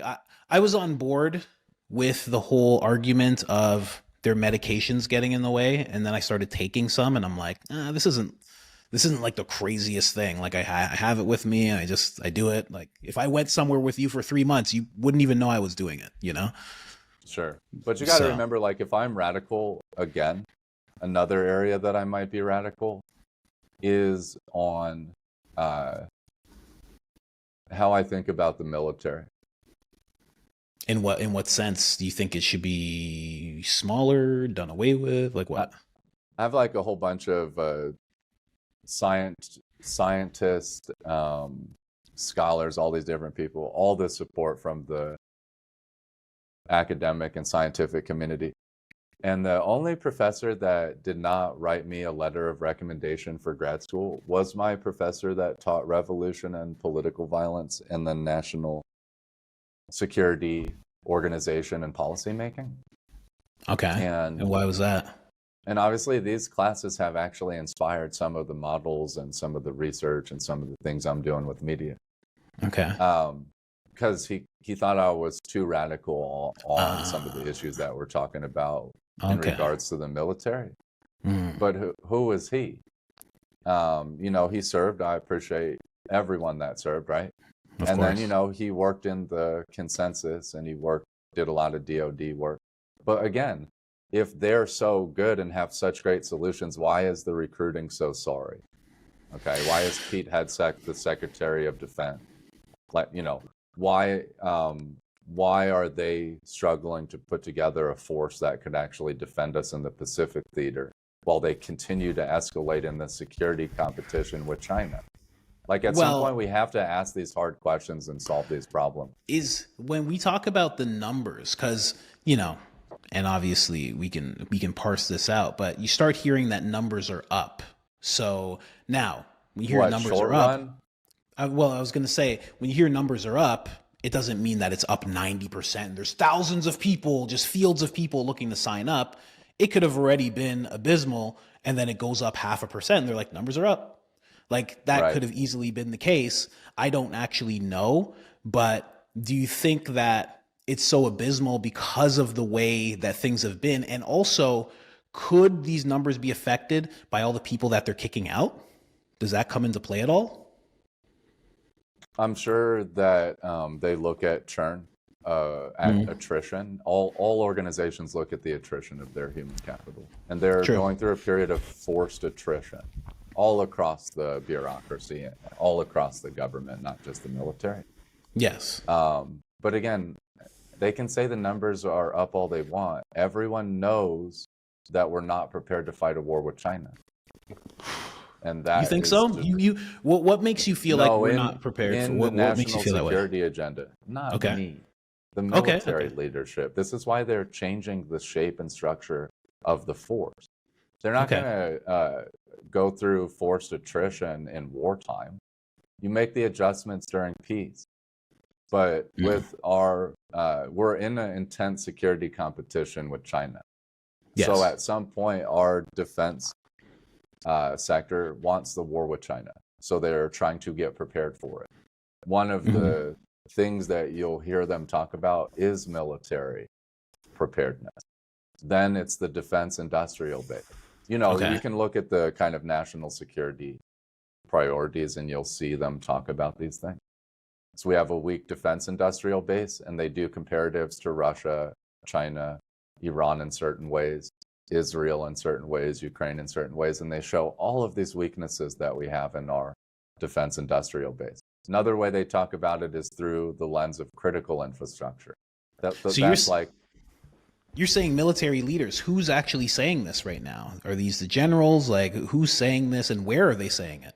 I was on board with the whole argument of their medications getting in the way, and then I started taking some, and I'm like, this isn't like the craziest thing. Like I have it with me. I do it. Like if I went somewhere with you for 3 months, you wouldn't even know I was doing it.
Sure. But you got to
So
remember, like, if I'm radical again, another area that I might be radical is on uh, how I think about the military.
in what sense do you think it should be smaller, done away with? Like
I,
what?
I have like a whole bunch of scientists, scholars, all these different people, all the support from the academic and scientific community And the only professor that did not write me a letter of recommendation for grad school was my professor that taught revolution and political violence in the national security organization and policymaking.
Okay. And why was that?
And obviously these classes have actually inspired some of the models and some of the research and some of the things I'm doing with media.
Okay.
Because he thought I was too radical on some of the issues that we're talking about in regards to the military. But who is he? He served. I appreciate everyone that served, right?
Of course.
Then, he worked in the consensus and did a lot of DoD work. But again, if they're so good and have such great solutions, why is the recruiting so sorry? Okay, why is Pete Hegseth the Secretary of Defense? Why are they struggling to put together a force that could actually defend us in the Pacific theater while they continue to escalate in the security competition with China? At some point, we have to ask these hard questions and solve these problems.
Is when we talk about the numbers, because, and obviously we can parse this out, but you start hearing that numbers are up. So now when you hear numbers are up, I was going to say, when you hear numbers are up, it doesn't mean that it's up 90%. There's thousands of people, just fields of people looking to sign up. It could have already been abysmal, and then it goes up 0.5%. And they're like, numbers are up. That could have easily been the case. I don't actually know, but do you think that it's so abysmal because of the way that things have been? And also, could these numbers be affected by all the people that they're kicking out? Does that come into play at all?
I'm sure that they look at churn, at attrition. All organizations look at the attrition of their human capital, and they're going through a period of forced attrition all across the bureaucracy, all across the government, not just the military.
Yes.
But again, they can say the numbers are up all they want. Everyone knows that we're not prepared to fight a war with China. And that
you think so? What makes you feel like we're not prepared for what makes you feel that way?
Security agenda, not me, the military leadership. This is why they're changing the shape and structure of the force. They're not going to go through forced attrition in wartime. You make the adjustments during peace. But with we're in an intense security competition with China. Yes. So at some point, our defense sector wants the war with China. So they're trying to get prepared for it. One of the things that you'll hear them talk about is military preparedness. Then it's the defense industrial base. You can look at the kind of national security priorities and you'll see them talk about these things. So we have a weak defense industrial base, and they do comparatives to Russia, China, Iran in certain ways, Israel in certain ways, Ukraine in certain ways, and they show all of these weaknesses that we have in our defense industrial base. Another way they talk about it is through the lens of critical infrastructure.
You're saying military leaders. Who's actually saying this right now? Are these the generals? Who's saying this, and where are they saying it?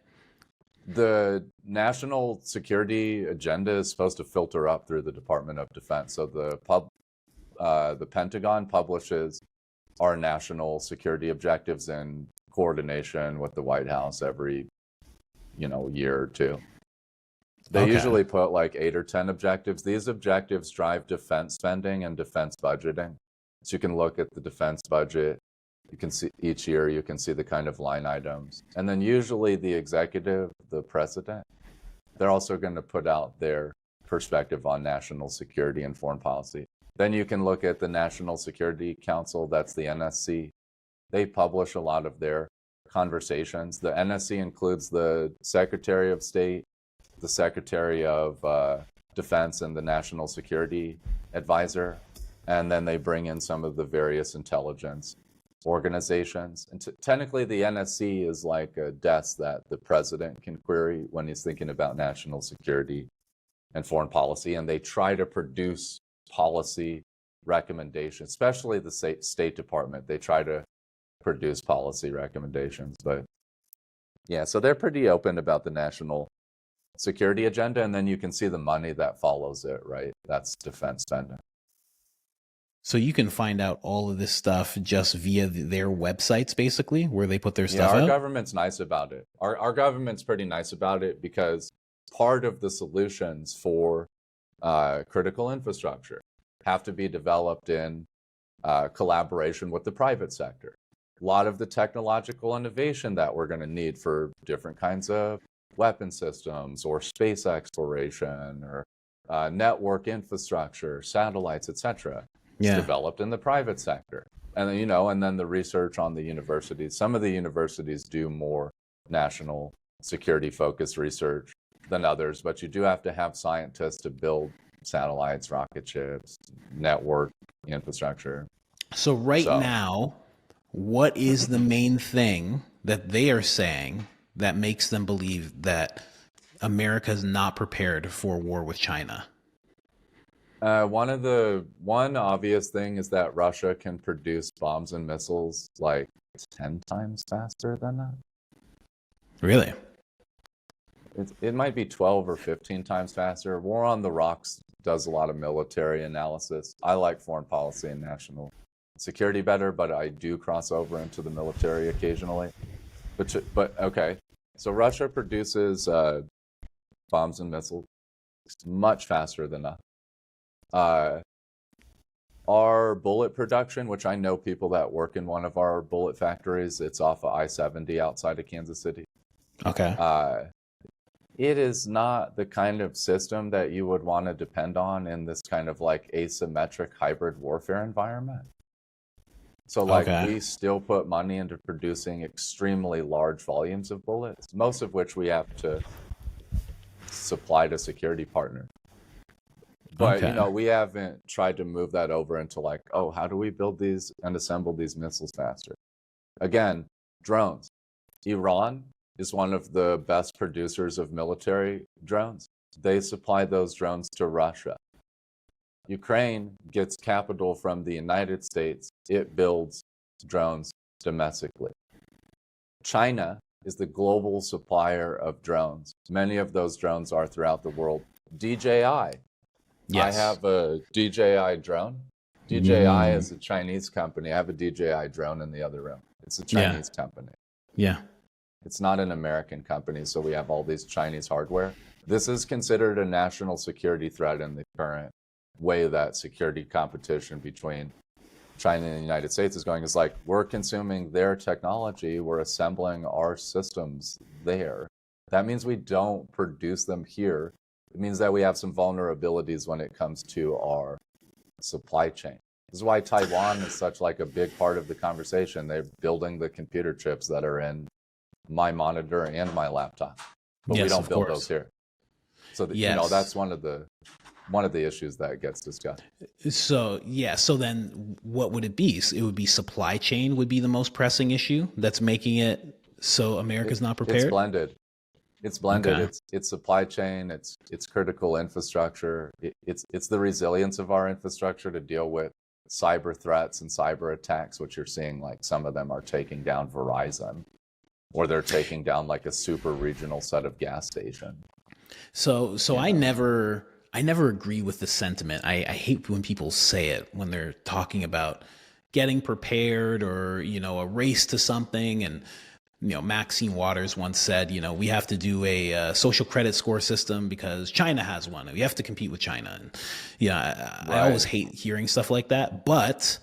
The national security agenda is supposed to filter up through the Department of Defense. So the Pentagon publishes our national security objectives in coordination with the White House every, year or two. They usually put 8 or 10 objectives. These objectives drive defense spending and defense budgeting. So you can look at the defense budget. You can see each year, you can see the kind of line items. And then usually the executive, the president, they're also going to put out their perspective on national security and foreign policy. Then you can look at the National Security Council, that's the NSC. They publish a lot of their conversations. The NSC includes the Secretary of State, the Secretary of Defense, and the National Security Advisor. And then they bring in some of the various intelligence organizations. And technically, the NSC is like a desk that the president can query when he's thinking about national security and foreign policy. And they try to produce policy recommendations, especially the State Department. They try to produce policy recommendations. But yeah, so they're pretty open about the national security agenda. And then you can see the money that follows it, right? That's defense spending.
So you can find out all of this stuff just via their websites, basically, where they put their stuff
Our
out.
government's nice about it. Our government's pretty nice about it because part of the solutions for critical infrastructure have to be developed in collaboration with the private sector. A lot of the technological innovation that we're going to need for different kinds of weapon systems or space exploration or network infrastructure, satellites, etc. It's developed in the private sector. And then, and then the research on the universities. Some of the universities do more national security focused research than others, but you do have to have scientists to build satellites, rocket ships, network infrastructure.
So now, what is the main thing that they are saying that makes them believe that America is not prepared for war with China?
One obvious thing is that Russia can produce bombs and missiles like 10 times faster than that.
Really?
It might be 12 or 15 times faster. War on the Rocks does a lot of military analysis. I like foreign policy and national security better, but I do cross over into the military occasionally. But okay, so Russia produces bombs and missiles much faster than us. Our bullet production, which I know people that work in one of our bullet factories, it's off of I-70 outside of Kansas City.
Okay.
It is not the kind of system that you would want to depend on in this kind of like asymmetric hybrid warfare environment. So we still put money into producing extremely large volumes of bullets, most of which we have to supply to security partners. But, we haven't tried to move that over into like, oh, how do we build these and assemble these missiles faster? Again, drones. Iran is one of the best producers of military drones. They supply those drones to Russia. Ukraine gets capital from the United States. It builds drones domestically. China is the global supplier of drones. Many of those drones are throughout the world. DJI. Yes. I have a DJI drone. DJI is a Chinese company. I have a DJI drone in the other room. It's a Chinese company.
Yeah.
It's not an American company, so we have all these Chinese hardware. This is considered a national security threat in the current way that security competition between China and the United States is going. It's like, we're consuming their technology, we're assembling our systems there. That means we don't produce them here. It means that we have some vulnerabilities when it comes to our supply chain. This is why Taiwan is such like a big part of the conversation. They're building the computer chips that are in my monitor and my laptop, but we don't build those here. So that's one of the issues that gets discussed.
So then what would it be? It would be supply chain would be the most pressing issue that's making it so America's not prepared?
It's blended. Okay. It's supply chain, it's critical infrastructure, it's the resilience of our infrastructure to deal with cyber threats and cyber attacks, which you're seeing like some of them are taking down Verizon, or they're taking down like a super regional set of gas stations.
So I never agree with the sentiment. I hate when people say it when they're talking about getting prepared or, a race to something. And, Maxine Waters once said, we have to do a social credit score system because China has one. We have to compete with China. And, I always hate hearing stuff like that. But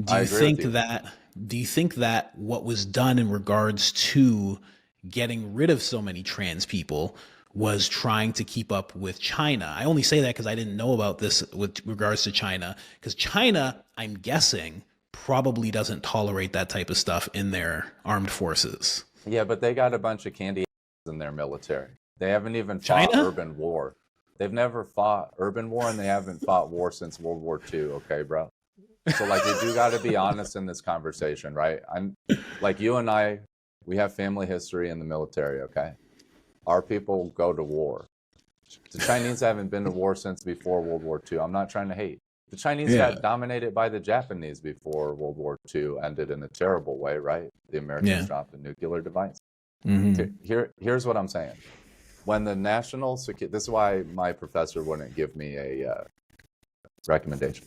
do you think that what was done in regards to getting rid of so many trans people was trying to keep up with China? I only say that because I didn't know about this with regards to China, because China, I'm guessing, probably doesn't tolerate that type of stuff in their armed forces.
Yeah, but they got a bunch of candy in their military. They haven't even fought urban war. They've never fought urban war, and they haven't fought war since World War II. Okay, bro? So like, we do got to be honest in this conversation, right? I'm like, you and I, we have family history in the military, okay? Our people go to war. The Chinese haven't been to war since before World War II. I'm not trying to hate. The Chinese got dominated by the Japanese before World War II ended in a terrible way, right? The Americans dropped a nuclear device. Mm-hmm. Here's what I'm saying. When the national security, this is why my professor wouldn't give me a recommendation.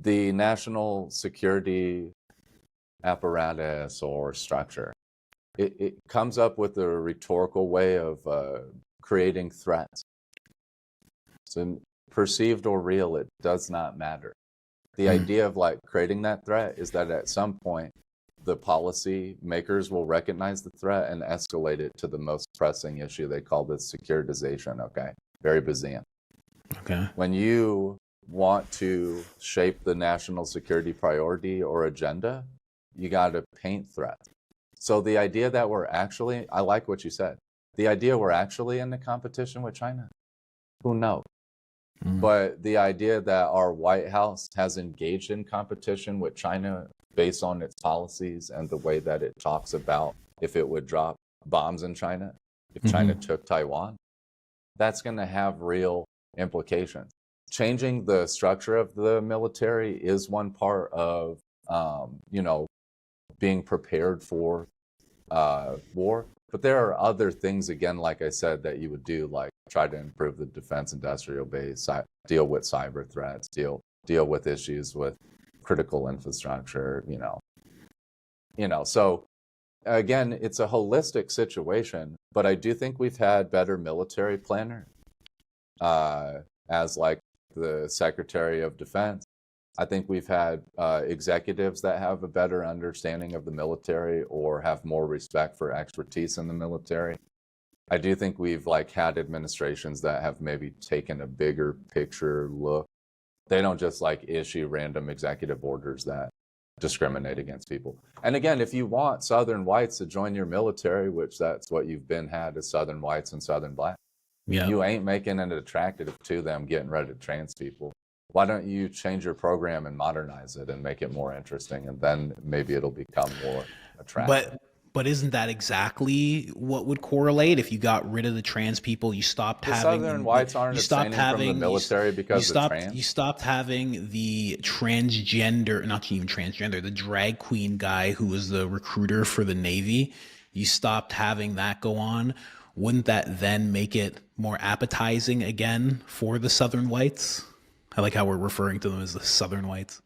the national security apparatus or structure, it comes up with a rhetorical way of creating threats. So perceived or real, it does not matter. The idea of like creating that threat is that at some point, the policy makers will recognize the threat and escalate it to the most pressing issue. They call this securitization, okay? Very Bayesian.
Okay.
When you want to shape the national security priority or agenda, you got to paint threats. So the idea that we're actually, I like what you said, the idea we're actually in the competition with China, who knows? But the idea that our White House has engaged in competition with China based on its policies and the way that it talks about if it would drop bombs in China, if China took Taiwan, that's going to have real implications. Changing the structure of the military is one part of, being prepared for war. But there are other things, again, like I said, that you would do, like try to improve the defense industrial base, deal with cyber threats, deal with issues with critical infrastructure, So again, it's a holistic situation, but I do think we've had better military planners. As like the Secretary of Defense, I think we've had executives that have a better understanding of the military or have more respect for expertise in the military. I do think we've like had administrations that have maybe taken a bigger picture look. They don't just like issue random executive orders that discriminate against people. And again, if you want Southern whites to join your military, which that's what you've been had as Southern whites and Southern blacks, you ain't making it attractive to them getting rid of trans people. Why don't you change your program and modernize it and make it more interesting, and then maybe it'll become more attractive.
But isn't that exactly what would correlate if you got rid of the trans people? You stopped having
Southern whites aren't abstaining from the military because of trans.
You stopped having the transgender, not even transgender, the drag queen guy who was the recruiter for the Navy. You stopped having that go on. Wouldn't that then make it more appetizing again for the Southern whites? I like how we're referring to them as the Southern whites.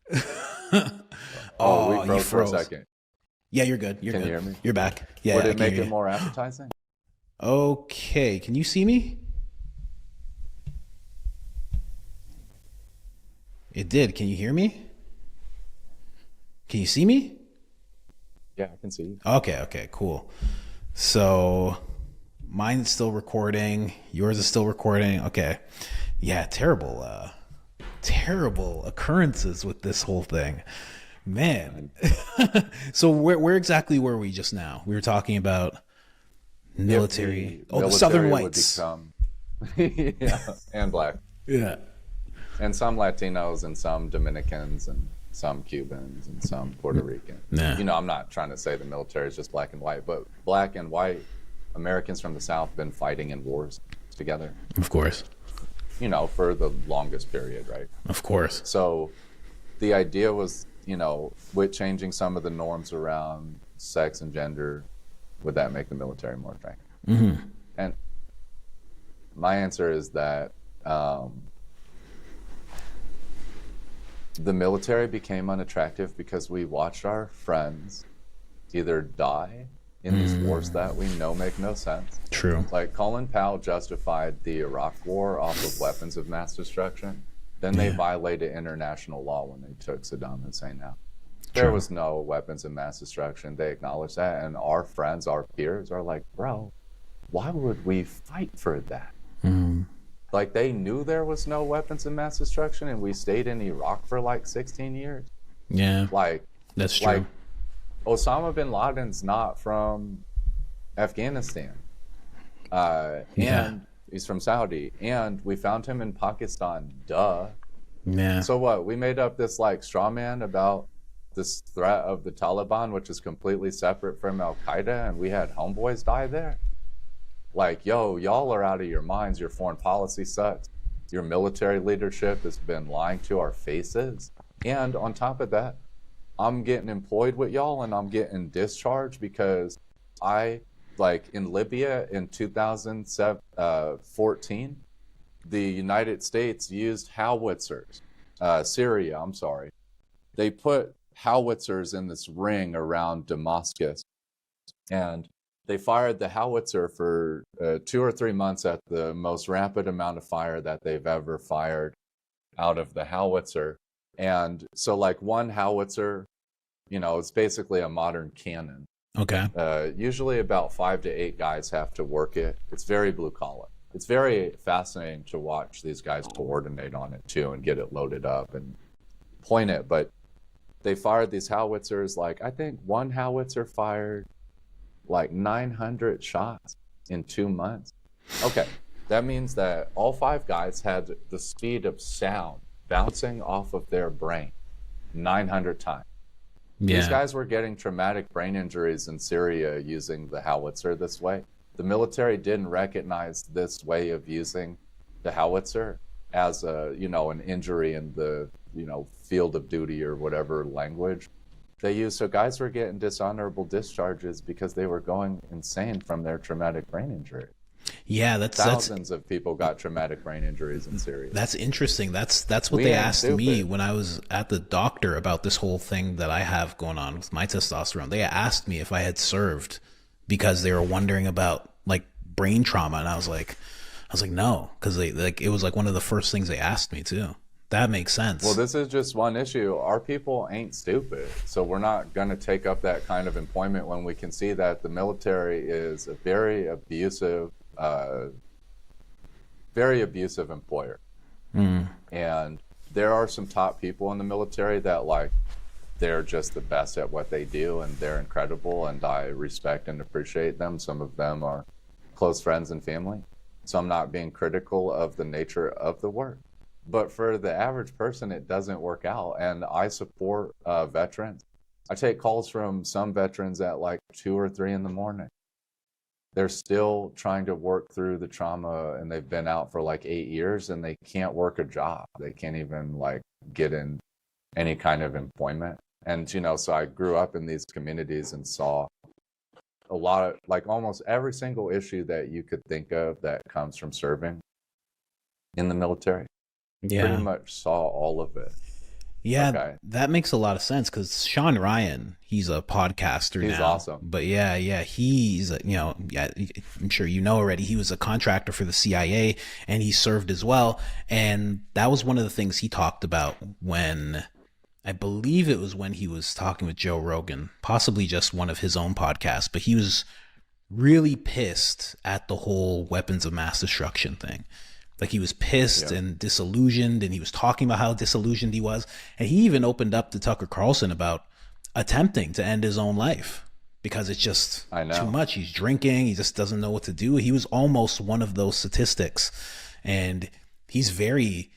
We froze for a second.
Yeah, you're good. Can
you hear me?
You're back. Yeah.
Would it make it more appetizing?
Okay. Can you see me? It did. Can you hear me? Can you see me?
Yeah, I can see you.
Okay, cool. So mine's still recording. Yours is still recording. Okay. Yeah, terrible occurrences with this whole thing. Man. So where exactly were we just now? We were talking about military. The Southern whites.
Yeah, and black.
Yeah.
And some Latinos and some Dominicans and some Cubans and some Puerto Ricans.
Yeah.
I'm not trying to say the military is just black and white, but black and white Americans from the South have been fighting in wars together.
Of course.
For the longest period, right?
Of course.
So the idea was, with changing some of the norms around sex and gender, would that make the military more attractive?
Mm-hmm.
And my answer is that the military became unattractive because we watched our friends either die in these wars that we know make no sense.
True.
Like Colin Powell justified the Iraq war off of weapons of mass destruction. Then they violated international law when they took Saddam Hussein out. There was no weapons of mass destruction. They acknowledged that. And our friends, our peers are like, bro, why would we fight for that?
Mm-hmm.
Like they knew there was no weapons of mass destruction and we stayed in Iraq for like 16 years.
Yeah.
Like,
that's true.
Like, Osama bin Laden's not from Afghanistan. And he's from Saudi. And we found him in Pakistan. Duh.
Yeah.
So what? We made up this like straw man about this threat of the Taliban, which is completely separate from Al Qaeda, and we had homeboys die there. Like, yo, y'all are out of your minds. Your foreign policy sucks. Your military leadership has been lying to our faces. And on top of that, I'm getting employed with y'all and I'm getting discharged because in Libya in 2014, the United States used howitzers Syria, I'm sorry, they put howitzers in this ring around Damascus, and they fired the howitzer for 2 or 3 months at the most rapid amount of fire that they've ever fired out of the howitzer. And so like one howitzer, it's basically a modern cannon.
Okay.
Usually about 5 to 8 guys have to work it. It's very blue collar. It's very fascinating to watch these guys coordinate on it too and get it loaded up and point it. But they fired these howitzers, like I think one howitzer fired like 900 shots in 2 months. Okay, that means that all 5 guys had the speed of sound bouncing off of their brain 900 times.
Yeah.
These guys were getting traumatic brain injuries in Syria using the howitzer this way. The military didn't recognize this way of using the howitzer as an injury in the, field of duty or whatever language they use. So guys were getting dishonorable discharges because they were going insane from their traumatic brain injury.
Yeah,
thousands of people got traumatic brain injuries in Syria.
That's interesting. That's what they asked me when I was at the doctor about this whole thing that I have going on with my testosterone. They asked me if I had served because they were wondering about like brain trauma, and I was like no, because it was like one of the first things they asked me too. That makes sense.
Well, this is just one issue. Our people ain't stupid, so we're not going to take up that kind of employment when we can see that the military is a very abusive employer. And there are some top people in the military that they're just the best at what they do, and they're incredible, and I respect and appreciate them. Some of them are close friends and family, so I'm not being critical of the nature of the work. But for the average person, it doesn't work out. And I support veterans. I take calls from some veterans at 2 or 3 in the morning. They're still trying to work through the trauma, and they've been out for 8 years, and they can't work a job. They can't even get in any kind of employment. And, so I grew up in these communities and saw a lot of almost every single issue that you could think of that comes from serving in the military.
Yeah.
Pretty much saw all of it.
Yeah,
okay.
That makes a lot of sense because Sean Ryan, he's a podcaster now.
He's awesome.
But yeah, he's, I'm sure already, he was a contractor for the CIA and he served as well. And that was one of the things he talked about when, I believe it was when he was talking with Joe Rogan, possibly just one of his own podcasts, but he was really pissed at the whole weapons of mass destruction thing. He was pissed and disillusioned, and he was talking about how disillusioned he was. And he even opened up to Tucker Carlson about attempting to end his own life because it's just too much. He's drinking. He just doesn't know what to do. He was almost one of those statistics. And he's very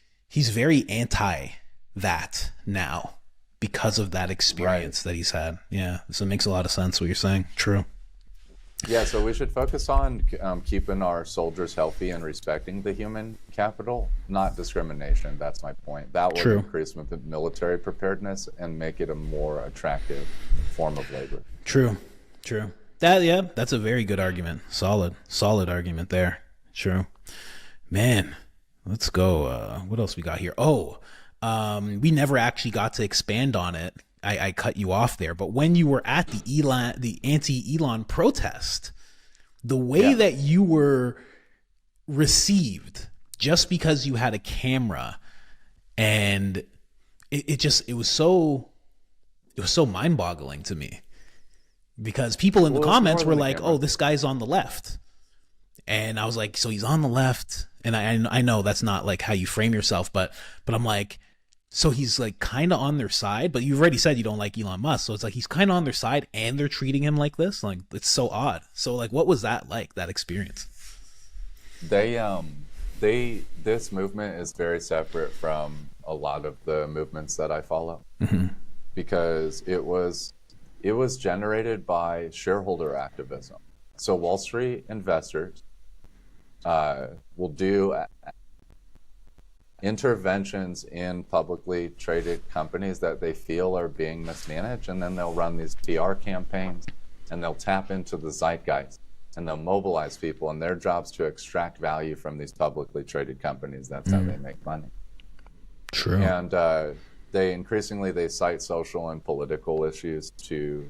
anti that now because of that experience that he's had. Yeah. So it makes a lot of sense what you're saying. True.
Yeah, so we should focus on keeping our soldiers healthy and respecting the human capital, not discrimination. That's my point. That will increase with the military preparedness and make it a more attractive form of labor. True.
That's a very good argument. Solid argument there. True. Man, let's go. What else we got here? We never actually got to expand on it. I cut you off there, but when you were at the anti-Elon protest, the way that you were received just because you had a camera, and it was so mind-boggling to me because people in the comments were like, "Oh, this guy's on the left," and I was like, "So he's on the left," and I know that's not how you frame yourself, but I'm like. So he's kind of on their side, but you've already said you don't like Elon Musk. So it's he's kind of on their side and they're treating him like this. It's so odd. So what was that like, that experience?
This movement is very separate from a lot of the movements that I follow because it was generated by shareholder activism. So Wall Street investors will do interventions in publicly traded companies that they feel are being mismanaged, and then they'll run these PR campaigns and they'll tap into the zeitgeist and they'll mobilize people, and their job's to extract value from these publicly traded companies. That's how they make money.
True.
And they increasingly cite social and political issues to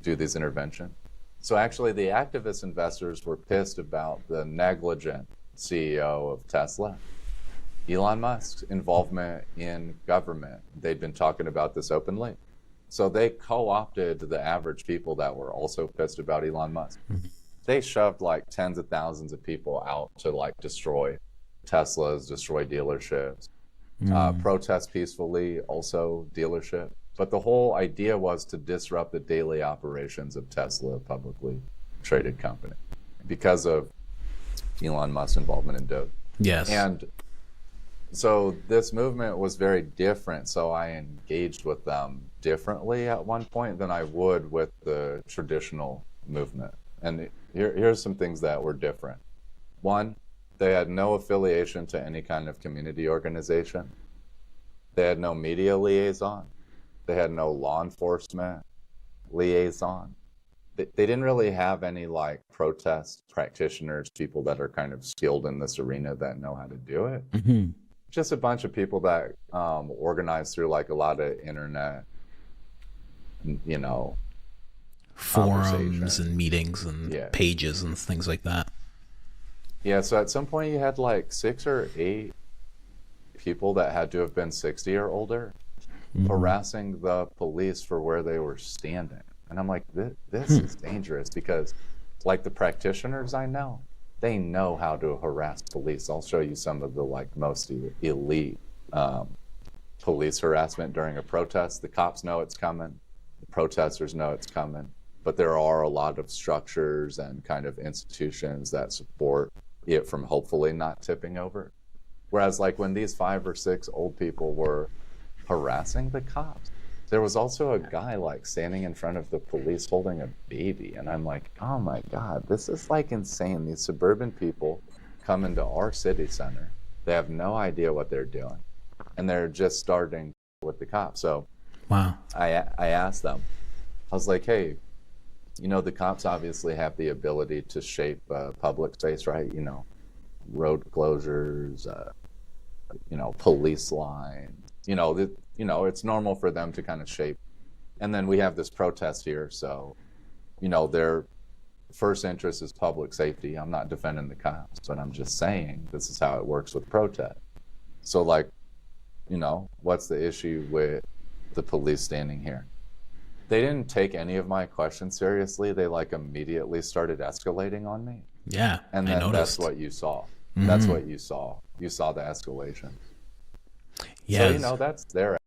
do these interventions. So actually, the activist investors were pissed about the negligent CEO of Tesla, Elon Musk's involvement in government. They'd been talking about this openly. So they co-opted the average people that were also pissed about Elon Musk. They shoved like tens of thousands of people out to like destroy Teslas, destroy dealerships, protest peacefully, also dealership. But the whole idea was to disrupt the daily operations of Tesla, a publicly traded company, because of Elon Musk's involvement in Doge.
Yes.
And so this movement was very different. So I engaged with them differently at one point than I would with the traditional movement. And here's some things that were different. One, they had no affiliation to any kind of community organization. They had no media liaison. They had no law enforcement liaison. They didn't really have any like protest practitioners, people that are kind of skilled in this arena that know how to do it.
Mm-hmm.
Just a bunch of people that organized through like a lot of internet, you know,
forums and meetings and pages and things like that.
Yeah, so at some point you had like 6 or 8 people that had to have been 60 or older harassing the police for where they were standing. And I'm like, this is dangerous, because like the practitioners I know, they know how to harass police. I'll show you some of the like most elite police harassment during a protest. The cops know it's coming. The protesters know it's coming. But there are a lot of structures and kind of institutions that support it from hopefully not tipping over. Whereas like when these 5 or 6 old people were harassing the cops, there was also a guy like standing in front of the police holding a baby. And I'm like, oh my God, this is like insane. These suburban people come into our city center. They have no idea what they're doing. And they're just starting with the cops. So
wow.
I asked them, I was like, hey, you know, the cops obviously have the ability to shape public space, right? You know, road closures, you know, police lines, you know, it's normal for them to kind of shape. And then we have this protest here. So, you know, their first interest is public safety. I'm not defending the cops, but I'm just saying this is how it works with protest. So like, you know, what's the issue with the police standing here? They didn't take any of my questions seriously. They like immediately started escalating on me.
Yeah,
and then that's what you saw. That's what you saw. You saw the escalation.
Yeah,
so you know that's their.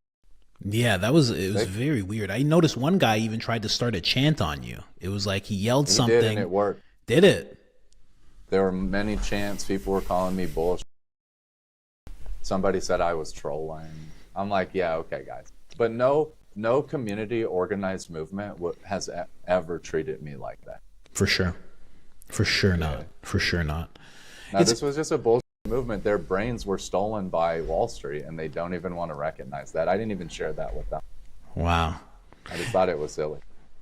Yeah, it was very weird. I noticed one guy even tried to start a chant on you. It was like he yelled something.
Did, and it worked.
Did it?
There were many chants. People were calling me bullshit. Somebody said I was trolling. I'm like, yeah, okay, guys. But no community organized movement has ever treated me like that.
For sure. For sure not. For sure not.
Now, this was just a bullshit movement. Their brains were stolen by Wall Street, and they don't even want to recognize that. I didn't even share that with them.
Wow.
I just thought it was silly.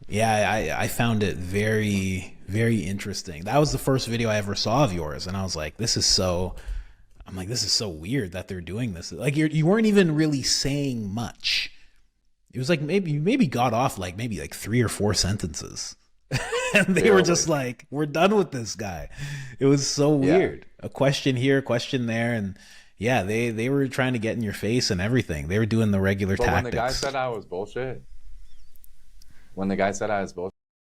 Yeah, I found it very, very interesting. That was the first video I ever saw of yours, and I was like, this is so weird that they're doing this. Like you weren't even really saying much. It was like you maybe got off like maybe like 3 or 4 sentences. And they were just like, we're done with this guy. It was so weird. A question here, a question there, and yeah, they were trying to get in your face and everything. They were doing the regular tactics.
When the guy said I was bullshit,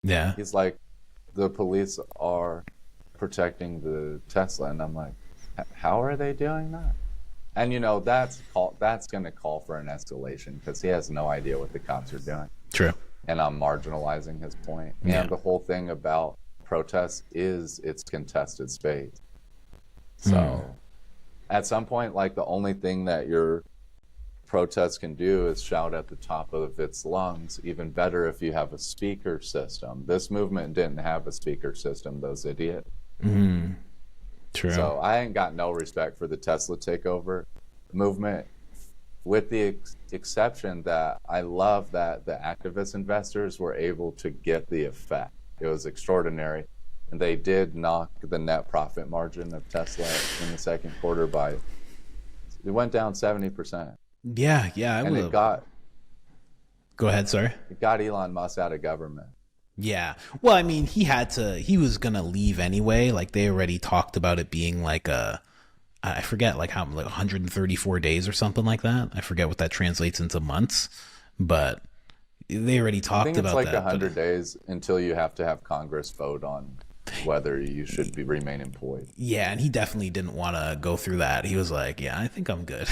yeah,
he's like, the police are protecting the Tesla, and I'm like, how are they doing that? And you know, that's going to call for an escalation, because he has no idea what the cops are doing.
True.
And I'm marginalizing his point.
Yeah.
And the whole thing about protests is it's contested space. So at some point, like, the only thing that your protest can do is shout at the top of its lungs. Even better if you have a speaker system. This movement didn't have a speaker system, those idiots.
True.
So I ain't got no respect for the Tesla takeover movement, with the exception that I love that the activist investors were able to get the effect. It was extraordinary. And they did knock the net profit margin of Tesla in the second quarter it went down 70%.
Yeah, yeah, I
and
would
it
have.
got
Go ahead, sorry.
it got Elon Musk out of government.
Yeah. Well, I mean, he was going to leave anyway. Like they already talked about it being like I forget like how, like 134 days or something like that. I forget what that translates into months, but they already
I think
talked
it's
about
like
that.
100 days until you have to have Congress vote on whether you should remain employed.
Yeah. And he definitely didn't want to go through that. He was like, yeah, I think I'm good.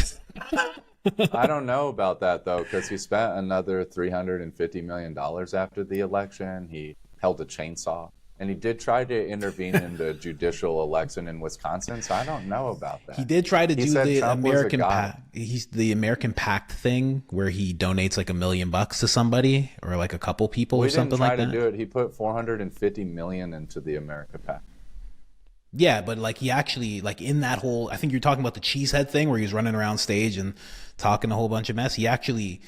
I don't know about that though, because he spent another $350 million after the election. He held a chainsaw, and he did try to intervene in the judicial election in Wisconsin. So I don't know about that.
He did try to
He
do
said
the
Trump was a
American
god.
Pact. He's the American Pact thing where he donates like $1 million to somebody or like a couple people
We
or something
didn't try
like
to
that.
do it. He put $450 million into the America Pact.
Yeah, but like he actually like in that whole, I think you're talking about the cheesehead thing where he was running around stage and talking a whole bunch of mess. He actually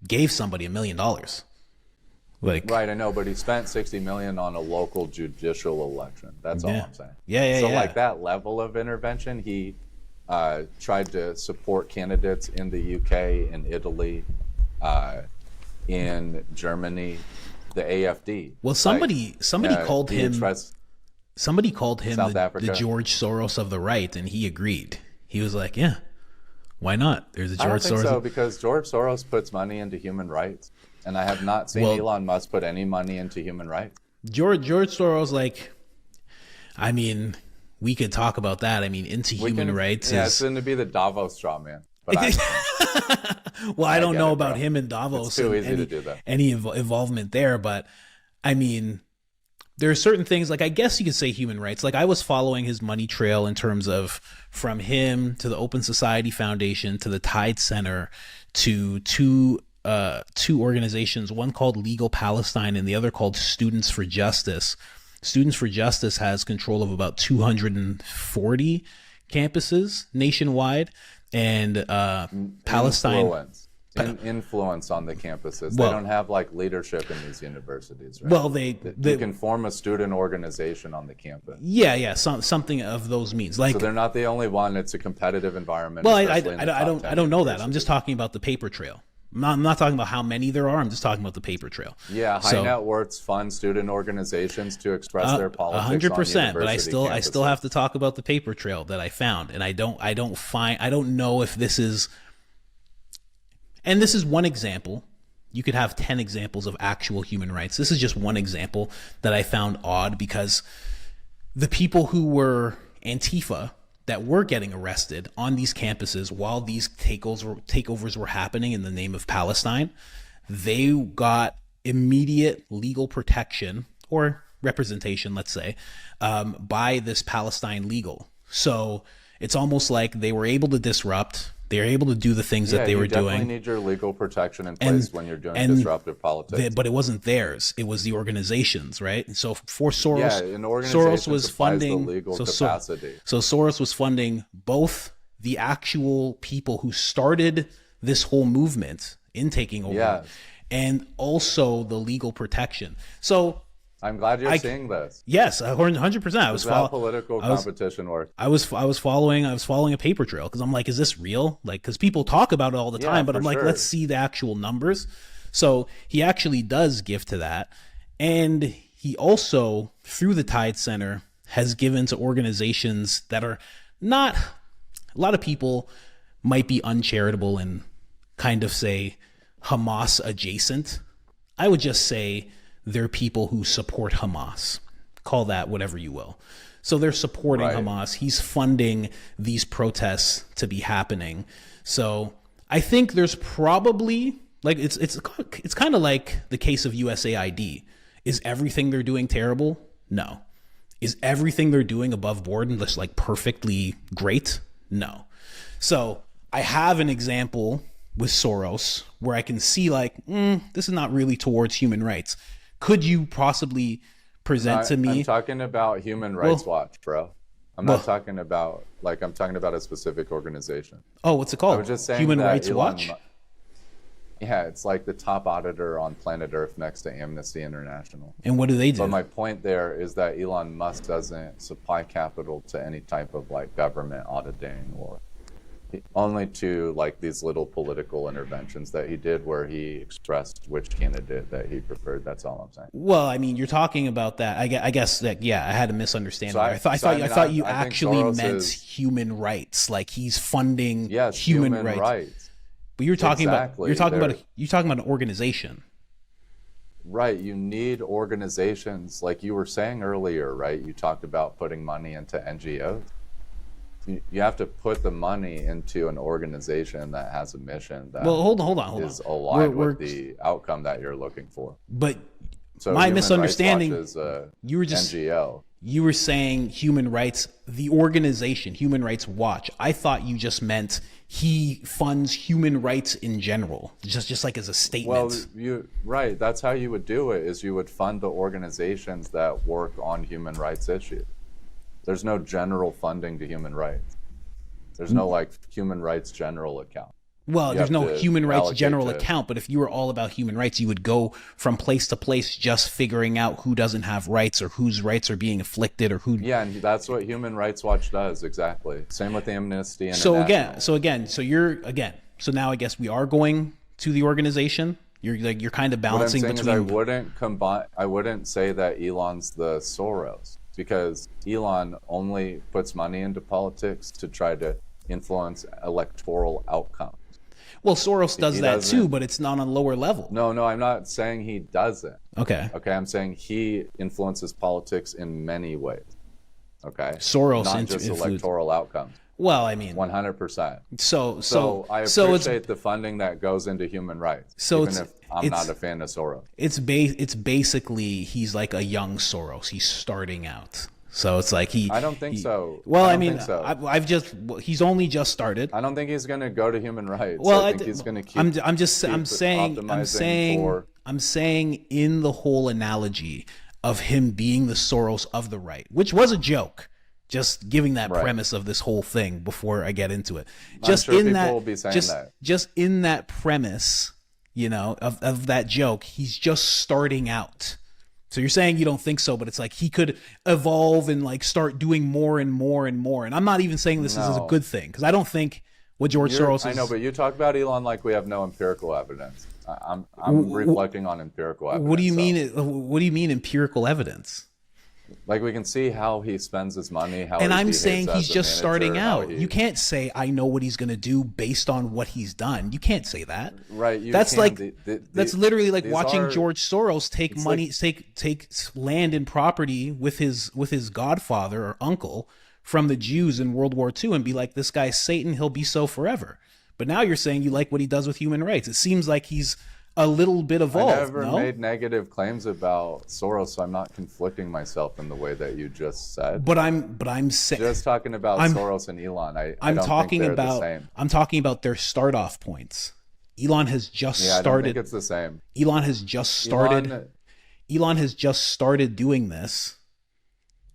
gave somebody $1 million. Like,
Right, I know, but he spent $60 million on a local judicial election. That's all
Yeah.
I'm saying.
Yeah,
So
yeah.
like that level of intervention, he tried to support candidates in the UK, in Italy, in Germany, the AFD.
Well, somebody called
he
him
addressed
somebody called him
South
the
Africa.
George Soros of the right, and he agreed. He was like, "Yeah, why not? There's a
I don't
George
think
Soros."
so, because George Soros puts money into human rights, and I have not seen
Well-
Elon Musk put any money into human rights.
George Soros, like, I mean, we could talk about that. I mean, into human rights
Yeah,
is.
it's going to be the Davos straw man. But
Well, I don't
get
know
it,
about
bro.
him and Davos.
It's too
and
easy to do that.
Any involvement there, but I mean, there are certain things, like I guess you could say human rights. Like I was following his money trail in terms of from him to the Open Society Foundation to the Tide Center to two organizations, one called Legal Palestine and the other called Students for Justice. Students for Justice has control of about 240 campuses nationwide, and Palestine.
Influence on the campuses.
Well-
They don't have like leadership in these universities, right?
Well, they
You can form a student organization on the campus.
yeah, something of those means. Like,
So they're not the only one. It's a competitive environment.
well,
especially in the top 10
I don't know that. I'm
universities.
just talking about the paper trail. I'm not talking about how many there are. I'm just talking about the paper trail.
Yeah, high
So-
net worths fund student organizations to express their politics.
100%. But I still
campuses.
have to talk about the paper trail that I found, and I don't know if this is. And this is one example. You could have 10 examples of actual human rights. This is just one example that I found odd because the people who were Antifa that were getting arrested on these campuses while these takeovers were happening in the name of Palestine, they got immediate legal protection or representation, let's say, by this Palestine legal. So it's almost like they were able to disrupt. They were able to do the things that they were doing.
You definitely need your legal protection in place when you're doing
and
disruptive politics.
But it wasn't theirs. It was the organizations, right? And so for Soros,
Yeah, an organization
Soros was
supplies the
funding
legal
so
capacity.
Soros was funding both the actual people who started this whole movement in taking over,
Yes.
and also the legal protection. So
I'm glad you're seeing this.
yes, 100%. I was
This is how political competition works.
I was following a paper trail because I'm like, is this real? Like, because people talk about it all the time, but
for
I'm like,
sure.
let's see the actual numbers. So he actually does give to that, and he also, through the Tide Center, has given to organizations that are not. A lot of people might be uncharitable and kind of say Hamas adjacent. I would just say they're people who support Hamas. Call that whatever you will. So they're supporting
Right.
Hamas. He's funding these protests to be happening. So I think there's probably like it's kind of like the case of USAID. Is everything they're doing terrible? No. Is everything they're doing above board and just like perfectly great? No. So I have an example with Soros where I can see like, this is not really towards human rights. Could you possibly present to me?
I'm talking about Human Rights Watch, bro. I'm not talking about I'm talking about a specific organization.
Oh, what's it called?
I was just saying
Human
that
Rights
Elon
Watch?
Yeah, it's like the top auditor on planet Earth next to Amnesty International.
And what do they do?
But my point there is that Elon Musk doesn't supply capital to any type of like government auditing or only to like these little political interventions that he did where he expressed which candidate that he preferred. That's all I'm saying.
Well, I mean, you're talking about that. I guess that, yeah, I had a misunderstanding.
So
I thought you
I think
actually
Soros
meant
is,
human rights, like he's funding
yes,
human
human
rights.
rights.
But you're talking
Exactly.
about an organization.
Right. You need organizations, like you were saying earlier, right? You talked about putting money into NGOs. You have to put the money into an organization that has a mission that
Hold on.
is aligned with the outcome that you're looking for.
But
So
my
Human
misunderstanding,
Rights Watch is
you were just
NGO.
You were saying human rights, the organization, Human Rights Watch. I thought you just meant he funds human rights in general, just like as a statement.
Well, right. That's how you would do it, is you would fund the organizations that work on human rights issues. There's no general funding to human rights. There's no like human rights general account.
Well, there's no human rights general account, but if you were all about human rights, you would go from place to place just figuring out who doesn't have rights or whose rights are being afflicted or who.
Yeah, and that's what Human Rights Watch does, exactly. Same with Amnesty
International.
So
now I guess we are going to the organization. You're kind of balancing
between. What I'm saying
between.
is I wouldn't say that Elon's the Soros, because Elon only puts money into politics to try to influence electoral outcomes.
Well, Soros does that too, but it's not on a lower level.
No, I'm not saying he doesn't.
Okay,
I'm saying he influences politics in many ways. Okay,
Soros
not just electoral outcomes.
Well, I mean,
100%.
So
I appreciate the funding that goes into human rights, even if I'm not a fan of Soros.
It's basically he's like a young Soros. He's starting out. So it's like
I don't think so.
Well,
I mean,
he's only just started.
I don't think he's going to go to human rights.
Well,
I think he's going to keep.
I'm saying in the whole analogy of him being the Soros of the right, which was a joke. Just giving that premise of this whole thing before I get into it. Just
I'm sure
in
people
that,
will be saying that.
Just in that premise, of that joke, he's just starting out. So you're saying you don't think so, but it's like he could evolve and like start doing more and more and more. And I'm not even saying this is a good thing, because I don't think what George Soros is.
I know, but you talk about Elon like we have no empirical evidence. I'm reflecting on empirical evidence.
What do you mean? What do you mean empirical evidence?
Like we can see how he spends his money.
And I'm saying he's just starting out. You can't say I know what he's going to do based on what he's done. You can't say that.
Right.
That's literally like watching George Soros take money, take land and property with his godfather or uncle from the Jews in World War II and be like, this guy's Satan. He'll be so forever. But now you're saying you like what he does with human rights. It seems like he's a little bit evolved.
I never made negative claims about Soros, so I'm not conflicting myself in the way that you just said.
But I'm saying
just talking about Soros and Elon. I don't think they're the same.
I'm talking about their start off points. Elon has just started.
I don't think it's the same.
Elon has just started. Elon has just started doing this.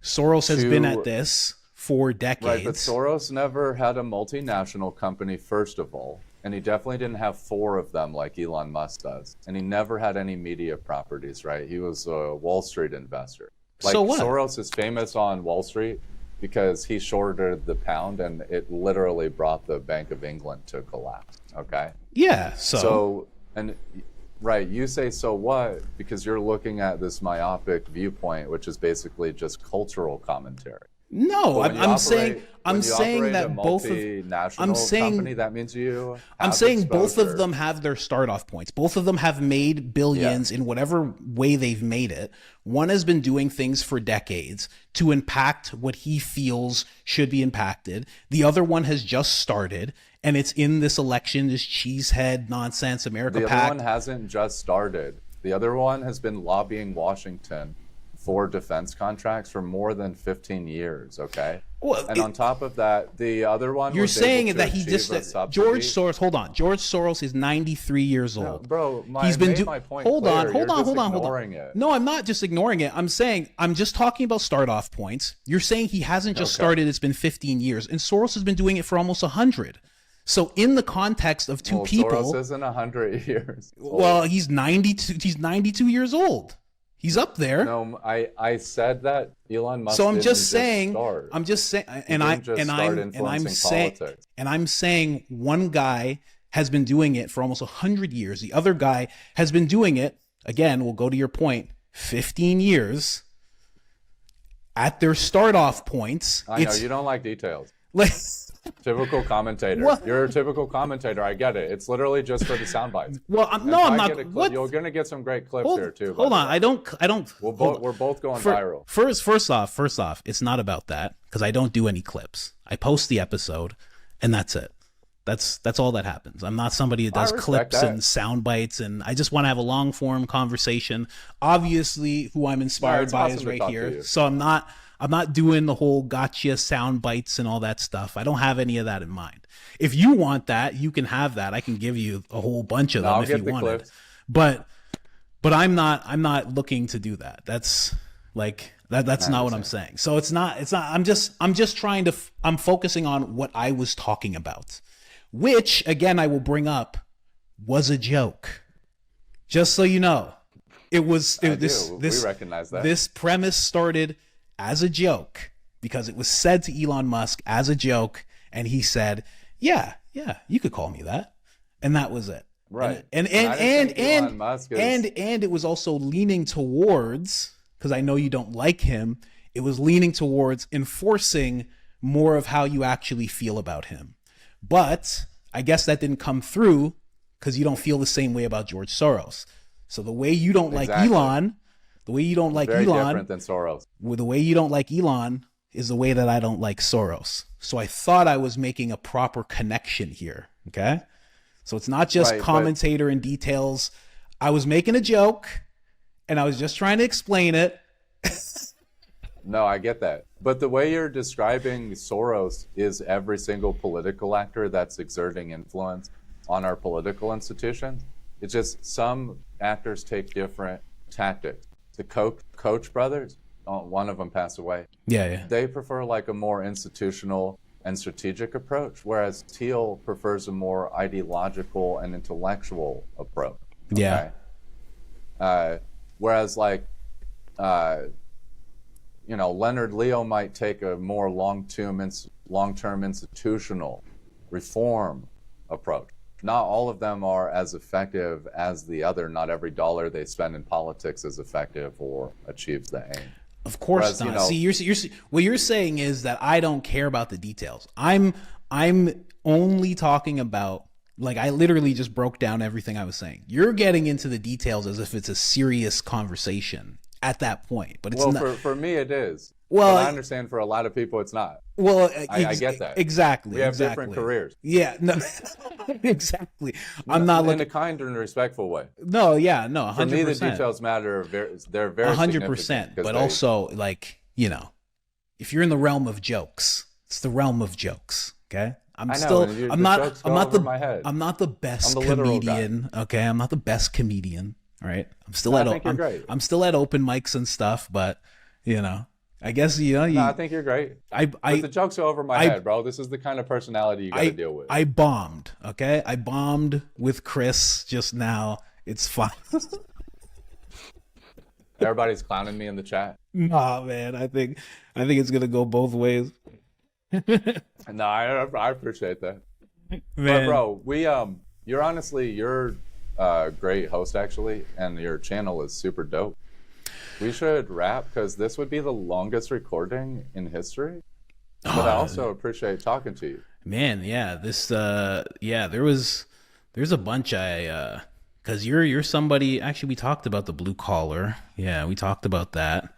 Soros has been at this for decades.
Right, but Soros never had a multinational company, first of all. And he definitely didn't have 4 of them like Elon Musk does. And he never had any media properties, right? He was a Wall Street investor. Like, so what? Soros is famous on Wall Street because he shorted the pound and it literally brought the Bank of England to collapse, okay?
Yeah,
right, you say so what? Because you're looking at this myopic viewpoint, which is basically just cultural commentary.
No, I'm saying that both of
company, that means you
I'm saying both of them have their start off points. Both of them have made billions in whatever way they've made it. One has been doing things for decades to impact what he feels should be impacted. The other one has just started, and it's in this election, this cheesehead nonsense America
PAC.
The
other one hasn't just started. The other one has been lobbying Washington for defense contracts for more than 15 years, okay?
Well,
and on top of that, the other one
you're saying that he just George Soros. Hold on, George Soros is 93 years old.
No, bro,
he's been
my point.
Hold on.
It.
No, I'm not just ignoring it. I'm saying I'm just talking about start off points. You're saying he hasn't just started. It's been 15 years, and Soros has been doing it for almost 100. So in the context of two people,
Soros isn't 100 years old.
Well, he's 92. He's 92 years old. He's up there.
No, I said that Elon Musk.
So I'm
didn't
just saying,
start.
I'm just saying,
He didn't just start influencing politics.
and I'm saying one guy has been doing it for almost 100 years. The other guy has been doing it, again, we'll go to your point, 15 years. At their start off points.
I know you don't like details.
Like,
typical commentator. What? You're a typical commentator. I get it. It's literally just for the sound bites.
Well, I'm not.
What? You're gonna get some great clips here too.
Hold on. I don't.
We're both going viral.
First off, it's not about that because I don't do any clips. I post the episode, and that's it. That's all that happens. I'm not somebody that does clips and sound bites, and I just want to have a long form conversation. Obviously, who I'm inspired by is right here. So I'm not doing the whole gotcha sound bites and all that stuff. I don't have any of that in mind. If you want that, you can have that. I can give you a whole bunch of them if you wanted. But I'm not looking to do that. That's like that's not what I'm saying. So it's not I'm just trying to I'm focusing on what I was talking about. Which, again, I will bring up, was a joke. Just so you know, we recognize that. This premise started as a joke because it was said to Elon Musk as a joke, and he said, "Yeah, you could call me that," and that was it.
Right.
And it was also leaning towards, because I know you don't like him, it was leaning towards enforcing more of how you actually feel about him. But I guess that didn't come through because you don't feel the same way about George Soros. So the way you don't like Elon, very different than Soros. The way you don't like Elon is the way that I don't like Soros. So I thought I was making a proper connection here. Okay. So it's not just commentator and details. I was making a joke and I was just trying to explain it.
No, I get that. But the way you're describing Soros is every single political actor that's exerting influence on our political institutions. It's just some actors take different tactics. The Koch brothers, one of them passed away.
Yeah.
They prefer like a more institutional and strategic approach, whereas Thiel prefers a more ideological and intellectual approach. Okay?
Yeah.
Whereas like, Leonard Leo might take a more long-term institutional reform approach. Not all of them are as effective as the other. Not every dollar they spend in politics is effective or achieves the aim.
Of course not. See, what you're saying is that I don't care about the details. I'm only talking about, like, I literally just broke down everything I was saying. You're getting into the details as if it's a serious conversation at that point, but it's not.
For me it is.
Well,
but I understand for a lot of people it's not.
Well,
I get that.
Exactly.
We have different careers.
Yeah, no, exactly. I'm not
in a kind and respectful way.
No, yeah, no, 100%.
For me, the details matter. They're very 100%.
But also, like, if you're in the realm of jokes, it's the realm of jokes. Okay, I'm not the best comedian. Okay, I'm not the best comedian. All right, I'm still at open mics and stuff, but I guess
No, I think you're great. But the jokes are over my head, bro. This is the kind of personality you got to deal with.
I bombed. Okay, I bombed with Chris just now. It's fine.
Everybody's clowning me in the chat.
Nah, man. I think it's gonna go both ways.
No, I appreciate that.
Man.
But bro, you're a great host actually, and your channel is super dope. We should wrap because this would be the longest recording in history. But I also appreciate talking to you.
Man, yeah. There's a bunch because you're somebody. Actually, we talked about the blue collar. Yeah, we talked about that.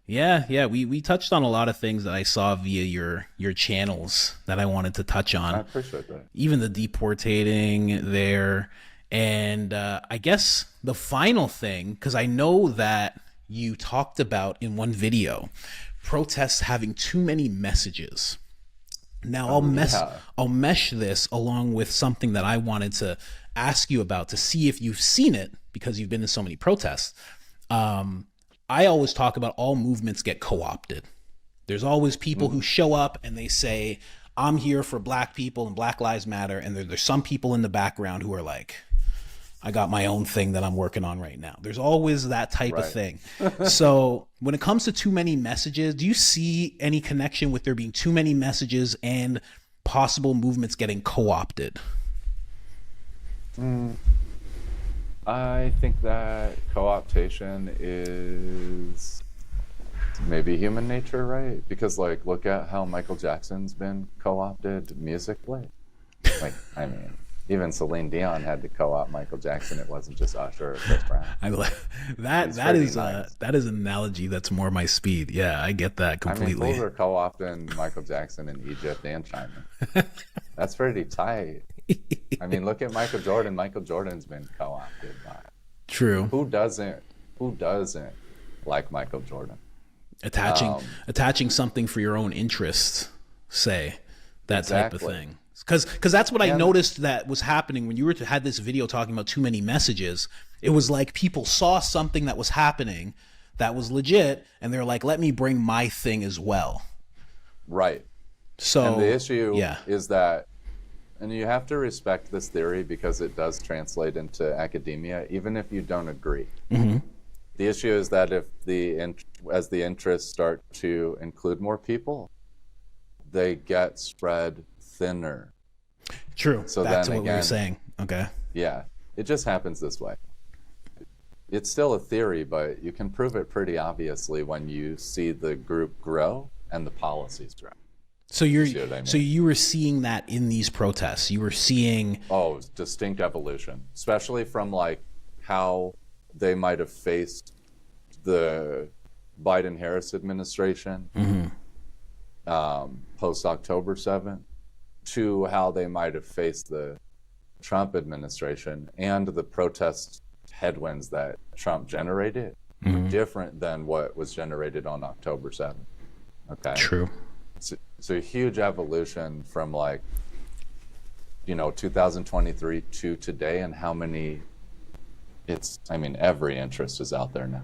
Yeah. We touched on a lot of things that I saw via your channels that I wanted to touch on.
I appreciate that.
Even the deportating there. And I guess the final thing, because I know that you talked about in one video, protests having too many messages. Now I'll mesh this along with something that I wanted to ask you about to see if you've seen it, because you've been to so many protests. I always talk about all movements get co-opted. There's always people who show up and they say, I'm here for black people and Black Lives Matter. And there's some people in the background who are like, I got my own thing that I'm working on right now. There's always that type of
Right.
thing. So when it comes to too many messages, do you see any connection with there being too many messages and possible movements getting co-opted?
I think that co-optation is maybe human nature, right? Because like, look at how Michael Jackson's been co-opted musically. Like, I mean, even Celine Dion had to co-opt Michael Jackson. It wasn't just Usher or Chris Brown.
I like that.
It's
That
pretty
is
nice.
that is an analogy that's more my speed. Yeah, I get that
I mean,
completely.
fools are co-opting Michael Jackson in Egypt and China. That's pretty tight. I mean, look at Michael Jordan. Michael Jordan's been co-opted by
True.
who doesn't? Who doesn't like Michael Jordan?
Attaching something for your own interest, say that type of
Exactly.
thing. Because that's what I
And
noticed that was happening when you had this video talking about too many messages. It was like people saw something that was happening that was legit, and they're like, "Let me bring my thing as well."
right.
So
And the issue
yeah,
is that, and you have to respect this theory because it does translate into academia, even if you don't agree. The issue is that if as the interests start to include more people, they get spread thinner.
true.
So
Back to
then
what we were
again,
saying. Okay.
yeah, it just happens this way. It's still a theory, but you can prove it pretty obviously when you see the group grow and the policies grow.
So
See what I mean?
so you were seeing that in these protests. You were seeing
Oh, distinct evolution, especially from like how they might have faced the Biden-Harris administration post October 7th to how they might have faced the Trump administration, and the protest headwinds that Trump generated were different than what was generated on October 7th. Okay.
true.
So a huge evolution from like, 2023 to today, and how many every interest is out there now.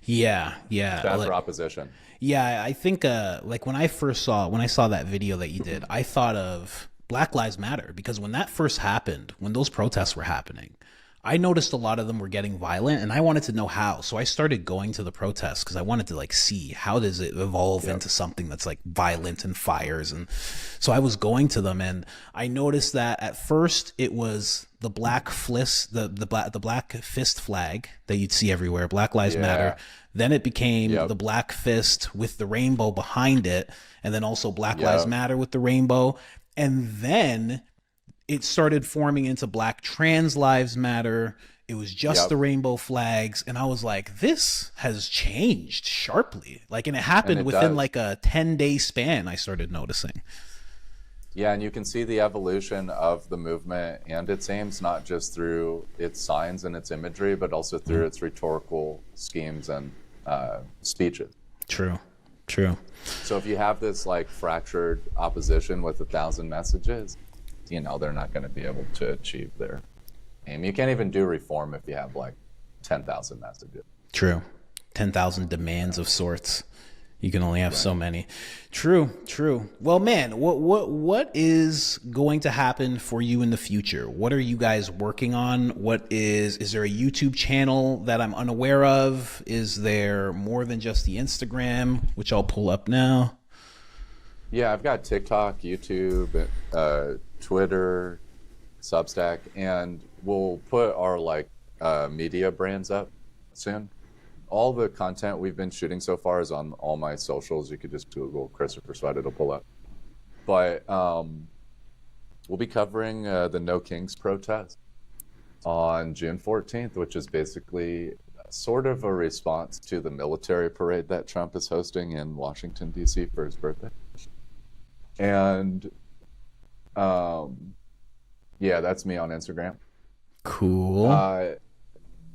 Yeah, yeah.
Bad for opposition.
Yeah, I think like when I saw that video that you did, I thought of Black Lives Matter, because when that first happened, when those protests were happening, I noticed a lot of them were getting violent, and I wanted to know how. So I started going to the protests because I wanted to like see how does it evolve into something that's like violent and fires. And so I was going to them, and I noticed that at first it was the black fist, the black fist flag that you'd see everywhere, Black Lives Matter. Then it became the black fist with the rainbow behind it, and then also Black Lives Matter with the rainbow. And then it started forming into Black Trans Lives Matter. It was just the rainbow flags. And I was like, this has changed sharply. Like, and it happened within like a 10-day span, I started noticing.
Yeah, and you can see the evolution of the movement and its aims, not just through its signs and its imagery, but also through its rhetorical schemes and speeches.
True.
So if you have this like fractured opposition with 1,000 messages, they're not going to be able to achieve their aim. You can't even do reform if you have like 10,000 messages.
True. 10,000 demands of sorts. You can only have so many. True. Well, man, what is going to happen for you in the future? What are you guys working on? Is there a YouTube channel that I'm unaware of? Is there more than just the Instagram, which I'll pull up now?
Yeah, I've got TikTok, YouTube, Twitter, Substack, and we'll put our like media brands up soon. All the content we've been shooting so far is on all my socials. You could just Google Christopher Sweat, it'll pull up. But we'll be covering the No Kings protest on June 14th, which is basically sort of a response to the military parade that Trump is hosting in Washington, D.C. for his birthday. And yeah, that's me on Instagram.
Cool.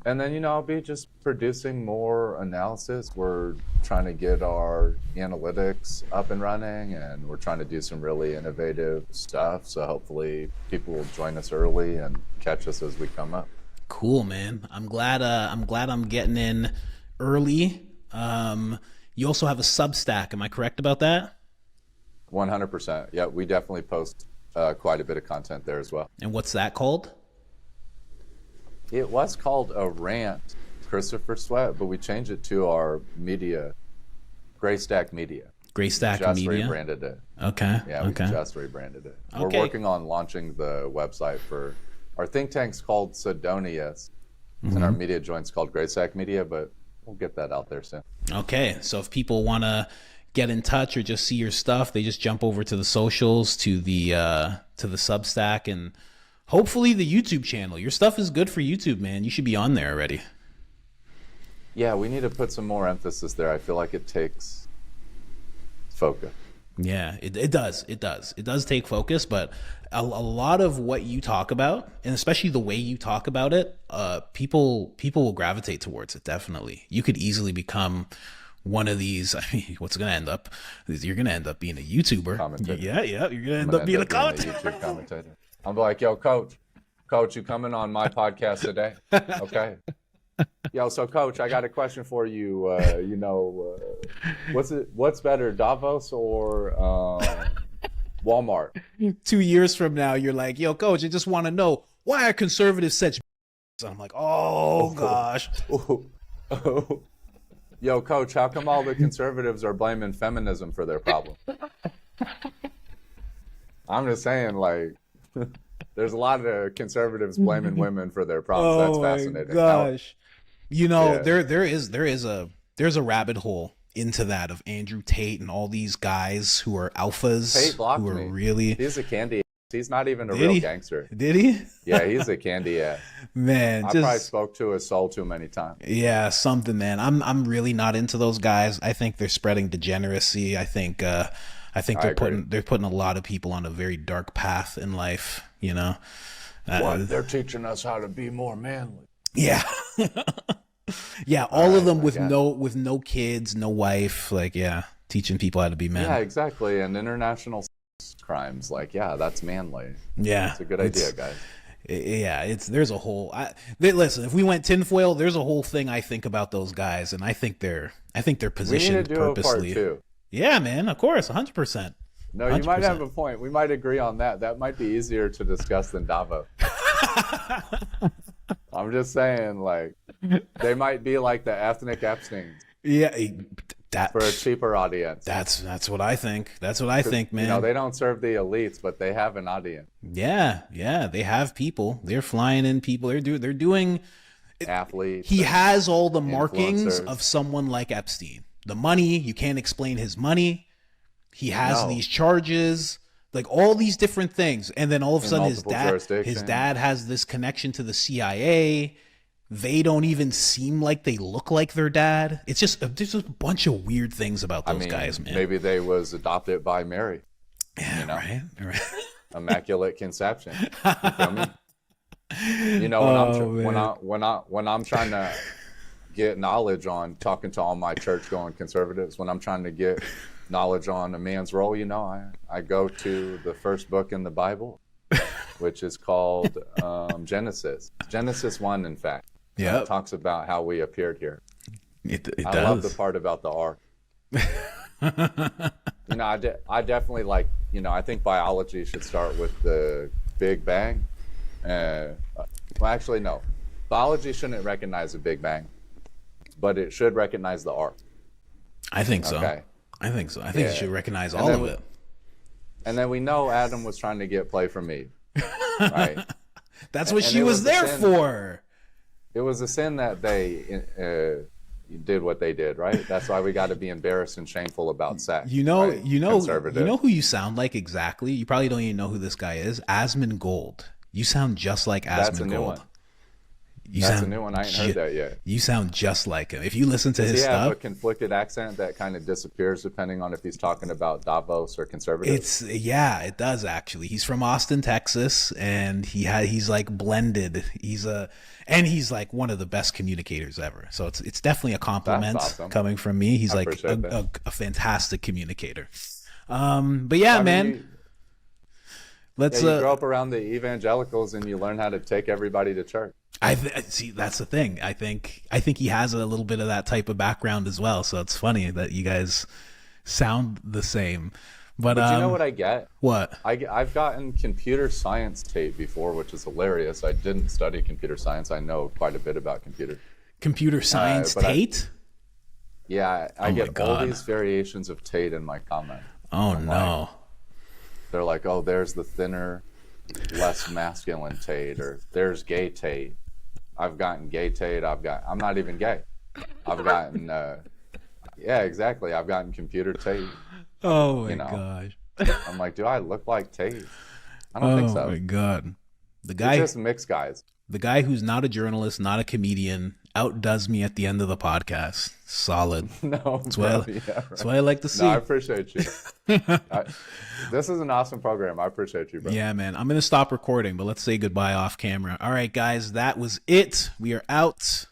And then, I'll be just producing more analysis. We're trying to get our analytics up and running, and we're trying to do some really innovative stuff. So hopefully people will join us early and catch us as we come up.
Cool, man. I'm glad I'm getting in early. You also have a Substack. Am I correct about that?
100%. Yeah, we definitely post quite a bit of content there as well.
And what's that called?
It was called a rant, Christopher Sweat, but we changed it to our media, Graystack Media.
Graystack
just
Media.
Rebranded it.
Okay.
Yeah, we
okay.
just rebranded it.
Okay.
We're working on launching the website for our think tank's called Sidonius, and our media joint's called Graystack Media, but we'll get that out there soon.
Okay, so if people want to get in touch or just see your stuff, they just jump over to the socials, to the Substack, and hopefully the YouTube channel. Your stuff is good for YouTube, man. You should be on there already.
Yeah, we need to put some more emphasis there. I feel like it takes focus.
Yeah, it does. It does take focus, but a lot of what you talk about, and especially the way you talk about it, people will gravitate towards it. Definitely. You could easily become one of these. I mean, what's going to end up is you're going to end up being a YouTuber.
Commentator.
Yeah, you're going to end up being a commentator.
YouTube commentator. I'm like, yo, coach, you coming on my podcast today? Okay. Yo, so coach, I got a question for you. What's better, Davos or Walmart?
2 years from now, you're like, yo, coach, I just want to know, why are conservatives such and I'm like, oh gosh.
Yo, coach, how come all the conservatives are blaming feminism for their problem? I'm just saying, like, there's a lot of conservatives blaming women for their problems. That's fascinating.
Gosh. There's a rabbit hole into that of Andrew Tate and all these guys who are alphas.
Tate blocked
who are
me.
Really,
he's a candy ass. He's not even a real gangster.
Did he?
Yeah, he's a candy ass.
Man,
I probably spoke to his soul too many times.
Yeah, something, man. I'm really not into those guys. I think they're spreading degeneracy. I think they're putting a lot of people on a very dark path in life, you know.
They're teaching us how to be more manly.
Yeah. Yeah, all of them with no kids, no wife, like, yeah, teaching people how to be men.
Yeah, exactly. And international crimes, like, yeah, that's manly.
Yeah.
It's a good idea, guys.
Yeah, there's a whole listen, if we went tinfoil, there's a whole thing I think about those guys, and I think they're positioned
we need to do
purposely.
A part 2.
Yeah, man, of course, 100%.
No, 100%. You might have a point. We might agree on that. That might be easier to discuss than Davos. I'm just saying, like, they might be like the ethnic Epstein.
Yeah,
for a cheaper audience.
That's what I think. That's what I think, man.
You know, they don't serve the elites, but they have an audience.
Yeah, they have people. They're flying in people. They're doing
athletes.
He has all the markings of someone like Epstein. The money, you can't explain his money. He has these charges, like all these different things, and then all of a sudden his dad has this connection to the CIA. They don't even seem like they look like their dad. It's just there's a bunch of weird things about those guys, man.
Maybe they was adopted by Mary.
Yeah,
you know?
right.
Immaculate conception. You feel me? You know, when I'm trying to get knowledge on talking to all my church-going conservatives, when I'm trying to get knowledge on a man's role, you know, I go to the first book in the Bible, which is called Genesis 1, in fact.
Yeah,
it talks about how we appeared here.
It
I
does.
love the part about the ark. You know, I definitely like, you know, I think biology should start with the Big Bang. Well, actually, no. Biology shouldn't recognize the Big Bang, but it should recognize the ark.
I think so. Okay. I think so. I think it should recognize all of it.
And then we know Adam was trying to get play from Eve. Right?
That's what she was there for.
It was a sin that they did what they did, right? That's why we got to be embarrassed and shameful about sex.
You know who you sound like exactly? You probably don't even know who this guy is. Asmund Gold. You sound just like Asmund Gold.
That's a new one. That's a new one. I ain't heard that yet.
You sound just like him. If you listen to his stuff. Does he have
a conflicted accent that kind of disappears depending on if he's talking about Davos or conservatives?
It does actually. He's from Austin, Texas, and he's like blended. He's like one of the best communicators ever. So it's definitely a compliment coming from me. He's like a fantastic communicator. But yeah, man.
You grow up around the evangelicals and you learn how to take everybody to church.
See, that's the thing. I think he has a little bit of that type of background as well. So it's funny that you guys sound the same. But
you know what I get?
What?
I've gotten computer science tape before, which is hilarious. I didn't study computer science. I know quite a bit about
computer science Tate?
I get all these variations of Tate in my comment.
Oh, no.
They're like, oh, there's the thinner, less masculine Tate, or there's gay Tate. I've gotten gay Tate. I'm not even gay. I've gotten, yeah, exactly. I've gotten computer Tate.
Oh my gosh.
I'm like, do I look like Tate? I don't think so.
Oh my God. The guy,
it's just mixed guys.
The guy who's not a journalist, not a comedian, outdoes me at the end of the podcast. Solid.
No,
that's what I like to see.
No, I appreciate you. This is an awesome program. I appreciate you, bro.
Yeah, man. I'm going to stop recording, but let's say goodbye off camera. All right, guys, that was it. We are out.